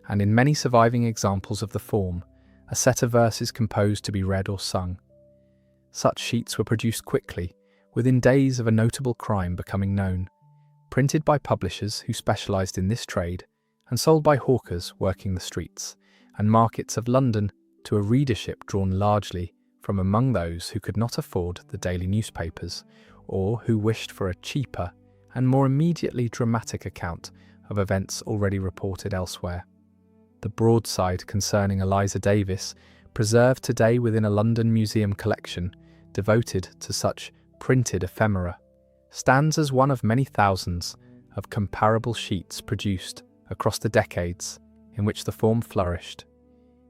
and in many surviving examples of the form, a set of verses composed to be read or sung. Such sheets were produced quickly, within days of a notable crime becoming known, printed by publishers who specialised in this trade, and sold by hawkers working the streets and markets of London to a readership drawn largely from among those who could not afford the daily newspapers, or who wished for a cheaper and more immediately dramatic account of events already reported elsewhere. The broadside concerning Eliza Davis, preserved today within a London museum collection devoted to such printed ephemera, stands as one of many thousands of comparable sheets produced across the decades in which the form flourished.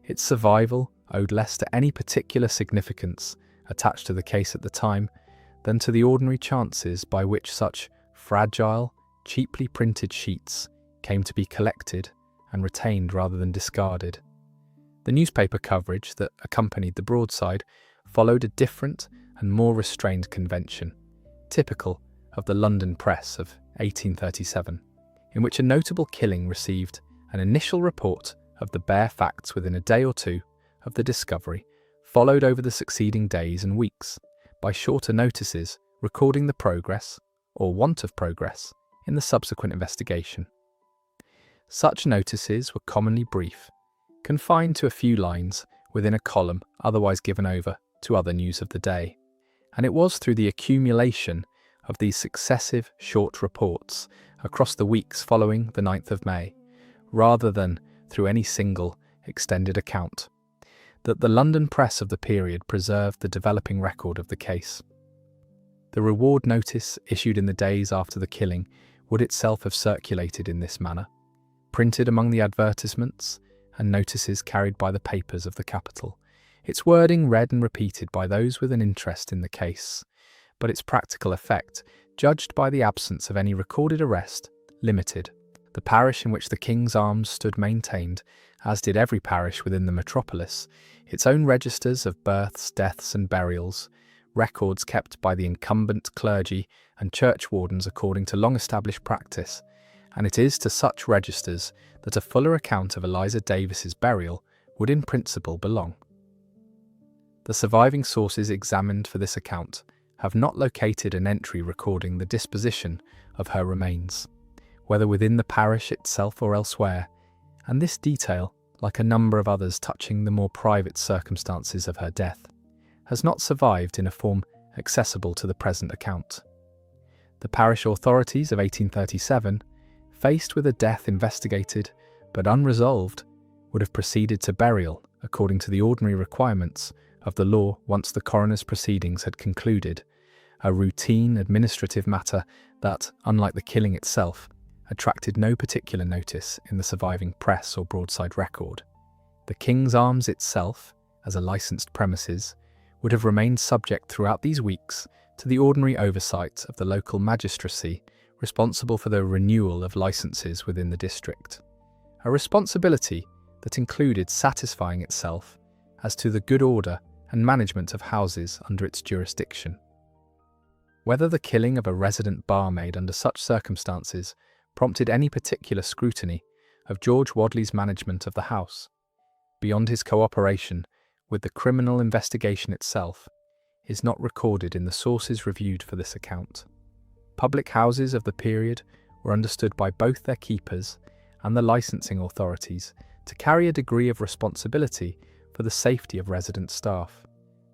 Its survival owed less to any particular significance attached to the case at the time than to the ordinary chances by which such fragile, cheaply printed sheets came to be collected and retained rather than discarded. The newspaper coverage that accompanied the broadside followed a different and more restrained convention, typical of the London press of 1837, in which a notable killing received an initial report of the bare facts within a day or two of the discovery, followed over the succeeding days and weeks by shorter notices recording the progress, or want of progress, in the subsequent investigation. Such notices were commonly brief, confined to a few lines within a column otherwise given over to other news of the day, and it was through the accumulation of these successive short reports across the weeks following the 9th of May, rather than through any single extended account, that the London press of the period preserved the developing record of the case. The reward notice issued in the days after the killing would itself have circulated in this manner, printed among the advertisements and notices carried by the papers of the capital, its wording read and repeated by those with an interest in the case, but its practical effect, judged by the absence of any recorded arrest, limited. The parish in which the King's Arms stood maintained, as did every parish within the metropolis, its own registers of births, deaths and burials, records kept by the incumbent clergy and churchwardens according to long-established practice, and it is to such registers that a fuller account of Eliza Davis's burial would in principle belong. The surviving sources examined for this account have not located an entry recording the disposition of her remains, whether within the parish itself or elsewhere, and this detail, like a number of others touching the more private circumstances of her death, has not survived in a form accessible to the present account. The parish authorities of 1837, faced with a death investigated but unresolved, would have proceeded to burial according to the ordinary requirements of the law once the coroner's proceedings had concluded, a routine administrative matter that, unlike the killing itself, attracted no particular notice in the surviving press or broadside record. The King's Arms itself, as a licensed premises, would have remained subject throughout these weeks to the ordinary oversight of the local magistracy responsible for the renewal of licenses within the district, a responsibility that included satisfying itself as to the good order and management of houses under its jurisdiction. Whether the killing of a resident barmaid under such circumstances prompted any particular scrutiny of George Wadley's management of the house, beyond his cooperation with the criminal investigation itself, is not recorded in the sources reviewed for this account. Public houses of the period were understood by both their keepers and the licensing authorities to carry a degree of responsibility for the safety of resident staff,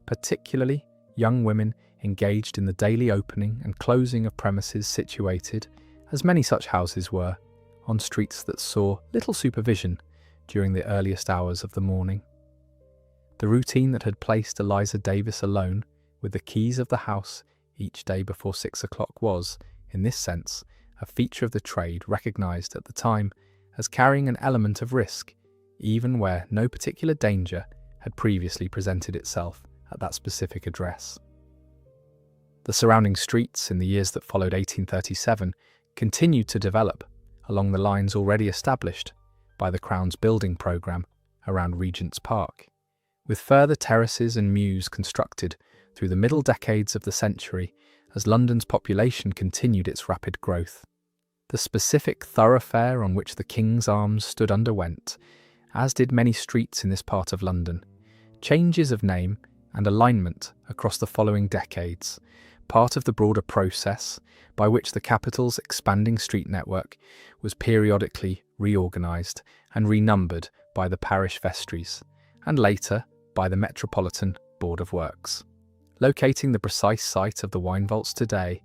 particularly young women engaged in the daily opening and closing of premises situated, as many such houses were, on streets that saw little supervision during the earliest hours of the morning. The routine that had placed Eliza Davis alone with the keys of the house each day before 6 o'clock was, in this sense, a feature of the trade recognised at the time as carrying an element of risk, even where no particular danger had previously presented itself at that specific address. The surrounding streets in the years that followed 1837 continued to develop along the lines already established by the Crown's building programme around Regent's Park, with further terraces and mews constructed through the middle decades of the century as London's population continued its rapid growth. The specific thoroughfare on which the King's Arms stood underwent, as did many streets in this part of London, changes of name and alignment across the following decades, part of the broader process by which the capital's expanding street network was periodically reorganised and renumbered by the parish vestries, and later by the Metropolitan Board of Works. Locating the precise site of the wine vaults today,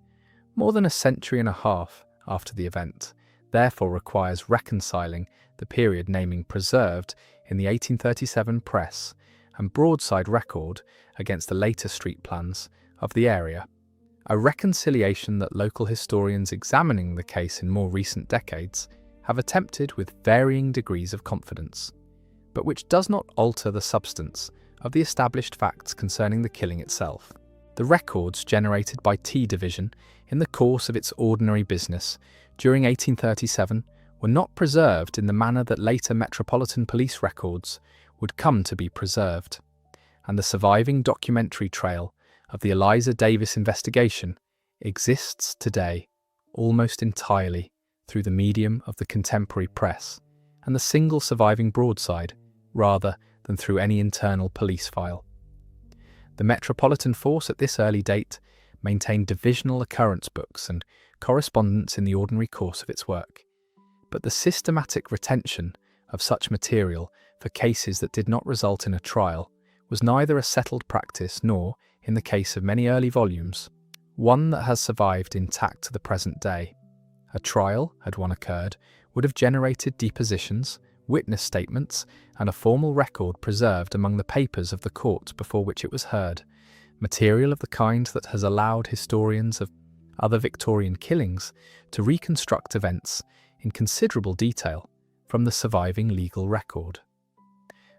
more than a century and a half after the event, therefore requires reconciling the period naming preserved in the 1837 press and broadside record against the later street plans of the area, a reconciliation that local historians examining the case in more recent decades have attempted with varying degrees of confidence, but which does not alter the substance of the established facts concerning the killing itself. The records generated by T Division in the course of its ordinary business during 1837 were not preserved in the manner that later Metropolitan Police records would come to be preserved, and the surviving documentary trail of the Eliza Davis investigation exists today almost entirely through the medium of the contemporary press and the single surviving broadside, rather than through any internal police file. The Metropolitan Force at this early date maintained divisional occurrence books and correspondence in the ordinary course of its work, but the systematic retention of such material for cases that did not result in a trial was neither a settled practice nor, in the case of many early volumes, one that has survived intact to the present day. A trial, had one occurred, would have generated depositions, witness statements, and a formal record preserved among the papers of the court before which it was heard, material of the kind that has allowed historians of other Victorian killings to reconstruct events in considerable detail from the surviving legal record.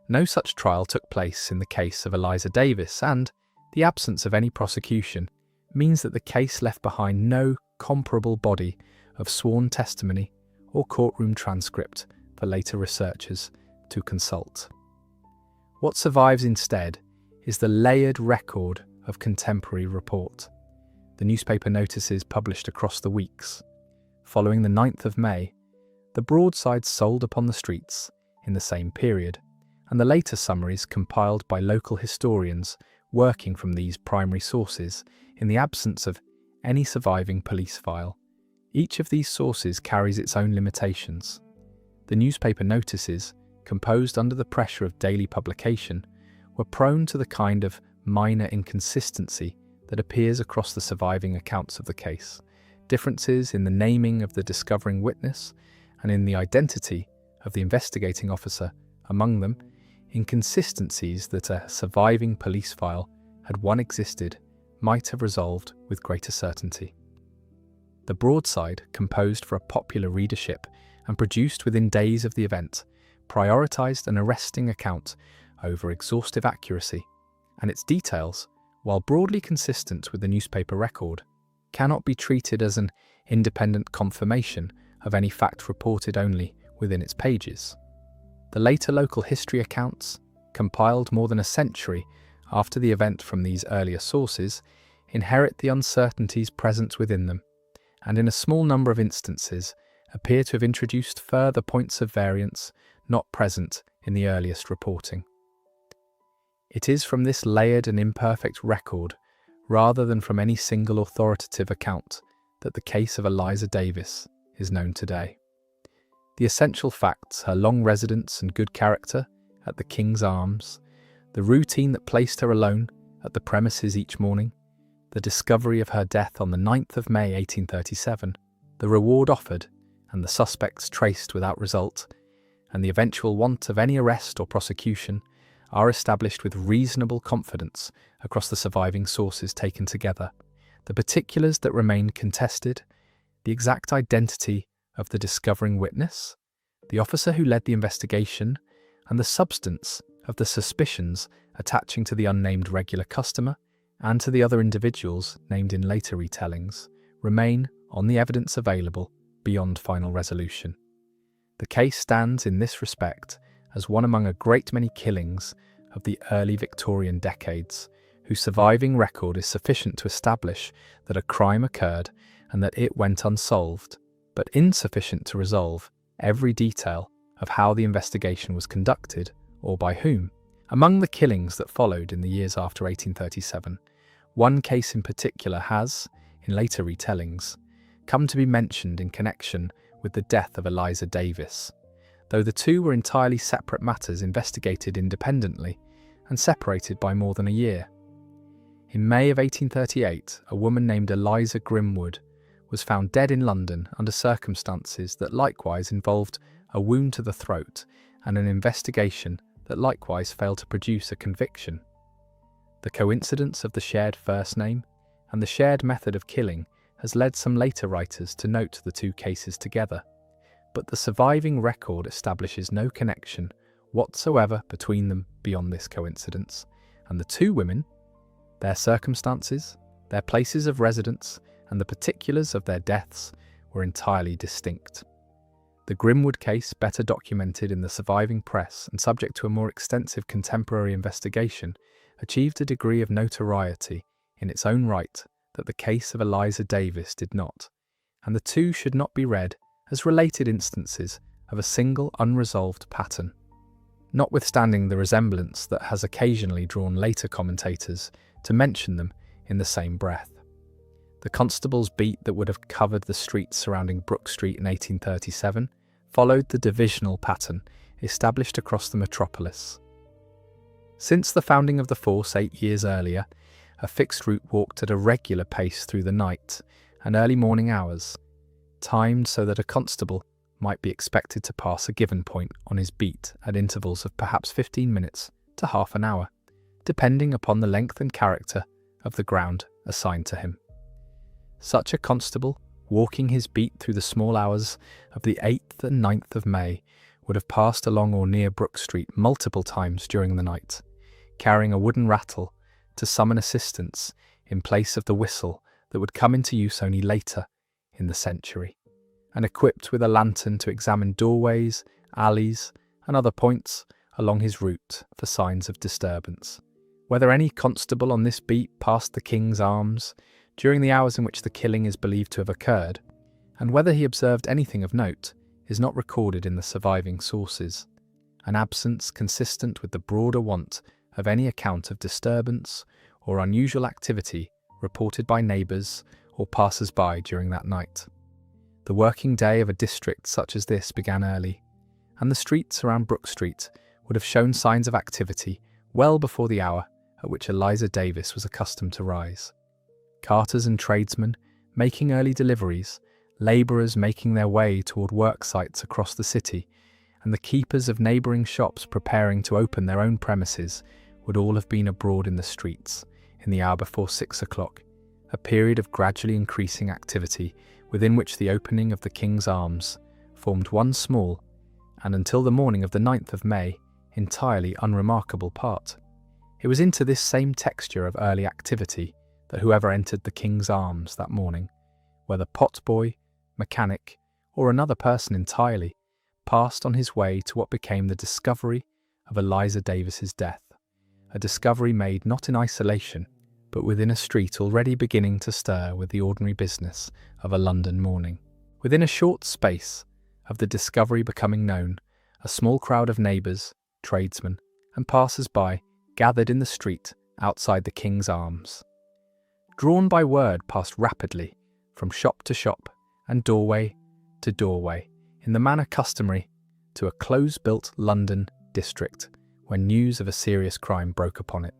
No such trial took place in the case of Eliza Davis, and the absence of any prosecution means that the case left behind no comparable body of sworn testimony or courtroom transcript for later researchers to consult. What survives instead is the layered record of contemporary report, the newspaper notices published across the weeks. Following the 9th of May, the broadsides sold upon the streets in the same period, and the later summaries compiled by local historians working from these primary sources in the absence of any surviving police file. Each of these sources carries its own limitations. The newspaper notices, composed under the pressure of daily publication, were prone to the kind of minor inconsistency that appears across the surviving accounts of the case, differences in the naming of the discovering witness and in the identity of the investigating officer among them, inconsistencies that a surviving police file, had one existed, might have resolved with greater certainty. The broadside, composed for a popular readership and produced within days of the event, prioritised an arresting account over exhaustive accuracy, and its details, while broadly consistent with the newspaper record, cannot be treated as an independent confirmation of any fact reported only within its pages. The later local history accounts, compiled more than a century after the event from these earlier sources, inherit the uncertainties present within them, and in a small number of instances appear to have introduced further points of variance not present in the earliest reporting. It is from this layered and imperfect record, rather than from any single authoritative account, that the case of Eliza Davis is known today. The essential facts, her long residence and good character at the King's Arms, the routine that placed her alone at the premises each morning, the discovery of her death on the 9th of May 1837, the reward offered, and the suspects traced without result, and the eventual want of any arrest or prosecution, are established with reasonable confidence across the surviving sources taken together. The particulars that remain contested, the exact identity of the discovering witness, the officer who led the investigation, and the substance of the suspicions attaching to the unnamed regular customer and to the other individuals named in later retellings, remain, on the evidence available, beyond final resolution. The case stands in this respect as one among a great many killings of the early Victorian decades, whose surviving record is sufficient to establish that a crime occurred and that it went unsolved, but insufficient to resolve every detail of how the investigation was conducted or by whom. Among the killings that followed in the years after 1837, one case in particular has, in later retellings, come to be mentioned in connection with the death of Eliza Davis, though the two were entirely separate matters investigated independently and separated by more than a year. In May of 1838, a woman named Eliza Grimwood was found dead in London under circumstances that likewise involved a wound to the throat and an investigation that likewise failed to produce a conviction. The coincidence of the shared first name and the shared method of killing has led some later writers to note the two cases together, but the surviving record establishes no connection whatsoever between them beyond this coincidence, and the two women, their circumstances, their places of residence, and the particulars of their deaths were entirely distinct. The Grimwood case, better documented in the surviving press and subject to a more extensive contemporary investigation, achieved a degree of notoriety in its own right that the case of Eliza Davis did not, and the two should not be read as related instances of a single unresolved pattern, notwithstanding the resemblance that has occasionally drawn later commentators to mention them in the same breath. The constable's beat that would have covered the streets surrounding Brook Street in 1837 followed the divisional pattern established across the metropolis. Since the founding of the force 8 years earlier, a fixed route walked at a regular pace through the night and early morning hours, timed so that a constable might be expected to pass a given point on his beat at intervals of perhaps 15 minutes to half an hour, depending upon the length and character of the ground assigned to him. Such a constable, walking his beat through the small hours of the 8th and 9th of May, would have passed along or near Brook Street multiple times during the night, carrying a wooden rattle to summon assistance in place of the whistle that would come into use only later in the century, and equipped with a lantern to examine doorways, alleys, and other points along his route for signs of disturbance. Whether any constable on this beat passed the King's Arms during the hours in which the killing is believed to have occurred, and whether he observed anything of note, is not recorded in the surviving sources, an absence consistent with the broader want of any account of disturbance or unusual activity reported by neighbours or passers-by during that night. The working day of a district such as this began early, and the streets around Brook Street would have shown signs of activity well before the hour at which Eliza Davis was accustomed to rise. Carters and tradesmen making early deliveries, labourers making their way toward work sites across the city, and the keepers of neighbouring shops preparing to open their own premises would all have been abroad in the streets in the hour before 6 o'clock, a period of gradually increasing activity within which the opening of the King's Arms formed one small, and until the morning of the 9th of May, entirely unremarkable part. It was into this same texture of early activity that whoever entered the King's Arms that morning, whether potboy, mechanic, or another person entirely, passed on his way to what became the discovery of Eliza Davis's death, a discovery made not in isolation, but within a street already beginning to stir with the ordinary business of a London morning. Within a short space of the discovery becoming known, a small crowd of neighbours, tradesmen, and passers-by gathered in the street outside the King's Arms. Drawn by word passed rapidly from shop to shop and doorway to doorway in the manner customary to a close-built London district when news of a serious crime broke upon it.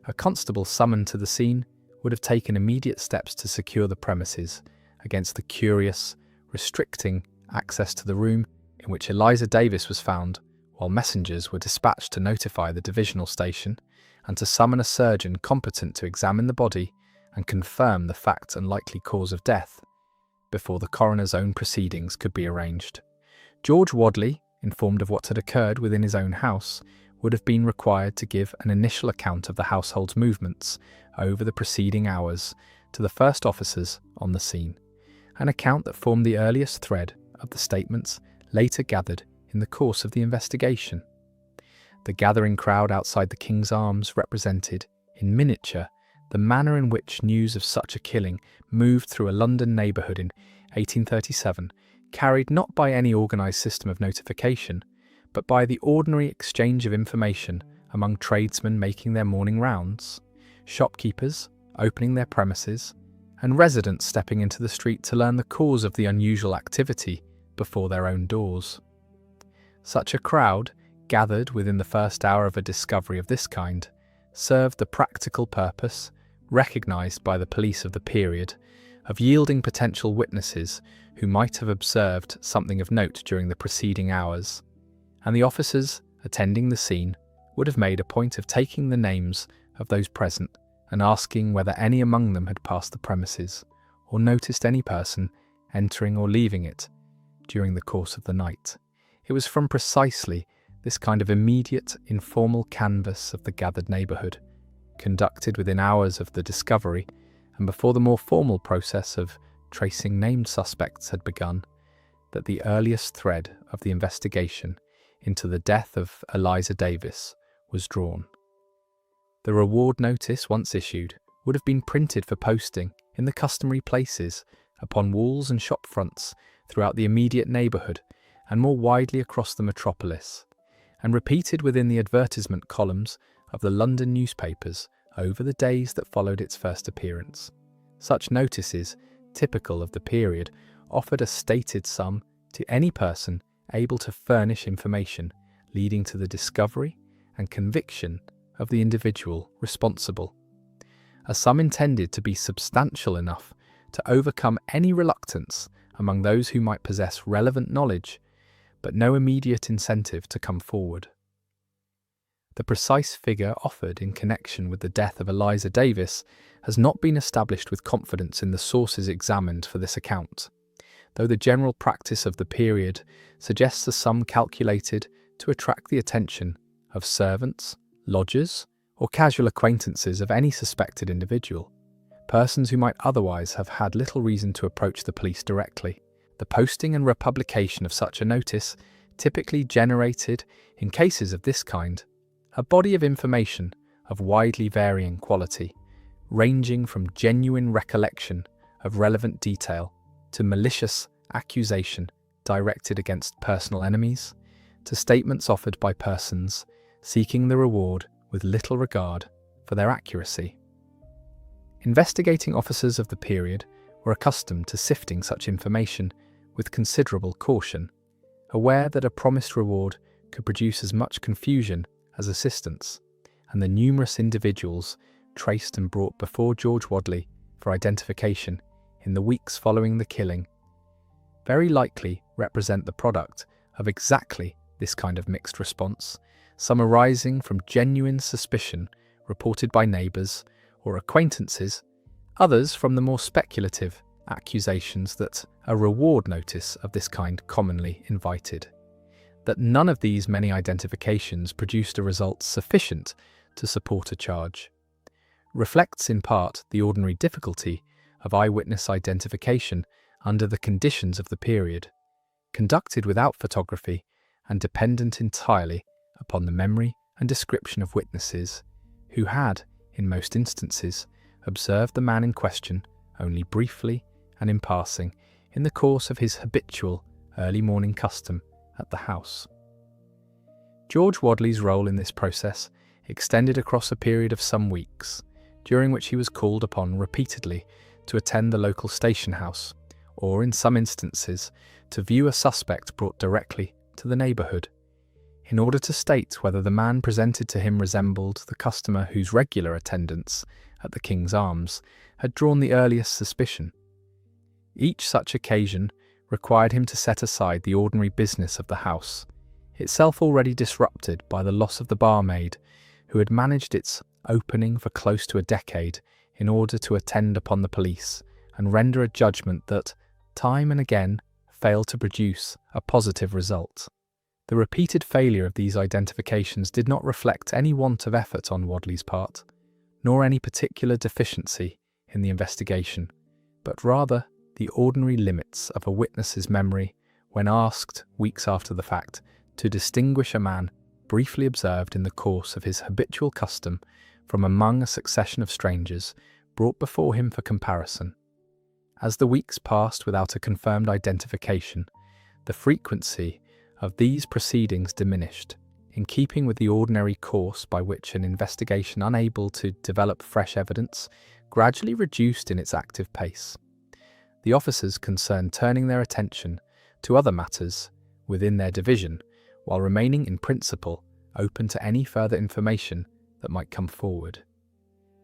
A constable summoned to the scene would have taken immediate steps to secure the premises against the curious, restricting access to the room in which Eliza Davis was found, while messengers were dispatched to notify the divisional station and to summon a surgeon competent to examine the body and confirm the fact and likely cause of death before the coroner's own proceedings could be arranged. George Wadley, informed of what had occurred within his own house, would have been required to give an initial account of the household's movements over the preceding hours to the first officers on the scene, an account that formed the earliest thread of the statements later gathered in the course of the investigation. The gathering crowd outside the King's Arms represented, in miniature, the manner in which news of such a killing moved through a London neighbourhood in 1837, carried not by any organised system of notification, but by the ordinary exchange of information among tradesmen making their morning rounds, shopkeepers opening their premises, and residents stepping into the street to learn the cause of the unusual activity before their own doors. Such a crowd, gathered within the first hour of a discovery of this kind, served the practical purpose, recognised by the police of the period, of yielding potential witnesses who might have observed something of note during the preceding hours, and the officers attending the scene would have made a point of taking the names of those present and asking whether any among them had passed the premises or noticed any person entering or leaving it during the course of the night. It was from precisely this kind of immediate, informal canvass of the gathered neighbourhood, conducted within hours of the discovery and before the more formal process of tracing named suspects had begun, that the earliest thread of the investigation into the death of Eliza Davis was drawn. The reward notice, once issued, would have been printed for posting in the customary places upon walls and shop fronts throughout the immediate neighbourhood and more widely across the metropolis, and repeated within the advertisement columns of the London newspapers over the days that followed its first appearance. Such notices, typical of the period, offered a stated sum to any person able to furnish information leading to the discovery and conviction of the individual responsible, a sum intended to be substantial enough to overcome any reluctance among those who might possess relevant knowledge, but no immediate incentive to come forward. The precise figure offered in connection with the death of Eliza Davis has not been established with confidence in the sources examined for this account, though the general practice of the period suggests a sum calculated to attract the attention of servants, lodgers, or casual acquaintances of any suspected individual, persons who might otherwise have had little reason to approach the police directly. The posting and republication of such a notice typically generated, in cases of this kind, a body of information of widely varying quality, ranging from genuine recollection of relevant detail to malicious accusation directed against personal enemies, to statements offered by persons seeking the reward with little regard for their accuracy. Investigating officers of the period were accustomed to sifting such information with considerable caution, aware that a promised reward could produce as much confusion as assistance, and the numerous individuals traced and brought before George Wadley for identification in the weeks following the killing very likely represent the product of exactly this kind of mixed response, some arising from genuine suspicion reported by neighbours or acquaintances, others from the more speculative accusations that a reward notice of this kind commonly invited. That none of these many identifications produced a result sufficient to support a charge reflects in part the ordinary difficulty of eyewitness identification under the conditions of the period, conducted without photography and dependent entirely upon the memory and description of witnesses who had, in most instances, observed the man in question only briefly and in passing in the course of his habitual early morning custom at the house. George Wadley's role in this process extended across a period of some weeks, during which he was called upon repeatedly to attend the local station house, or in some instances to view a suspect brought directly to the neighbourhood, in order to state whether the man presented to him resembled the customer whose regular attendance at the King's Arms had drawn the earliest suspicion. Each such occasion required him to set aside the ordinary business of the house, itself already disrupted by the loss of the barmaid, who had managed its opening for close to a decade in order to attend upon the police and render a judgment that, time and again, failed to produce a positive result. The repeated failure of these identifications did not reflect any want of effort on Wadley's part, nor any particular deficiency in the investigation, but rather the ordinary limits of a witness's memory when asked, weeks after the fact, to distinguish a man briefly observed in the course of his habitual custom from among a succession of strangers brought before him for comparison. As the weeks passed without a confirmed identification, the frequency of these proceedings diminished, in keeping with the ordinary course by which an investigation unable to develop fresh evidence gradually reduced in its active pace. The officers concerned turning their attention to other matters within their division, while remaining in principle open to any further information that might come forward.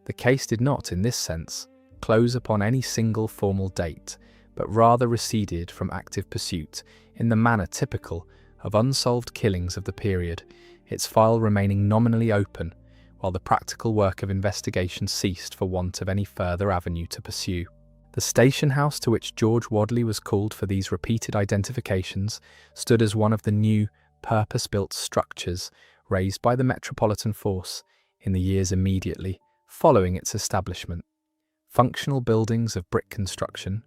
The case did not, in this sense, close upon any single formal date, but rather receded from active pursuit in the manner typical of unsolved killings of the period, its file remaining nominally open, while the practical work of investigation ceased for want of any further avenue to pursue. The station house to which George Wadley was called for these repeated identifications stood as one of the new, purpose-built structures raised by the Metropolitan Force in the years immediately following its establishment. Functional buildings of brick construction,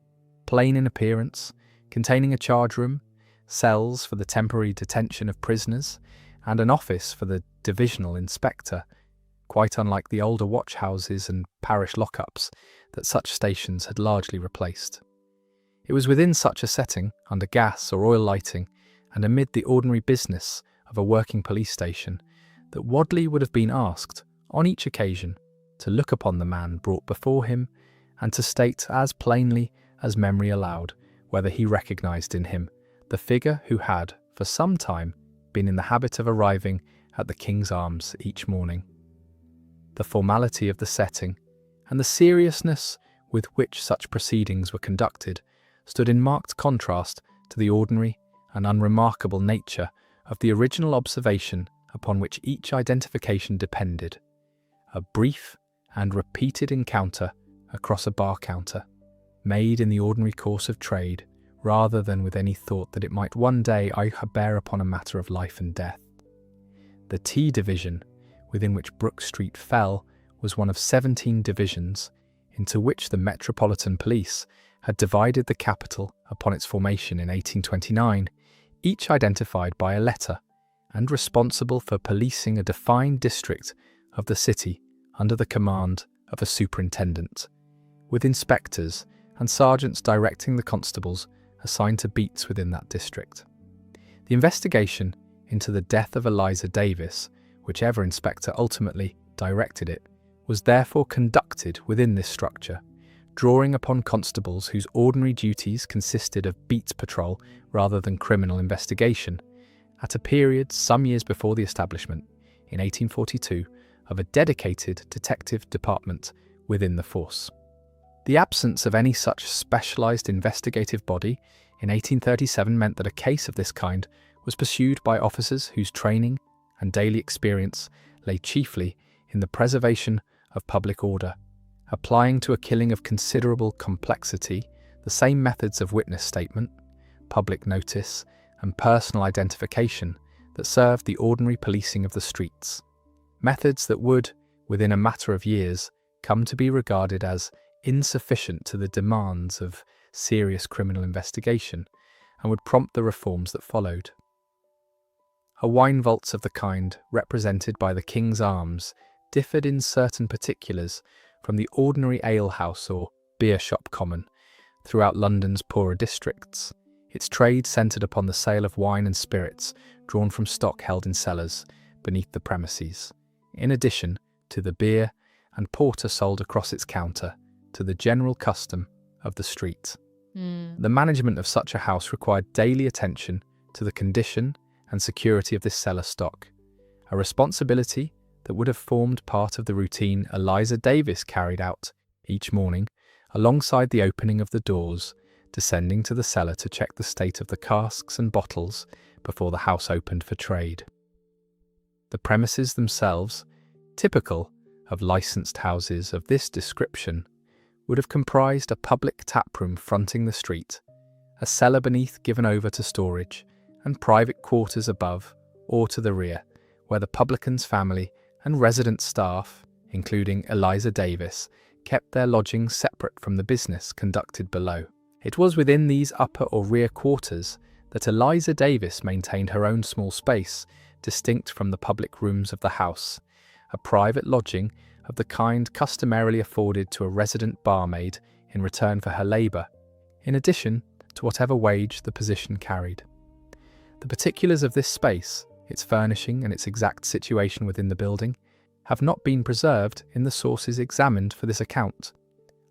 plain in appearance, containing a charge room, cells for the temporary detention of prisoners, and an office for the divisional inspector, quite unlike the older watch houses and parish lockups that such stations had largely replaced. It was within such a setting, under gas or oil lighting, and amid the ordinary business of a working police station, that Wadley would have been asked, on each occasion, to look upon the man brought before him and to state as plainly as memory allowed whether he recognised in him the figure who had, for some time, been in the habit of arriving at the King's Arms each morning. The formality of the setting and the seriousness with which such proceedings were conducted stood in marked contrast to the ordinary and unremarkable nature of the original observation upon which each identification depended, a brief and repeated encounter across a bar counter, made in the ordinary course of trade, rather than with any thought that it might one day bear upon a matter of life and death. The T division, within which Brook Street fell, was one of 17 divisions into which the Metropolitan Police had divided the capital upon its formation in 1829, each identified by a letter and responsible for policing a defined district of the city under the command of a superintendent, with inspectors and sergeants directing the constables assigned to beats within that district. The investigation into the death of Eliza Davis, whichever inspector ultimately directed it, was therefore conducted within this structure, drawing upon constables whose ordinary duties consisted of beat patrol rather than criminal investigation, at a period some years before the establishment, in 1842, of a dedicated detective department within the force. The absence of any such specialised investigative body in 1837 meant that a case of this kind was pursued by officers whose training and daily experience lay chiefly in the preservation of public order, applying to a killing of considerable complexity the same methods of witness statement, public notice, and personal identification that served the ordinary policing of the streets, methods that would, within a matter of years, come to be regarded as insufficient to the demands of serious criminal investigation and would prompt the reforms that followed. A wine vaults of the kind represented by the King's Arms differed in certain particulars from the ordinary alehouse or beer shop common throughout London's poorer districts. Its trade centred upon the sale of wine and spirits drawn from stock held in cellars beneath the premises, in addition to the beer and porter sold across its counter to the general custom of the street. The management of such a house required daily attention to the condition and security of this cellar stock, a responsibility that would have formed part of the routine Eliza Davis carried out each morning alongside the opening of the doors, descending to the cellar to check the state of the casks and bottles before the house opened for trade. The premises themselves, typical of licensed houses of this description, would have comprised a public taproom fronting the street, a cellar beneath given over to storage, and private quarters above or to the rear, where the publican's family and resident staff, including Eliza Davis, kept their lodgings separate from the business conducted below. It was within these upper or rear quarters that Eliza Davis maintained her own small space, distinct from the public rooms of the house, a private lodging of the kind customarily afforded to a resident barmaid in return for her labour, in addition to whatever wage the position carried. The particulars of this space, its furnishing and its exact situation within the building, have not been preserved in the sources examined for this account,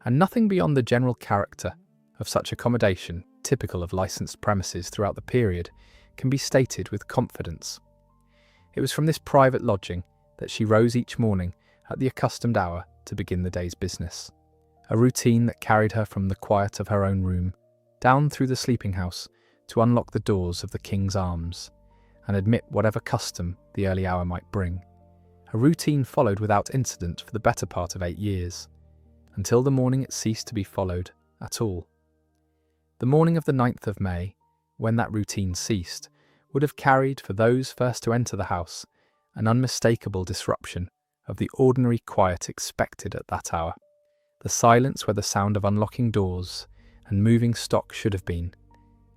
and nothing beyond the general character of such accommodation, typical of licensed premises throughout the period, can be stated with confidence. It was from this private lodging that she rose each morning at the accustomed hour to begin the day's business, a routine that carried her from the quiet of her own room down through the sleeping house to unlock the doors of the King's Arms and admit whatever custom the early hour might bring. A routine followed without incident for the better part of 8 years, until the morning it ceased to be followed at all. The morning of the 9th of May, when that routine ceased, would have carried for those first to enter the house an unmistakable disruption of the ordinary quiet expected at that hour, the silence where the sound of unlocking doors and moving stock should have been,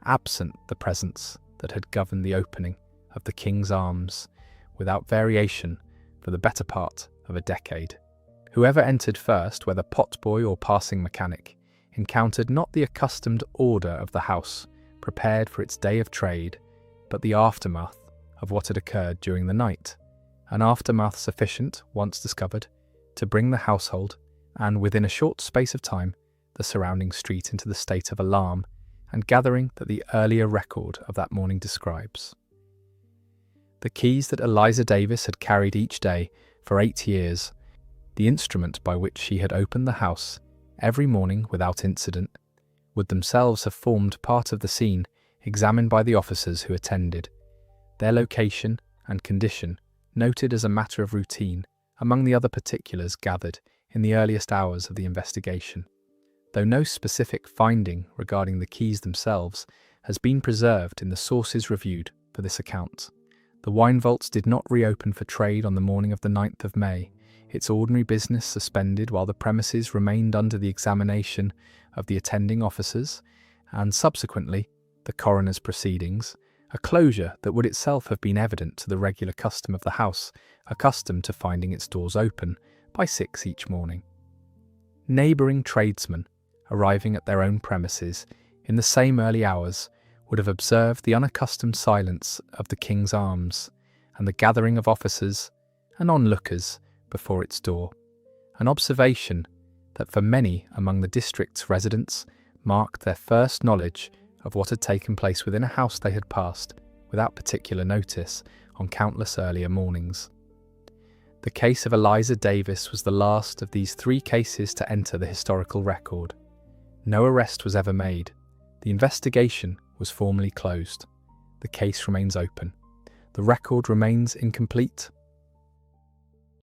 absent the presence that had governed the opening of the King's Arms without variation for the better part of a decade. Whoever entered first, whether potboy or passing mechanic, encountered not the accustomed order of the house prepared for its day of trade, but the aftermath of what had occurred during the night, an aftermath sufficient, once discovered, to bring the household, and within a short space of time, the surrounding street into the state of alarm and gathering that the earlier record of that morning describes. The keys that Eliza Davis had carried each day for 8 years, the instrument by which she had opened the house every morning without incident, would themselves have formed part of the scene examined by the officers who attended, their location and condition noted as a matter of routine among the other particulars gathered in the earliest hours of the investigation, though no specific finding regarding the keys themselves has been preserved in the sources reviewed for this account. The wine vaults did not reopen for trade on the morning of the 9th of May, its ordinary business suspended while the premises remained under the examination of the attending officers, and subsequently the coroner's proceedings, a closure that would itself have been evident to the regular custom of the house, accustomed to finding its doors open by 6 each morning. Neighbouring tradesmen, arriving at their own premises in the same early hours, would have observed the unaccustomed silence of the King's Arms and the gathering of officers and onlookers before its door, an observation that for many among the district's residents marked their first knowledge of what had taken place within a house they had passed without particular notice on countless earlier mornings. The case of Eliza Davis was the last of these 3 cases to enter the historical record. No arrest was ever made. The investigation was formally closed. The case remains open. The record remains incomplete